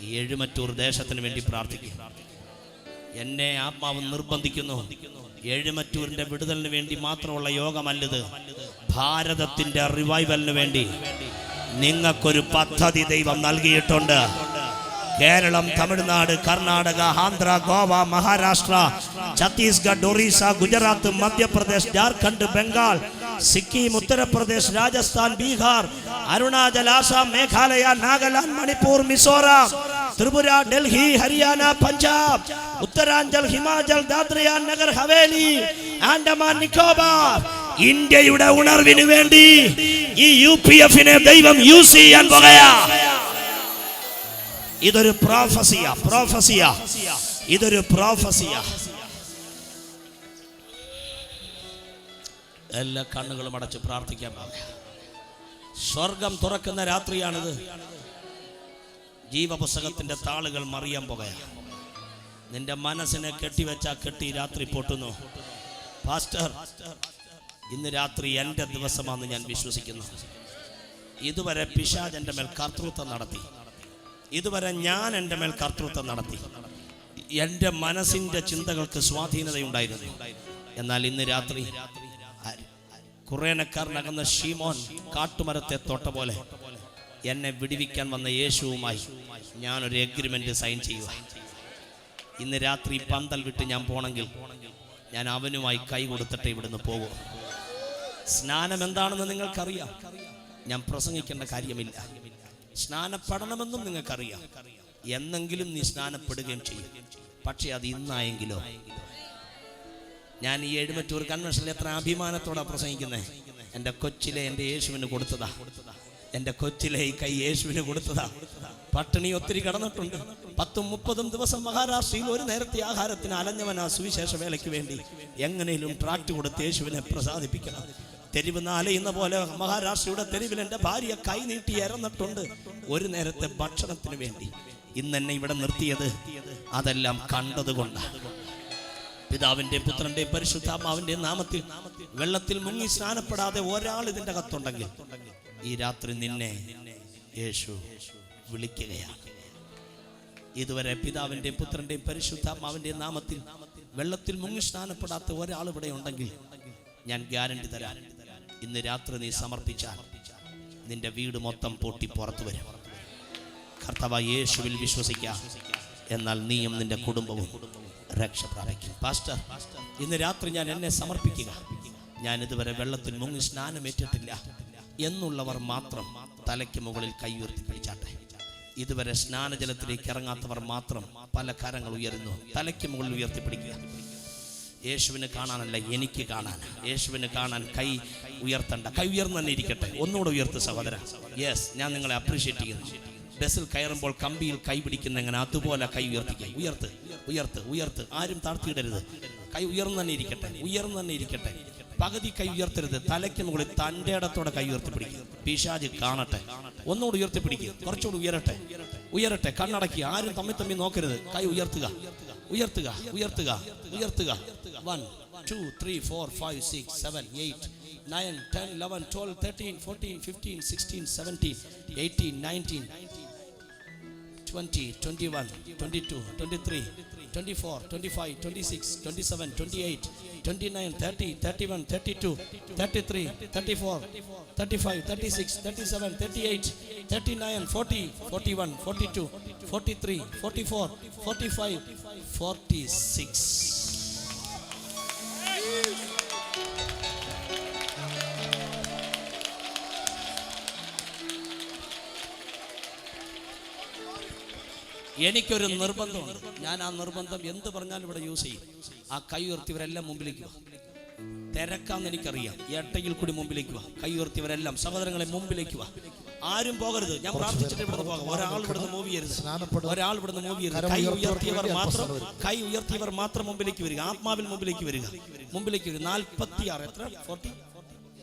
ഈ എഴുമറ്റൂർ ദേശത്തിന് വേണ്ടി പ്രാർത്ഥിക്കുക. എന്നെ ആത്മാവ് നിർബന്ധിക്കുന്നു. എഴുമറ്റൂരിന്റെ വിടുതലിന് വേണ്ടി മാത്രമുള്ള യോഗമല്ലത്. ഭാരതത്തിന്റെ റിവൈവലിന് വേണ്ടി നിങ്ങൾക്കൊരു പദ്ധതി ദൈവം നൽകിയിട്ടുണ്ട്. കേരളം, തമിഴ്നാട്, കർണാടക, ആന്ധ്ര, ഗോവ, മഹാരാഷ്ട്ര, ഛത്തീസ്ഗഡ്, ഒറീസ, ഗുജറാത്ത്, മധ്യപ്രദേശ്, ജാർഖണ്ഡ്, ബംഗാൾ, സിക്കിം, ഉത്തർപ്രദേശ്, രാജസ്ഥാൻ, ബീഹാർ, അരുണാചൽ, ആസാം, മേഘാലയ, നാഗാലാൻഡ്, മണിപ്പൂർ, മിസോറാം, ത്രിപുര, ഡൽഹി, ഹരിയാന, പഞ്ചാബ്, ഉത്തരാഞ്ചൽ, ഹിമാചൽ, ദാദ്ര ആൻഡ് നഗർ ഹവേലി, ആൻഡമാൻ, നിക്കോബാർ. ഇന്ത്യയുടെ ഉണർവിന് വേണ്ടി ഈ UPF-നെ ദൈവം യൂസ് ചെയ്യാൻ പോകുകയാ. ഇതൊരു പ്രോഫസിയാ. ഇതൊരു പ്രോഫസിയാ. എല്ലാ കണ്ണുകളും അടച്ച് പ്രാർത്ഥിക്കാൻ പോകുക. സ്വർഗം തുറക്കുന്ന രാത്രിയാണിത്. ജീവപുസ്തകത്തിന്റെ താളുകൾ മറിയാൻ പോകുകയാണ്. നിന്റെ മനസ്സിനെ കെട്ടിവെച്ചാ കെട്ടി രാത്രി പൊട്ടുന്നു. പാസ്റ്റർ, ഇന്ന് രാത്രി എൻ്റെ ദിവസമാണെന്ന് ഞാൻ വിശ്വസിക്കുന്നു. ഇതുവരെ പിശാച് എൻ്റെ മേൽ കർത്തൃത്വം നടത്തി. ഇതുവരെ ഞാൻ എൻ്റെ മേൽ കർത്തൃത്വം നടത്തി. എൻ്റെ മനസ്സിൻ്റെ ചിന്തകൾക്ക് സ്വാധീനതയുണ്ടായിരുന്നു. എന്നാൽ ഇന്ന് രാത്രി കുറേനക്കാരനകന്ന ഷീമോൻ കാട്ടുമരത്തെ തൊട്ട പോലെ എന്നെ വിടിവിക്കാൻ വന്ന യേശുവുമായി ഞാനൊരു എഗ്രിമെന്റ് സൈൻ ചെയ്യുക. ഇന്ന് രാത്രി പന്തൽ വിട്ട് ഞാൻ പോണെങ്കിൽ ഞാൻ അവനുമായി കൈ കൊടുത്തിട്ട് ഇവിടുന്ന് പോകും. സ്നാനം എന്താണെന്ന് നിങ്ങൾക്കറിയാം. ഞാൻ പ്രസംഗിക്കേണ്ട കാര്യമില്ല. സ്നാനപ്പെടണമെന്നും നിങ്ങൾക്കറിയാം. എന്നെങ്കിലും നീ സ്നാനപ്പെടുകയും ചെയ്യും. പക്ഷെ അത് ഇന്നായെങ്കിലോ. ഞാൻ ഈ എഴുമറ്റൂർ കൺവെൻഷനിൽ എത്ര അഭിമാനത്തോടാണ് പ്രസംഗിക്കുന്നത്. എൻ്റെ കൊച്ചിലെ എൻ്റെ യേശുവിന് കൊടുത്തതാ. എൻ്റെ കൊച്ചിലെ ഈ കൈ യേശുവിന് കൊടുത്തതാ. പട്ടിണി ഒത്തിരി കടന്നിട്ടുണ്ട്. 10-30 ദിവസം മഹാരാഷ്ട്രയിൽ ഒരു നേരത്തെ ആഹാരത്തിന് അലഞ്ഞവനാ സുവിശേഷ വേലയ്ക്ക് വേണ്ടി എങ്ങനെയും ട്രാക്ട് കൊടുത്ത് യേശുവിനെ പ്രസാദിപ്പിക്കണം. തെരുവ് അലയുന്ന പോലെ മഹാരാഷ്ട്രയുടെ തെരുവിൽ എൻ്റെ ഭാര്യ കൈ നീട്ടി ഇറന്നിട്ടുണ്ട് ഒരു നേരത്തെ ഭക്ഷണത്തിന് വേണ്ടി. ഇന്ന് എന്നെ ഇവിടെ നിർത്തിയത് അതെല്ലാം കണ്ടതുകൊണ്ടാണ്. പിതാവിന്റെ പുത്രന്റെ പരിശുദ്ധാത്മാവിന്റെ നാമത്തിൽ വെള്ളത്തിൽ മുങ്ങി സ്നാനപ്പെടാതെ ഒരാൾ ഇതിന്റെ അകത്തുണ്ടെങ്കിൽ ഈ രാത്രി നിന്നെ യേശു വിളിക്കുകയാണ്. ഇതുവരെ പിതാവിന്റെ പുത്രന്റെ പരിശുദ്ധാത്മാവിന്റെ നാമത്തിൽ വെള്ളത്തിൽ മുങ്ങി സ്നാനപ്പെടാത്ത ഒരാൾ ഇവിടെ ഉണ്ടെങ്കിൽ ഞാൻ ഗ്യാരണ്ടി തരാം, ഇന്ന് രാത്രി നീ സമർപ്പിച്ചാൽ നിന്റെ വീട് മൊത്തം പൊട്ടി പുറത്തു വരും. കർത്താവ് യേശുവിൽ വിശ്വസിക്കാം, എന്നാൽ നീയും നിന്റെ കുടുംബവും രക്ഷ പ്രാപിക്കും. പാസ്റ്റർ, ഇന്ന് രാത്രി ഞാൻ എന്നെ സമർപ്പിക്കുക. ഞാൻ ഇതുവരെ വെള്ളത്തിൽ മുങ്ങി സ്നാനമേറ്റിട്ടില്ല എന്നുള്ളവർ മാത്രം തലയ്ക്ക് മുകളിൽ കൈ ഉയർത്തി പിടിച്ചാട്ടെ. ഇതുവരെ സ്നാനജലത്തിലേക്ക് ഇറങ്ങാത്തവർ മാത്രം പല കരങ്ങൾ ഉയരുന്നു. തലയ്ക്ക് മുകളിൽ ഉയർത്തി പിടിക്കുക. യേശുവിന് കാണാനല്ല, എനിക്ക് കാണാൻ. യേശുവിന് കാണാൻ കൈ ഉയർത്തണ്ട. കൈ ഉയർന്നു തന്നെ ഇരിക്കട്ടെ. ഒന്നുകൂടെ ഉയർത്ത് സഹോദര. യെസ്, ഞാൻ നിങ്ങളെ അപ്രീഷിയേറ്റ് ചെയ്യുന്നു. ബസ്സിൽ കയറുമ്പോൾ കമ്പിയിൽ കൈ പിടിക്കുന്ന എങ്ങനെ അതുപോലെ കൈ ഉയർത്തിക്കുക. ഉയർത്ത് ഉയർത്ത് ഉയർത്ത്. ആരും താഴ്ത്തിയിടരുത്. കൈ ഉയർന്നു തന്നെ ഇരിക്കട്ടെ, ഉയർന്നു തന്നെ ഇരിക്കട്ടെ. പകുതി കൈ ഉയർത്തരുത്. തലയ്ക്ക് മുകളിൽ തൻ്റെ ഇടത്തോടെ കൈ ഉയർത്തിപ്പിടിക്കുക. പിശാച് കാണട്ടെ. ഒന്നുകൂടി ഉയർത്തിപ്പിടിക്കുക. കുറച്ചുകൂടി ഉയരട്ടെ, ഉയരട്ടെ. കണ്ണടക്കി. ആരും തമ്മിൽ നോക്കരുത്. കൈ ഉയർത്തുക, ഉയർത്തുക, ഉയർത്തുക, ഉയർത്തുക. 1 2 3 4 5 6 7 8 9 10 11 12 13 14 15 16 17 18 19 20 21 22 23 24 25 26 27 28 29 30 31 32 33 34 35 36 37 38 39 40 41 42 43 44 45 46. എനിക്കൊരു നിർബന്ധമുണ്ട്. ഞാൻ ആ നിർബന്ധം എന്ത് പറഞ്ഞാലും ഇവിടെ യൂസ് ചെയ്യും. ആ കൈ ഉയർത്തിയവരെല്ലാം മുമ്പിലേക്ക് വാ. തിരക്കാന്ന് എനിക്കറിയാം. എട്ടയിൽ കൂടി മുമ്പിലേക്ക് വാ. കൈ ഉയർത്തിയവരെല്ലാം സഹോദരങ്ങളെ മുമ്പിലേക്ക് വാ. ആരും പോകരുത്. ഞാൻ പ്രാർത്ഥിച്ചിട്ട് ഇവിടുന്ന് പോകാം. ഒരാൾ ഇവിടുന്ന് മൂവ് ചെയ്യരുത്. ഒരാൾ ഇവിടുന്ന് മൂവ് ചെയ്യരുത്. കൈ ഉയർത്തിയവർ മാത്രം മുമ്പിലേക്ക് വരിക. ആത്മാവിൽ മുമ്പിലേക്ക് വരിക. മുമ്പിലേക്ക് വരിക. 46 എത്ര 40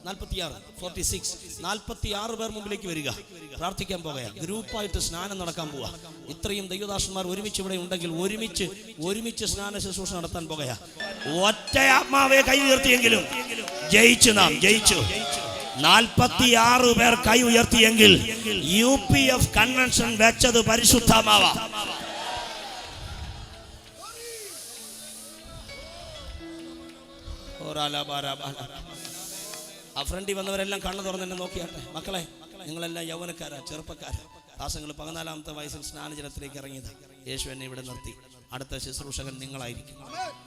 46 46 46 പേർ മുമ്പിലേക്ക് വരിക. പ്രാർത്ഥിക്കാൻ പോകുക. ഗ്രൂപ്പായിട്ട് സ്നാനം നടക്കാൻ പോവുക. ഇത്രയും ദൈവദാസന്മാർ ഒരുമിച്ച് ഇവിടെ ഉണ്ടെങ്കിൽ ഒരുമിച്ച് സ്നാന ശുശ്രൂഷ നടത്താൻ പോകുക. ഒറ്റ ആത്മാവെ കൈ ഉയർത്തിയെങ്കിലും ജയിച്ചു. നാം ജയിച്ചു. 46 പേർ കൈ ഉയർത്തിയെങ്കിൽ UPF കൺവെൻഷൻ വെച്ചത് പരിശുദ്ധമാവാ. ആ ഫ്രണ്ടിൽ വന്നവരെല്ലാം കണ്ണു തുറന്ന് എന്നെ നോക്കിയാട്ടെ. മക്കളെ, നിങ്ങളെല്ലാം യൗവനക്കാരാ, ചെറുപ്പക്കാരാ. ദാസങ്ങൾ 14-ാമത്തെ വയസ്സിൽ സ്നാനജലത്തിലേക്ക് ഇറങ്ങിയത്. യേശു എന്നെ ഇവിടെ നിർത്തി. അടുത്ത ശുശ്രൂഷകൻ നിങ്ങളായിരിക്കും.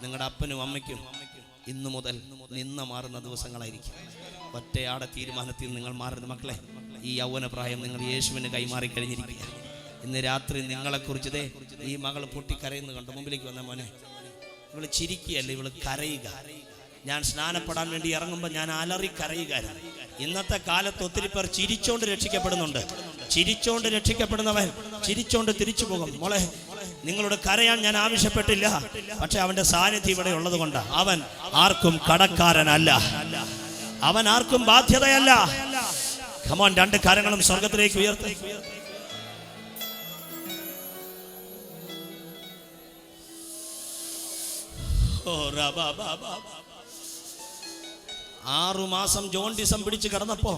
നിങ്ങളുടെ അപ്പനും അമ്മയ്ക്കും ഇന്നു മുതൽ നിന്ന് മാറുന്ന ദിവസങ്ങളായിരിക്കും. ഒറ്റയാടെ തീരുമാനത്തിൽ നിങ്ങൾ മാറുന്നത്. മക്കളെ, ഈ യൗവന പ്രായം നിങ്ങൾ യേശുവിന് കൈമാറി കഴിഞ്ഞിരിക്കുക. ഇന്ന് രാത്രി നിങ്ങളെക്കുറിച്ച് ഈ മകൾ പൊട്ടിക്കരയുന്നു കണ്ടു. മുമ്പിലേക്ക് വന്ന മോനെ, ഇവള് ചിരിക്കുകയല്ല, ഇവള് കരയുക. ഞാൻ സ്നാനപ്പെടാൻ വേണ്ടി ഇറങ്ങുമ്പോൾ ഞാൻ അലറി കരയുകാരാണ്. ഇന്നത്തെ കാലത്ത് ഒത്തിരി പേർ ചിരിച്ചോണ്ട് രക്ഷിക്കപ്പെടുന്നുണ്ട്. ചിരിച്ചോണ്ട് രക്ഷിക്കപ്പെടുന്നവൻ ചിരിച്ചോണ്ട് തിരിച്ചു പോകും. മോളെ, നിങ്ങളോട് കരയാൻ ഞാൻ ആവശ്യപ്പെട്ടില്ല. പക്ഷെ അവന്റെ സാന്നിധ്യം ഇവിടെ ഉള്ളത് കൊണ്ട് അവൻ ആർക്കും കടക്കാരനല്ല, അവൻ ആർക്കും ബാധ്യതയല്ല. കമോൺ, 2 കരങ്ങളും സ്വർഗത്തിലേക്ക് ഉയർത്തി. ഓ റബാ ബാബാ. 6 മാസം ജോണ്ടിസം പിടിച്ച് കിടന്നപ്പോ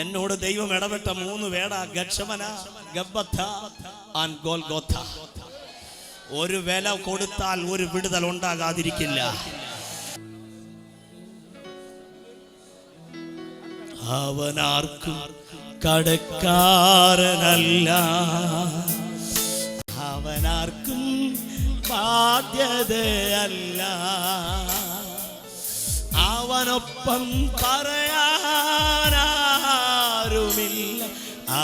എന്നോട് ദൈവം ഇടപെട്ട 3 വേട ഗത്ശമന, ഗബ്ബത്ത ആൻഡ് ഗോൽഗോഥ. ഒരു വില കൊടുത്താൽ ഒരു വിടുതൽ ഉണ്ടാകാതിരിക്കില്ല. അവനാർക്കും കടക്കാരനല്ല, അവനാർക്കും ബാധ്യതയല്ല. അവനൊപ്പം പറയാനാരുമില്ല,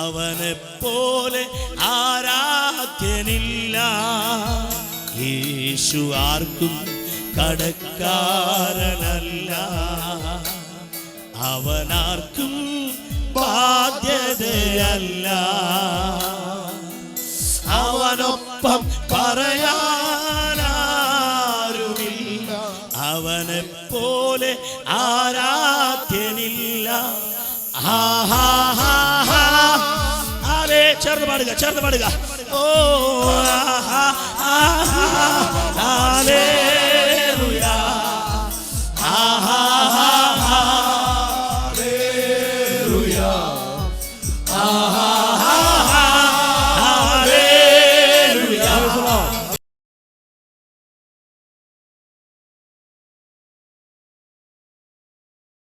അവനെപ്പോലെ ആരാധ്യനില്ല. യേശു ആർക്കും കടക്കാരനല്ല, അവനാർക്കും ബാധ്യതയല്ല. അവനൊപ്പം പറയാനാരുമില്ല, അവനെപ്പോലെ ആരാധ്യനില്ല. ചേർന്ന് പാടുക, ചേർന്ന് പാടുക. ഓ ഹല്ലേലൂയ, ഹല്ലേലൂയ,